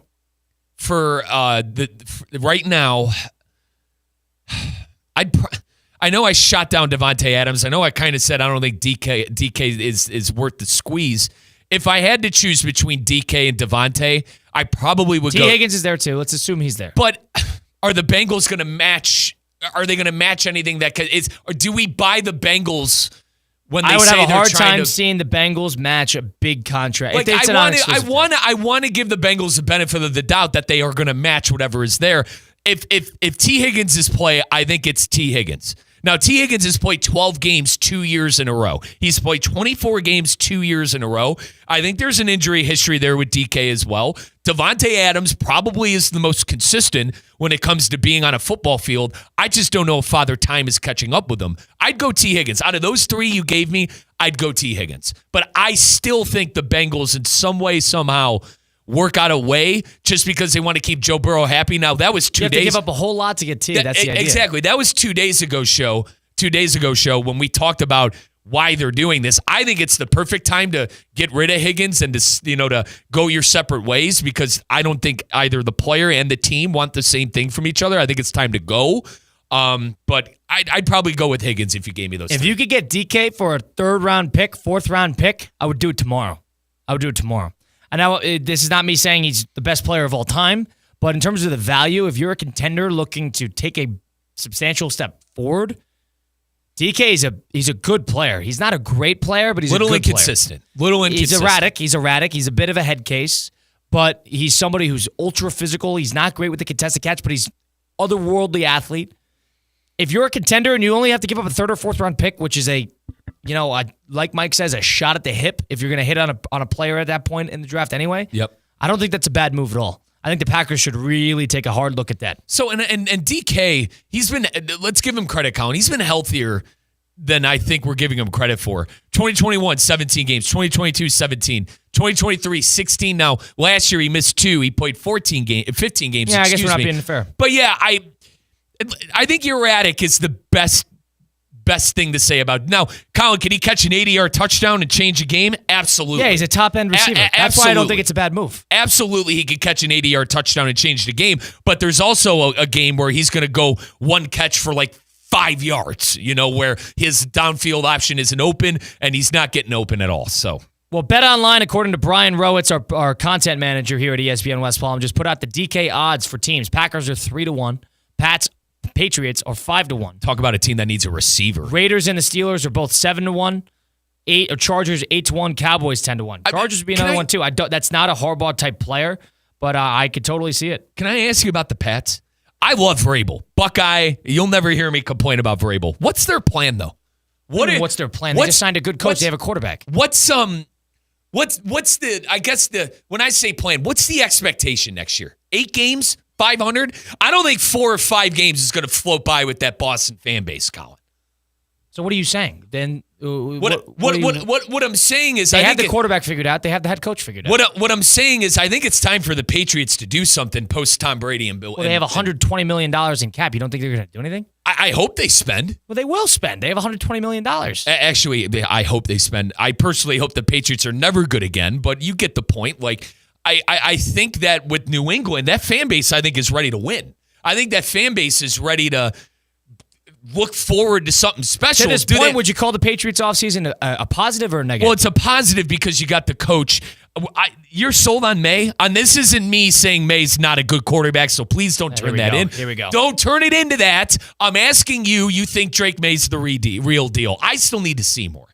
S5: For right now, I know I shot down Devontae Adams. I know I kind of said I don't think DK is worth the squeeze. If I had to choose between DK and Devontae, I probably would go.
S4: T. Higgins is there too. Let's assume he's there.
S5: But are the Bengals going to match? Are they going to match anything that is? Or do we buy the Bengals when they say they're trying to? I would have a hard time
S4: seeing the Bengals match a big contract.
S5: Like I want to give the Bengals the benefit of the doubt that they are going to match whatever is there. If T. Higgins is play, I think it's T. Higgins. Now, T. Higgins has played 12 games 2 years in a row. He's played 24 games 2 years in a row. I think there's an injury history there with DK as well. Devontae Adams probably is the most consistent when it comes to being on a football field. I just don't know if Father Time is catching up with him. I'd go T. Higgins. Out of those three you gave me, I'd go T. Higgins. But I still think the Bengals in some way, somehow, work out a way just because they want to keep Joe Burrow happy. Now, that was 2 days.
S4: You have to give up a whole lot to get T. That's the idea.
S5: Exactly. That was 2 days ago show when we talked about why they're doing this. I think it's the perfect time to get rid of Higgins and to go your separate ways because I don't think either the player and the team want the same thing from each other. I think it's time to go. But I'd probably go with Higgins if you gave me those.
S4: If you could get DK for a 3rd round pick, 4th round pick, I would do it tomorrow. And now, this is not me saying he's the best player of all time, but in terms of the value, if you're a contender looking to take a substantial step forward, DK he's a good player. He's not a great player, but he's a good player.
S5: Little inconsistent.
S4: He's erratic. He's a bit of a head case, but he's somebody who's ultra physical. He's not great with the contested catch, but he's otherworldly athlete. If you're a contender and you only have to give up a 3rd or 4th round pick, which is like Mike says, a shot at the hip if you're going to hit on a player at that point in the draft anyway.
S5: Yep.
S4: I don't think that's a bad move at all. I think the Packers should really take a hard look at that.
S5: So, and DK, let's give him credit, Colin. He's been healthier than I think we're giving him credit for. 2021, 17 games. 2022, 17. 2023, 16. Now, last year he missed 2. He played 15 games.
S4: Yeah, I guess we're not being fair.
S5: But yeah, I think erratic is the best thing to say about. Now, Colin, can he catch an 80-yard touchdown and change a game? Absolutely.
S4: Yeah, he's a top-end receiver. That's why I don't think it's a bad move.
S5: Absolutely, he could catch an 80-yard touchdown and change the game, but there's also a game where he's going to go one catch for like 5 yards, where his downfield option isn't open, and he's not getting open at all. So,
S4: well, Bet Online, according to Brian Rowitz, our content manager here at ESPN West Palm, just put out the DK odds for teams. Packers are 3-1. Patriots are 5-1.
S5: Talk about a team that needs a receiver.
S4: Raiders and the Steelers are both 7-1. Chargers 8-1. Cowboys 10-1. Chargers would be another one too. That's not a Harbaugh type player, but I could totally see it.
S5: Can I ask you about the Pats? I love Vrabel. Buckeye. You'll never hear me complain about Vrabel. What's their plan though?
S4: What's their plan? They just signed a good coach. They have a quarterback.
S5: What's the when I say plan, what's the expectation next year? 8 games? 500? I don't think 4 or 5 games is going to float by with that Boston fan base, Colin.
S4: So what are you saying? Then
S5: what I'm saying is
S4: they have the quarterback figured out. They have the head coach figured out.
S5: What I'm saying is I think it's time for the Patriots to do something post Tom Brady and Bill.
S4: Well, they have $120 million in cap. You don't think they're going to do anything?
S5: I hope they spend.
S4: Well, they will spend. They have $120 million.
S5: Actually, I hope they spend. I personally hope the Patriots are never good again, but you get the point. Like, I think that with New England, that fan base, I think, is ready to win. I think that fan base is ready to look forward to something special.
S4: To this point, would you call the Patriots offseason a positive or a negative?
S5: Well, it's a positive because you got the coach. You're sold on May? And this isn't me saying May's not a good quarterback, so please don't turn that in.
S4: Here we go.
S5: Don't turn it into that. I'm asking you think Drake May's the real deal. I still need to see more.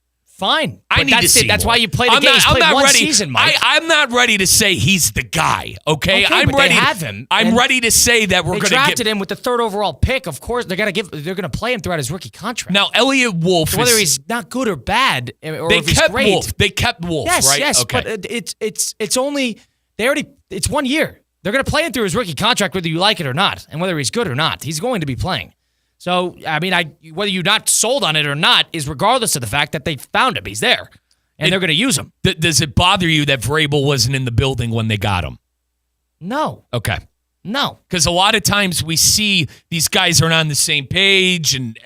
S4: fine.
S5: I need to see.
S4: That's
S5: more.
S4: why you play the game. I'm not
S5: ready.
S4: Season, Mike.
S5: I'm not ready to say he's the guy. Okay, I'm
S4: but
S5: ready.
S4: They have him.
S5: I'm ready to say that we're going to
S4: drafted him with the 3rd overall pick. Of course, they're going to play him throughout his rookie contract.
S5: Now, Elliott Wolf.
S4: So whether he's not good or bad, or if he's great.
S5: Wolf. They kept Wolf.
S4: Yes,
S5: right?
S4: yes.
S5: Okay.
S4: But it's only it's 1 year. They're going to play him through his rookie contract, whether you like it or not, and whether he's good or not. He's going to be playing. So, I mean, whether you're not sold on it or not is regardless of the fact that they found him. He's there, and they're going to use him.
S5: Does it bother you that Vrabel wasn't in the building when they got him?
S4: No.
S5: Okay.
S4: No.
S5: Because a lot of times we see these guys aren't on the same page, and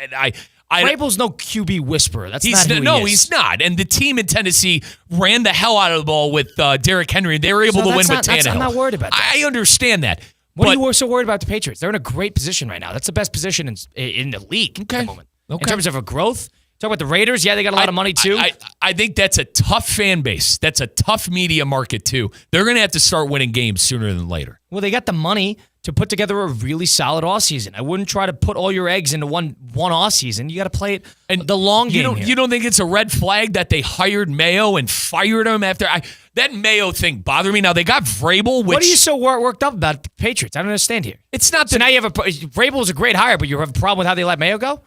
S4: Vrabel's no QB whisperer. That's not who he is.
S5: No, he's not. And the team in Tennessee ran the hell out of the ball with Derrick Henry, and they were able to win with Tannehill.
S4: I'm not worried about that.
S5: I understand that.
S4: What are you so worried about the Patriots? They're in a great position right now. That's the best position in the league at the moment. In terms of a growth. Talk about the Raiders. Yeah, they got a lot of money too.
S5: I think that's a tough fan base. That's a tough media market too. They're going to have to start winning games sooner than later.
S4: Well, they got the money to put together a really solid offseason. I wouldn't try to put all your eggs into one offseason. You got to play it the long game.
S5: You don't think it's a red flag that they hired Mayo and fired him after? That Mayo thing bothered me. Now they got Vrabel.
S4: What are you so worked up about the Patriots? I don't understand here.
S5: It's not.
S4: So now you have Vrabel is a great hire, but you have a problem with how they let Mayo go?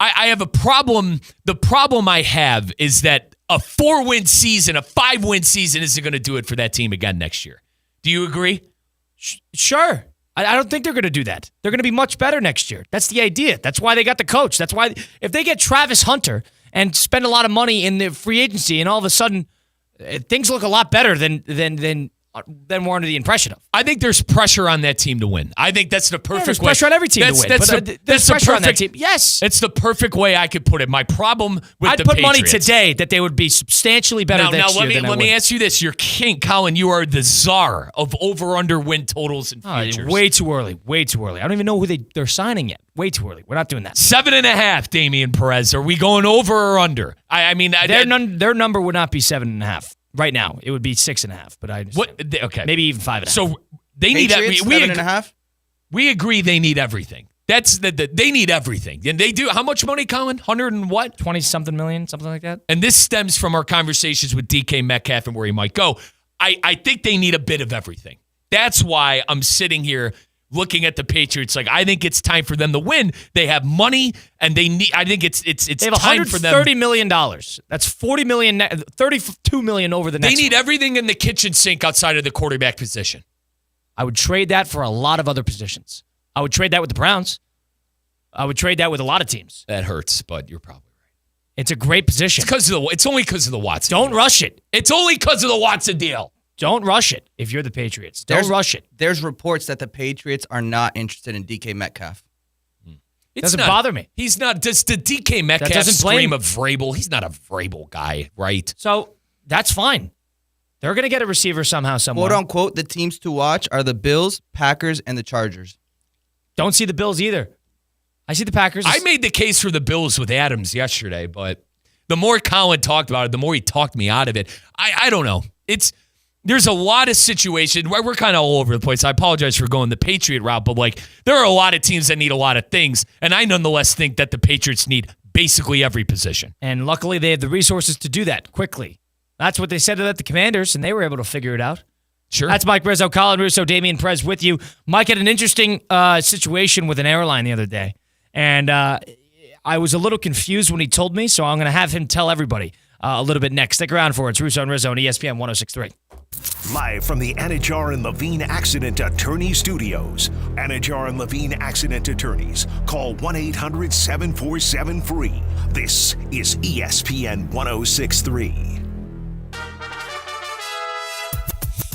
S5: I have a problem. The problem I have is that a 4-win season, a 5-win season isn't going to do it for that team again next year. Do you agree?
S4: Sure. I don't think they're going to do that. They're going to be much better next year. That's the idea. That's why they got the coach. That's why if they get Travis Hunter and spend a lot of money in the free agency and all of a sudden things look a lot better than we're under the impression of.
S5: I think there's pressure on that team to win. I think that's the perfect
S4: there's
S5: way.
S4: pressure on every team to win. There's pressure on that team. Yes.
S5: It's the perfect way I could put it. My problem with the Patriots.
S4: I'd put money today that they would be substantially better next year.
S5: Let me ask you this. You're king, Colin. You are the czar of over-under win totals and futures.
S4: Way too early. Way too early. I don't even know who they're signing yet. Way too early. We're not doing that.
S5: 7.5, Damian Perez. Are we going over or under?
S4: Their number would not be 7.5. Right now, it would be 6.5, but
S5: okay,
S4: maybe even 5.5.
S5: So they need that.
S9: 7.5.
S5: We agree they need everything. That's they need everything, and they do. How much money, Colin? 100 and what?
S4: 20-something million, something like that.
S5: And this stems from our conversations with DK Metcalf and where he might go. I think they need a bit of everything. That's why I'm sitting here looking at the Patriots, like I think it's time for them to win. They have money, and they need. I think it's
S4: they have
S5: time for them.
S4: $130 million. That's $40 million, $32 million over the next.
S5: They need everything in the kitchen sink outside of the quarterback position.
S4: I would trade that for a lot of other positions. I would trade that with the Browns. I would trade that with a lot of teams.
S5: That hurts, but you're probably right.
S4: It's a great position.
S5: It's only because of the Watson.
S4: Don't rush it.
S5: It's only because of the Watson deal.
S4: Don't rush it if you're the Patriots. Don't rush it.
S9: There's reports that the Patriots are not interested in DK Metcalf.
S4: It doesn't bother me.
S5: He's not. Does the DK Metcalf scream of Vrabel? He's not a Vrabel guy, right?
S4: So that's fine. They're going to get a receiver somehow, somewhere.
S9: Quote unquote, the teams to watch are the Bills, Packers, and the Chargers.
S4: Don't see the Bills either. I see the Packers.
S5: I made the case for the Bills with Adams yesterday, but the more Colin talked about it, the more he talked me out of it. I don't know. There's a lot of situations where we're kind of all over the place. I apologize for going the Patriot route, but there are a lot of teams that need a lot of things, and I nonetheless think that the Patriots need basically every position.
S4: And luckily, they have the resources to do that quickly. That's what they said about the Commanders, and they were able to figure it out.
S5: Sure.
S4: That's Mike Rizzo, Colin Russo, Damian Perez with you. Mike had an interesting situation with an airline the other day, and I was a little confused when he told me, so I'm going to have him tell everybody a little bit next. Stick around for it. It's Russo and Rizzo on ESPN 106.3.
S1: Live from the Anajar and Levine Accident Attorney Studios. Anajar and Levine Accident Attorneys. Call 1-800-747-FREE. This is ESPN 106.3.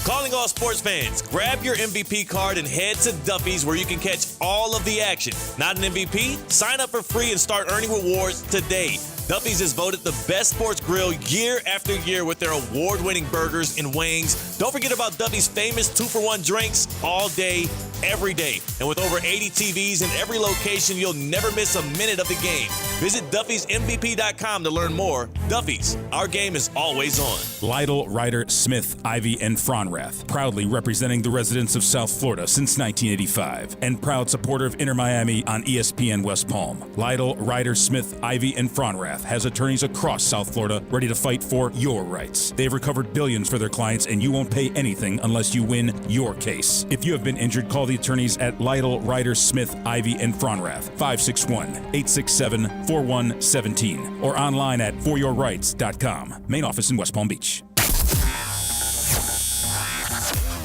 S6: Calling all sports fans, grab your MVP card and head to Duffy's where you can catch all of the action. Not an MVP? Sign up for free and start earning rewards today. Duffy's is voted the best sports grill year after year with their award-winning burgers and wings. Don't forget about Duffy's famous 2-for-1 drinks all day, every day. And with over 80 TVs in every location, you'll never miss a minute of the game. Visit Duffy'sMVP.com to learn more. Duffy's, our game is always on.
S11: Lytle, Ryder, Smith, Ivy, and Fronrath, proudly representing the residents of South Florida since 1985, and proud supporter of Inter Miami on ESPN West Palm. Lytle, Ryder, Smith, Ivy, and Fronrath has attorneys across South Florida ready to fight for your rights. They've recovered billions for their clients, and you won't pay anything unless you win your case. If you have been injured, call the attorneys at Lytle, Ryder, Smith, Ivy, and Fronrath, 561-867-4117, or online at foryourrights.com. Main office in West Palm Beach.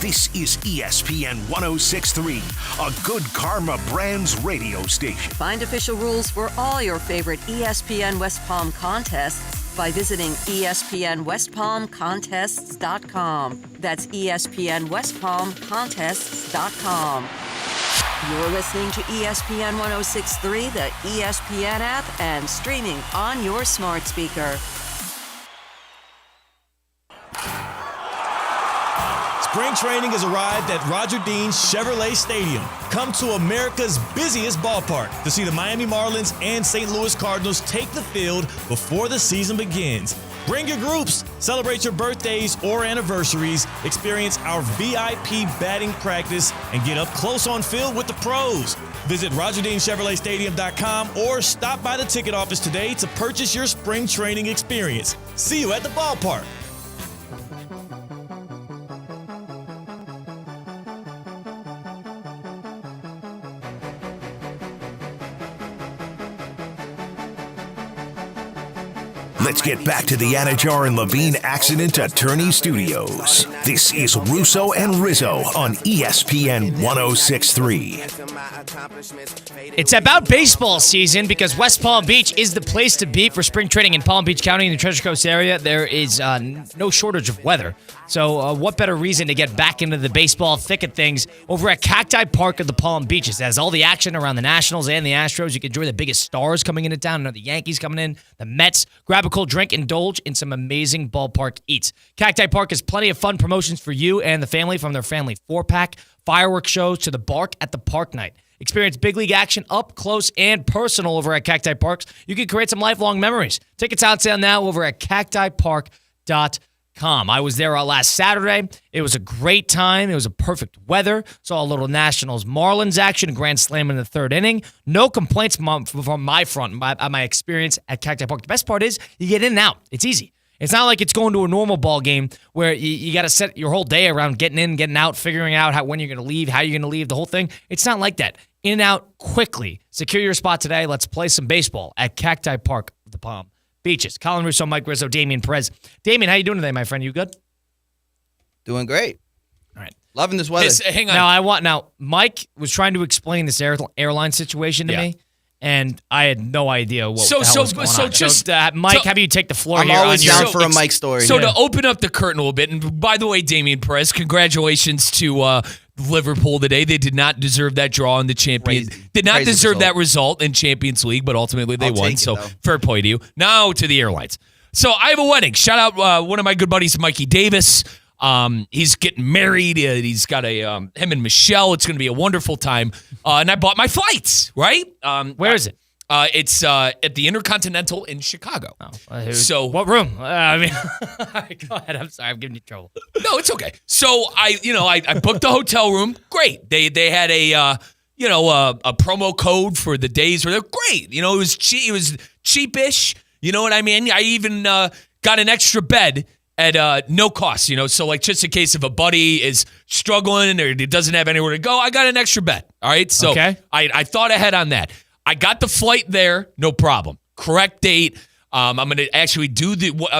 S1: This is ESPN 106.3, a Good Karma Brands radio station.
S10: Find official rules for all your favorite ESPN West Palm contests by visiting ESPNWestPalmContests.com. That's ESPNWestPalmContests.com. You're listening to ESPN 106.3, the ESPN app, and streaming on your smart speaker.
S6: Spring training has arrived at Roger Dean's Chevrolet Stadium. Come to America's busiest ballpark to see the Miami Marlins and St. Louis Cardinals take the field before the season begins. Bring your groups, celebrate your birthdays or anniversaries, experience our VIP batting practice, and get up close on field with the pros. Visit RogerDeanChevroletStadium.com or stop by the ticket office today to purchase your spring training experience. See you at the ballpark.
S1: Let's get back to the Anajar and Levine Accident Attorney Studios. This is Russo and Rizzo on ESPN 106.3.
S4: It's about baseball season because West Palm Beach is the place to be for spring training in Palm Beach County in the Treasure Coast area. There is no shortage of weather. So what better reason to get back into the baseball thick of things over at Cacti Park of the Palm Beaches. It has all the action around the Nationals and the Astros. You can enjoy the biggest stars coming into town. The Yankees coming in, the Mets. Grab a cold drink, indulge in some amazing ballpark eats. Cacti Park has plenty of fun promotions for you and the family, from their family 4-pack, fireworks shows to the Bark at the Park night. Experience big league action up close and personal over at Cacti Parks. You can create some lifelong memories. Tickets out sale now over at cactipark.com. I was there last Saturday. It was a great time. It was a perfect weather. Saw a little Nationals Marlins action, grand slam in the third inning. No complaints from my front, my experience at Cacti Park. The best part is you get in and out. It's easy. It's not like it's going to a normal ball game where you got to set your whole day around getting in, getting out, figuring out when you're going to leave, how you're going to leave, the whole thing. It's not like that. In and out quickly. Secure your spot today. Let's play some baseball at Cacti Park of the Palm Beaches. Colin Russo, Mike Rizzo, Damian Perez. Damian, how you doing today, my friend? You good?
S9: Doing great.
S4: All right.
S9: Loving this weather.
S5: Hang on.
S4: Now, Mike was trying to explain this airline situation to me, and I had no idea what the hell was going on. Mike, have you take the floor
S9: I'm
S4: here?
S9: always down for a Mike story.
S5: So to open up the curtain a little bit, and by the way, Damian Perez, congratulations to Liverpool today. They did not deserve that draw in the Champions. Did not deserve that result in Champions League, but ultimately they won. So fair play to you. Now to the airlines. So I have a wedding. Shout out one of my good buddies, Mikey Davis. He's getting married. He's got him and Michelle. It's going to be a wonderful time. And I bought my flights, right?
S4: Where is it?
S5: It's at the Intercontinental in Chicago. So
S4: what room? All right, go ahead. I'm sorry, I'm giving you trouble.
S5: No, it's okay. So I booked the hotel room. Great. They had a promo code for the days where they're great. It was cheap. It was cheapish. You know what I mean? I even got an extra bed at no cost. So like just in case if a buddy is struggling or doesn't have anywhere to go, I got an extra bed. All right. So
S4: okay.
S5: I thought ahead on that. I got the flight there, no problem. Correct date. I'm going to actually do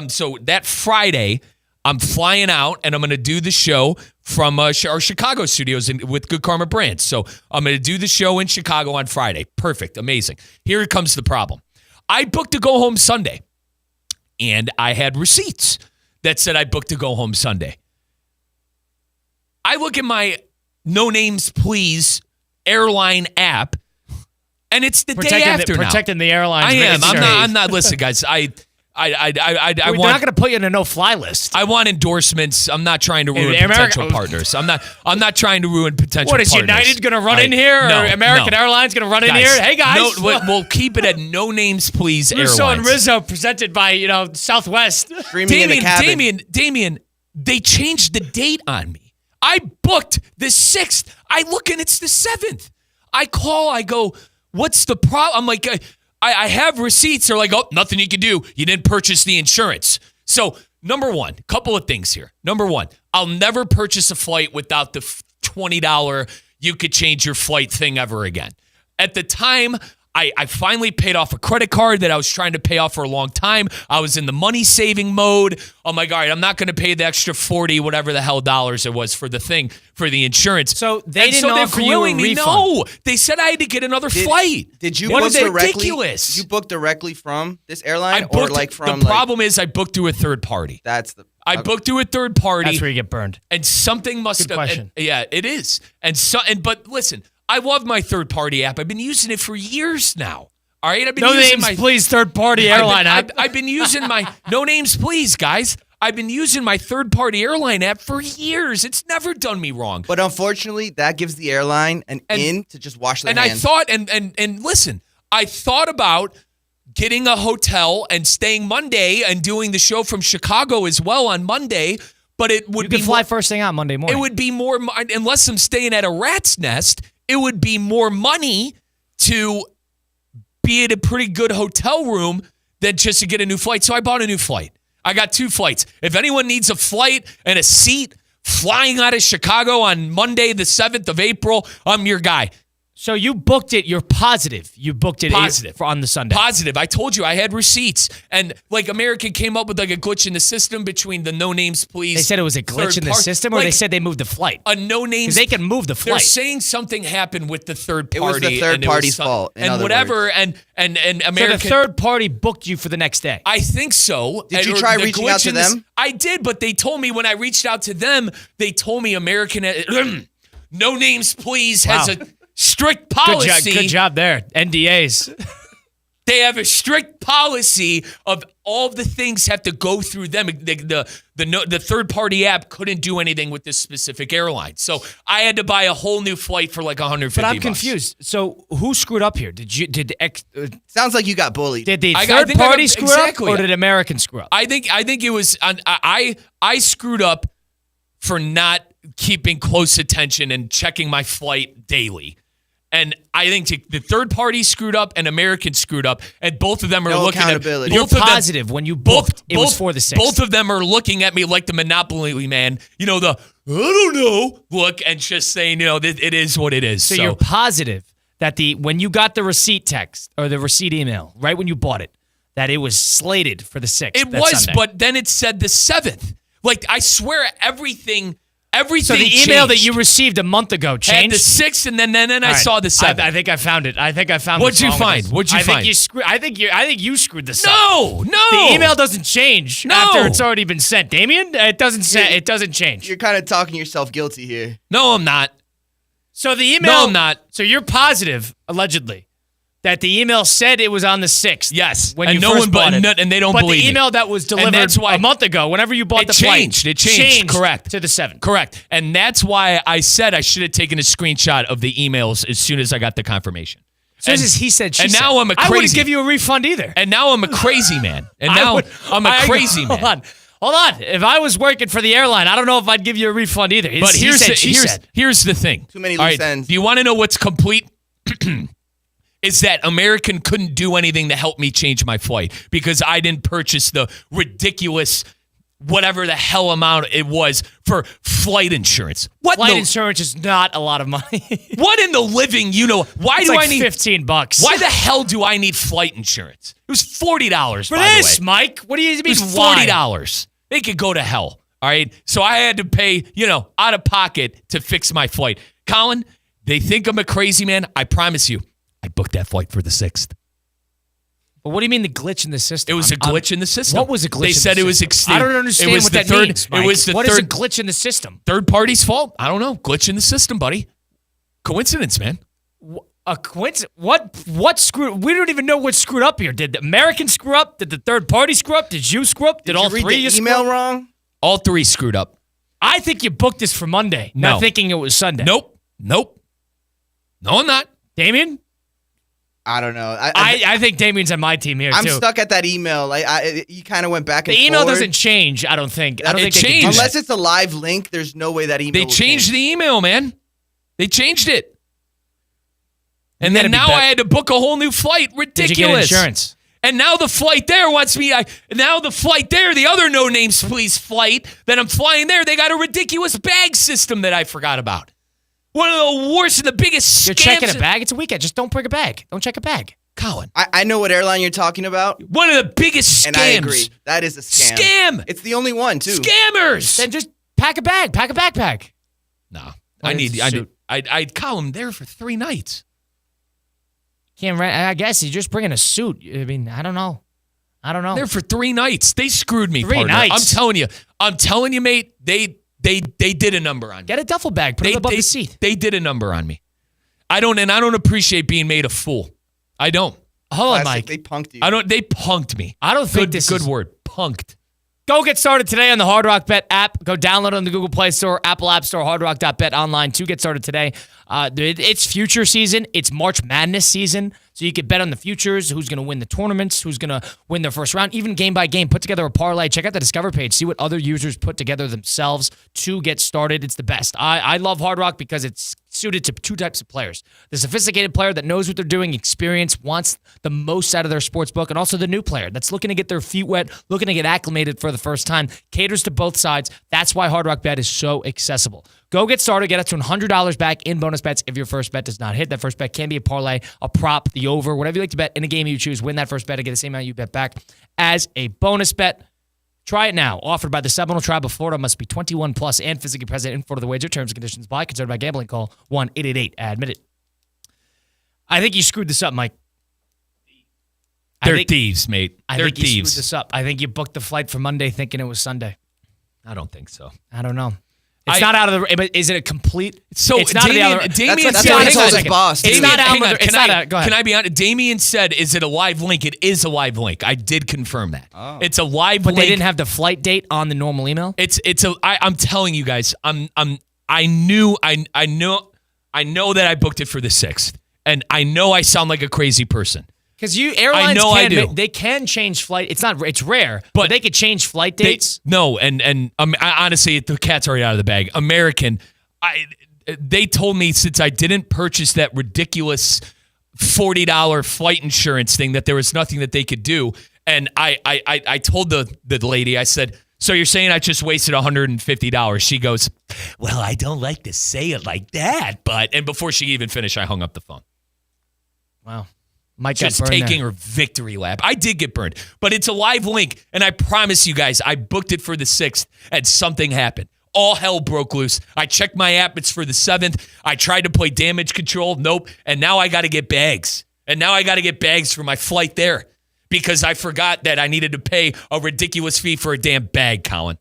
S5: so that Friday, I'm flying out, and I'm going to do the show from our Chicago studios with Good Karma Brands. So I'm going to do the show in Chicago on Friday. Perfect. Amazing. Here comes the problem. I booked to go home Sunday, and I had receipts that said I booked to go home Sunday. I look at my No Names Please airline app, and it's the day after now.
S4: Protecting the airlines.
S5: I am. I'm not. Listen, guys.
S4: We're not going to put you in a no-fly list.
S5: I want endorsements. I'm not trying to ruin potential partners. I'm not trying to ruin potential partners.
S4: What is United going to run in here?
S5: No,
S4: or American Airlines going to run in here? Hey, guys.
S5: We'll keep it at no names, please,
S4: Russo
S5: Airlines.
S4: and Rizzo presented by, Southwest.
S5: Damien, they changed the date on me. I booked the 6th. I look and it's the 7th. I call. I go, what's the problem? I'm like, I have receipts. They're like, oh, nothing you can do. You didn't purchase the insurance. So, number one, couple of things here. Number one, I'll never purchase a flight without the $20 you could change your flight thing ever again. At the time, I finally paid off a credit card that I was trying to pay off for a long time. I was in the money saving mode. I'm like, all right, I'm not going to pay the extra 40, whatever the hell dollars it was for the thing, for the insurance.
S4: So they didn't offer you a refund.
S5: No, they said I had to get another flight.
S9: Did you
S5: book
S9: directly?
S5: Ridiculous.
S9: You booked directly from this airline,
S5: The problem is I booked through a third party. I booked through a third party.
S4: That's where you get burned.
S5: And something must
S4: Good
S5: have.
S4: question.
S5: Yeah, it is. But listen, I love my third party app. I've been using it for years now. All right, I've been using
S4: names, please, third party airline app.
S5: I've been using my no names, please, guys. I've been using my third party airline app for years. It's never done me wrong.
S9: But unfortunately, that gives the airline an in to just wash their hands.
S5: I thought, and listen, I thought about getting a hotel and staying Monday and doing the show from Chicago as well on Monday. But it would be
S4: fly first thing out Monday morning.
S5: It would be more, unless I'm staying at a rat's nest, it would be more money to be at a pretty good hotel room than just to get a new flight. So I bought a new flight. I got 2 flights. If anyone needs a flight and a seat flying out of Chicago on Monday, the 7th of April, I'm your guy.
S4: So you booked it. You're positive. You booked it
S5: Positive.
S4: on the Sunday.
S5: Positive. I told you I had receipts. And like American came up with like a glitch in the system between the no names, please.
S4: They said it was a glitch in the system, or they said they moved the flight?
S5: A no names.
S4: Because they can move the flight.
S5: They're saying something happened with the third party.
S9: It was the third party's fault.
S5: And whatever. And American.
S4: So the third party booked you for the next day.
S5: I think so.
S9: Did you try reaching out to them?
S5: I did, but they told me when I reached out to them, they told me American no names, please has a strict policy.
S4: Good job there. NDAs.
S5: They have a strict policy of all the things have to go through them. The third party app couldn't do anything with this specific airline, so I had to buy a whole new flight for like $150.
S4: But I'm confused. So who screwed up here?
S9: Sounds like you got bullied.
S4: Did the third party screw up, or did American screw up?
S5: I think it was. I screwed up for not keeping close attention and checking my flight daily. And I think the third party screwed up and American scred up, and both of them are looking at me.
S4: You're positive when you booked it was for the 6th.
S5: Both of them are looking at me like the Monopoly man, the I don't know look, and just saying, it is what it is.
S4: So you're positive that when you got the receipt text or the receipt email, right when you bought it, that it was slated for the 6th.
S5: It was,
S4: Sunday.
S5: but then it said the 7th. Like, I swear everything
S4: so the email that you received a month ago changed?
S5: At the 6th, and then I saw the 7th.
S4: I think I found it.
S5: What'd you find?
S4: I think you screwed this up.
S5: No.
S4: The email doesn't change after it's already been sent. Damien, it doesn't change.
S9: You're kind of talking yourself guilty here.
S5: No, I'm not.
S4: So the email.
S5: No, I'm not.
S4: So you're positive, allegedly, that the email said it was on the 6th.
S5: Yes.
S4: When you first bought it.
S5: And they don't believe
S4: But the email that was delivered a month ago, whenever you bought the flight.
S5: It changed. Correct.
S4: To the 7th.
S5: Correct. And that's why I said I should have taken a screenshot of the emails as soon as I got the confirmation.
S4: So this is he said, she
S5: said. And
S4: now
S5: I'm a crazy.
S4: I wouldn't give you a refund either.
S5: And now I'm a crazy man. And now I'm a crazy man.
S4: Hold on. If I was working for the airline, I don't know if I'd give you a refund either.
S5: But here's the thing.
S9: Too many loose ends.
S5: Do you want to know what's complete? Is that American couldn't do anything to help me change my flight because I didn't purchase the ridiculous whatever the hell amount it was for flight insurance.
S4: Flight insurance is not a lot of money.
S5: What in the living, why do I need
S4: $15?
S5: Why the hell do I need flight insurance? It was $40
S4: for
S5: by
S4: this,
S5: the way.
S4: Mike. What do you mean?
S5: It was $40. They could go to hell. All right. So I had to pay, out of pocket to fix my flight. Colin, they think I'm a crazy man. I promise you. I booked that flight for the 6th.
S4: But what do you mean the glitch in the system?
S5: It was a glitch in the system.
S4: What was a glitch?
S5: They said it was
S4: I don't understand what that means, Mike. What is a glitch in the system?
S5: Third party's fault? I don't know. Glitch in the system, buddy. Coincidence, man.
S4: A coincidence? What screwed? We don't even know what screwed up here. Did the Americans screw up? Did the third party screw up? Did you screw up? Did all
S9: you read
S4: three
S9: the
S4: of you
S9: email
S4: screw up?
S9: wrong?
S5: All three screwed up.
S4: I think you booked this for Monday,
S5: No.
S4: not thinking it was Sunday.
S5: Nope. No, I'm not.
S4: Damien?
S9: I don't know.
S4: I think Damien's on my team here,
S9: I'm
S4: too.
S9: stuck at that email. You kind of went back and
S4: The email
S9: forward.
S4: doesn't change, I don't think. I don't think
S5: It
S4: they can do
S5: changed.
S4: that.
S9: Unless it's a live link, there's no way that email
S5: They
S9: will
S5: changed
S9: change.
S5: the email, man. They changed it. And
S4: gotta
S5: then
S4: be
S5: now I had to book a whole new flight. Ridiculous.
S4: Did you get insurance?
S5: And now the flight there wants me. The other no names please flight that I'm flying there, they got a ridiculous bag system that I forgot about. One of the worst and the biggest scams.
S4: You're checking a bag? It's a weekend. Just don't bring a bag. Don't check a bag.
S5: Colin.
S9: I know what airline you're talking about.
S5: One of the biggest scams.
S9: And I agree. That is a scam.
S5: Scam.
S9: It's the only one, too.
S5: Scammers.
S4: Then just pack a bag. Pack a backpack.
S5: No.
S4: I'd
S5: call him there for 3 nights.
S4: Can't rent. I guess you're just bringing a suit. I mean, I don't know.
S5: There for 3 nights. They screwed me,
S4: 3
S5: partner.
S4: nights.
S5: I'm telling you, mate, they did a number on me.
S4: Get a duffel bag. Put it above the seat.
S5: They did a number on me. I don't appreciate being made a fool. I don't.
S4: Hold on,
S9: Classic.
S4: Mike.
S9: They punked you.
S5: They punked me.
S4: I don't think this
S5: good
S4: is...
S5: word. Punked.
S4: Go get started today on the Hard Rock Bet app. Go download it on the Google Play Store, Apple App Store, hardrock.bet online to get started today. It's future season. It's March Madness season. So you can bet on the futures, who's going to win the tournaments, who's going to win their first round, even game by game. Put together a parlay. Check out the Discover page. See what other users put together themselves to get started. It's the best. I love Hard Rock because it's suited to 2 types of players. The sophisticated player that knows what they're doing, experience, wants the most out of their sports book, and also the new player that's looking to get their feet wet, looking to get acclimated for the first time. Caters to both sides. That's why Hard Rock Bet is so accessible. Go get started. Get up to $100 back in bonus bets if your first bet does not hit. That first bet can be a parlay, a prop, the over, whatever you like to bet in a game you choose. Win that first bet and get the same amount you bet back as a bonus bet. Try it now. Offered by the Seminole Tribe of Florida. Must be 21 plus and physically present in Florida. The wager terms and conditions apply. Concerned by gambling? Call 1-888-ADMIT-IT. I think you screwed this up, Mike.
S5: They're thieves, mate.
S4: They're thieves. You screwed this up. I think you booked the flight for Monday thinking it was Sunday.
S5: I don't think so.
S4: I don't know. It's not out of the. But is it a complete?
S5: So
S4: it's not
S5: Damien,
S4: out of the.
S5: Damien
S9: That's
S5: said,
S9: what he told his boss.
S4: It's not out of the. It's not a. Go ahead.
S5: Can I be honest? Damien said, "Is it a live link?" It is a live link. I did confirm that.
S9: Oh.
S5: It's a live
S4: But
S5: link.
S4: they didn't have the flight date on the normal email.
S5: I'm telling you guys. I know that I booked it for the 6th, and I know I sound like a crazy person.
S4: Because airlines
S5: I know I do.
S4: They can change flight. It's rare, but they could change flight dates.
S5: I honestly, the cat's already out of the bag. American, they told me since I didn't purchase that ridiculous $40 flight insurance thing that there was nothing that they could do. And I told the lady, I said, so you're saying I just wasted $150? She goes, well, I don't like to say it like that, but, and before she even finished, I hung up the phone.
S4: Wow. Mike
S5: Just
S4: got burned
S5: taking
S4: there.
S5: her victory lap. I did get burned, but it's a live link, and I promise you guys, I booked it for the 6th, and something happened. All hell broke loose. I checked my app. It's for the 7th. I tried to play damage control. Nope. And now I got to get bags. And now I got to get bags for my flight there because I forgot that I needed to pay a ridiculous fee for a damn bag, Colin.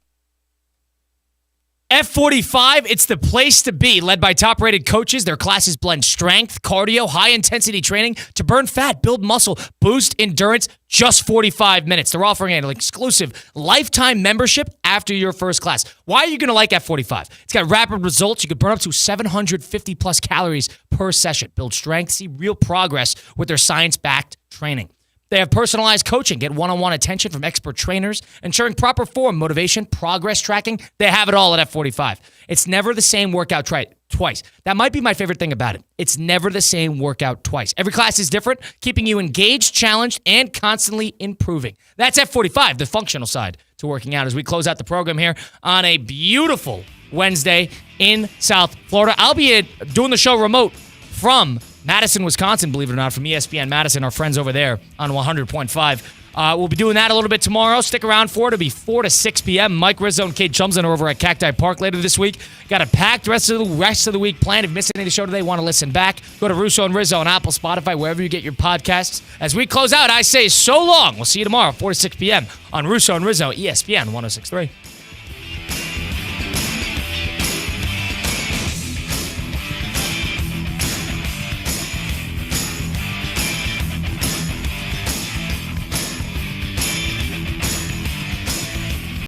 S4: F45, it's the place to be. Led by top-rated coaches, their classes blend strength, cardio, high-intensity training to burn fat, build muscle, boost endurance, just 45 minutes. They're offering an exclusive lifetime membership after your first class. Why are you going to like F45? It's got rapid results. You can burn up to 750-plus calories per session. Build strength, see real progress with their science-backed training. They have personalized coaching, get one-on-one attention from expert trainers, ensuring proper form, motivation, progress tracking. They have it all at F45. It's never the same workout twice. That might be my favorite thing about it. It's never the same workout twice. Every class is different, keeping you engaged, challenged, and constantly improving. That's F45, the functional side to working out as we close out the program here on a beautiful Wednesday in South Florida. I'll be doing the show remote from Madison, Wisconsin, believe it or not, from ESPN Madison, our friends over there on 100.5. We'll be doing that a little bit tomorrow. Stick around for it. It'll be 4 to 6 p.m. Mike Rizzo and Kate Chumsden are over at Cacti Park later this week. Got a packed rest of the week planned. If you missed any of the show today, want to listen back, go to Russo and Rizzo on Apple, Spotify, wherever you get your podcasts. As we close out, I say so long. We'll see you tomorrow, 4 to 6 p.m. on Russo and Rizzo, ESPN 106.3.